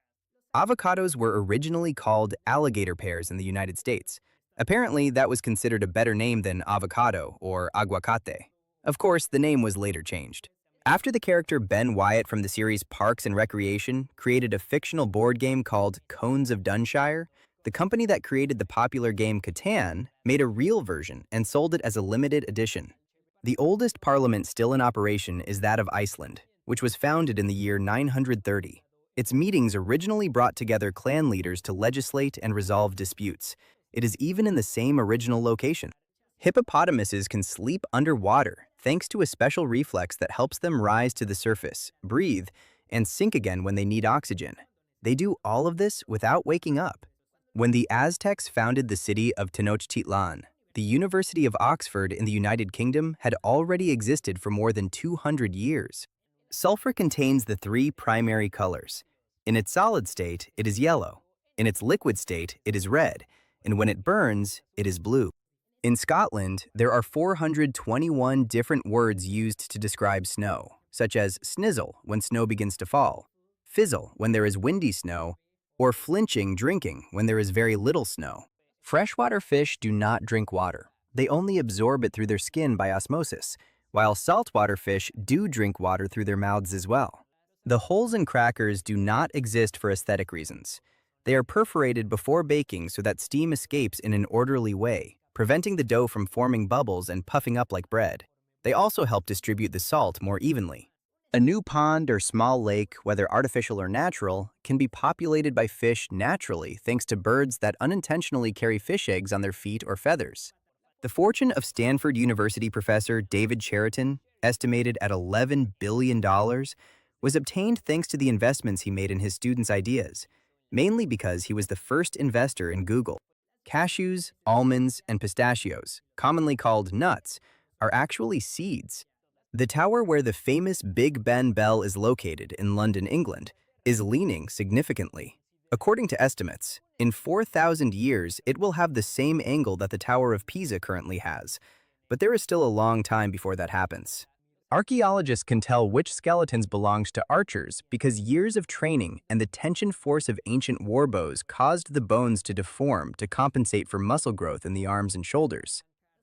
Avocados were originally called alligator pears in the United States. Apparently, that was considered a better name than avocado or aguacate. Of course, the name was later changed. After the character Ben Wyatt from the series Parks and Recreation created a fictional board game called Cones of Dunshire, the company that created the popular game Catan made a real version and sold it as a limited edition. The oldest parliament still in operation is that of Iceland, which was founded in the year 930. Its meetings originally brought together clan leaders to legislate and resolve disputes. It is even in the same original location. Hippopotamuses can sleep underwater thanks to a special reflex that helps them rise to the surface, breathe, and sink again when they need oxygen. They do all of this without waking up. When the Aztecs founded the city of Tenochtitlan, the University of Oxford in the United Kingdom had already existed for more than 200 years. Sulfur contains the three primary colors. In its solid state, it is yellow. In its liquid state, it is red. And when it burns, it is blue. In Scotland, there are 421 different words used to describe snow, such as snizzle when snow begins to fall, fizzle when there is windy snow, or flinching drinking when there is very little snow. Freshwater fish do not drink water. They only absorb it through their skin by osmosis, while saltwater fish do drink water through their mouths as well. The holes in crackers do not exist for aesthetic reasons. They are perforated before baking so that steam escapes in an orderly way, preventing the dough from forming bubbles and puffing up like bread. They also help distribute the salt more evenly. A new pond or small lake, whether artificial or natural, can be populated by fish naturally thanks to birds that unintentionally carry fish eggs on their feet or feathers. The fortune of Stanford University professor David Cheriton, estimated at $11 billion, was obtained thanks to the investments he made in his students' ideas, mainly because he was the first investor in Google. Cashews, almonds, and pistachios, commonly called nuts, are actually seeds. The tower where the famous Big Ben Bell is located in London, England, is leaning significantly. According to estimates, in 4,000 years it will have the same angle that the Tower of Pisa currently has, but there is still a long time before that happens. Archaeologists can tell which skeletons belonged to archers because years of training and the tension force of ancient war bows caused the bones to deform to compensate for muscle growth in the arms and shoulders.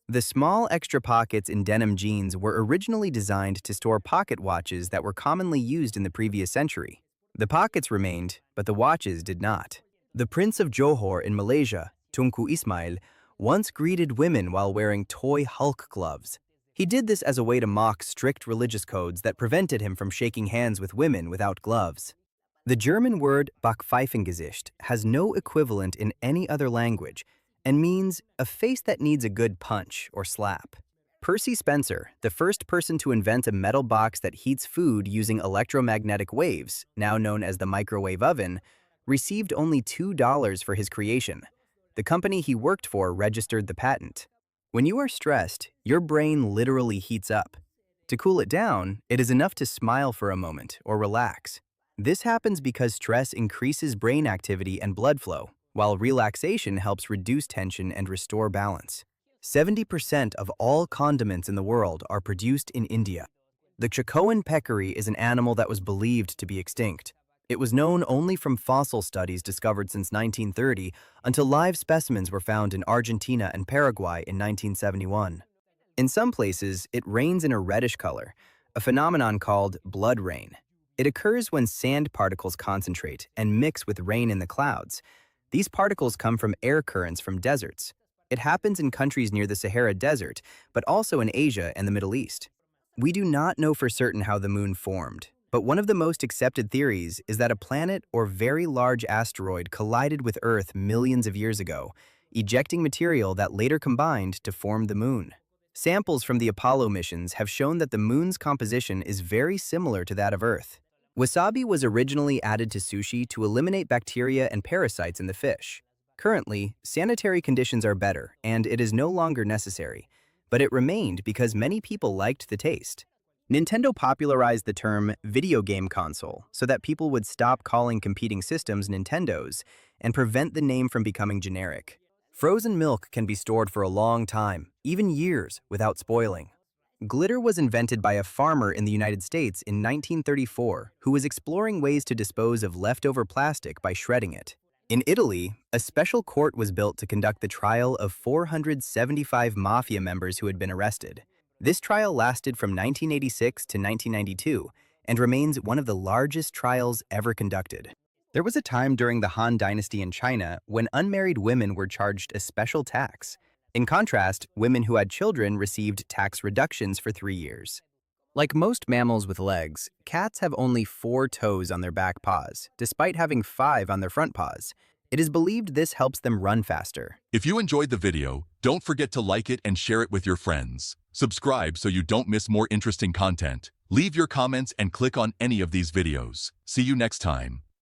The small extra pockets in denim jeans were originally designed to store pocket watches that were commonly used in the previous century. The pockets remained, but the watches did not. The Prince of Johor in Malaysia, Tunku Ismail, once greeted women while wearing toy Hulk gloves. He did this as a way to mock strict religious codes that prevented him from shaking hands with women without gloves. The German word Backpfeifengesicht has no equivalent in any other language and means a face that needs a good punch or slap. Percy Spencer, the first person to invent a metal box that heats food using electromagnetic waves, now known as the microwave oven, received only $2 for his creation. The company he worked for registered the patent. When you are stressed, your brain literally heats up. To cool it down, it is enough to smile for a moment or relax. This happens because stress increases brain activity and blood flow, while relaxation helps reduce tension and restore balance. 70% of all condiments in the world are produced in India. The Chacoan peccary is an animal that was believed to be extinct. It was known only from fossil studies discovered since 1930 until live specimens were found in Argentina and Paraguay in 1971. In some places, it rains in a reddish color, a phenomenon called blood rain. It occurs when sand particles concentrate and mix with rain in the clouds. These particles come from air currents from deserts. It happens in countries near the Sahara Desert, but also in Asia and the Middle East. We do not know for certain how the moon formed, but one of the most accepted theories is that a planet or very large asteroid collided with Earth millions of years ago, ejecting material that later combined to form the moon. Samples from the Apollo missions have shown that the moon's composition is very similar to that of Earth. Wasabi was originally added to sushi to eliminate bacteria and parasites in the fish. Currently, sanitary conditions are better and it is no longer necessary, but it remained because many people liked the taste. Nintendo popularized the term video game console so that people would stop calling competing systems Nintendos and prevent the name from becoming generic. Frozen milk can be stored for a long time, even years, without spoiling. Glitter was invented by a farmer in the United States in 1934 who was exploring ways to dispose of leftover plastic by shredding it. In Italy, a special court was built to conduct the trial of 475 mafia members who had been arrested. This trial lasted from 1986 to 1992 and remains one of the largest trials ever conducted. There was a time during the Han Dynasty in China when unmarried women were charged a special tax. In contrast, women who had children received tax reductions for 3 years. Like most mammals with legs, cats have only 4 toes on their back paws, despite having 5 on their front paws. It is believed this helps them run faster.
If you enjoyed the video, don't forget to like it and share it with your friends. Subscribe so you don't miss more interesting content. Leave your comments and click on any of these videos. See you next time.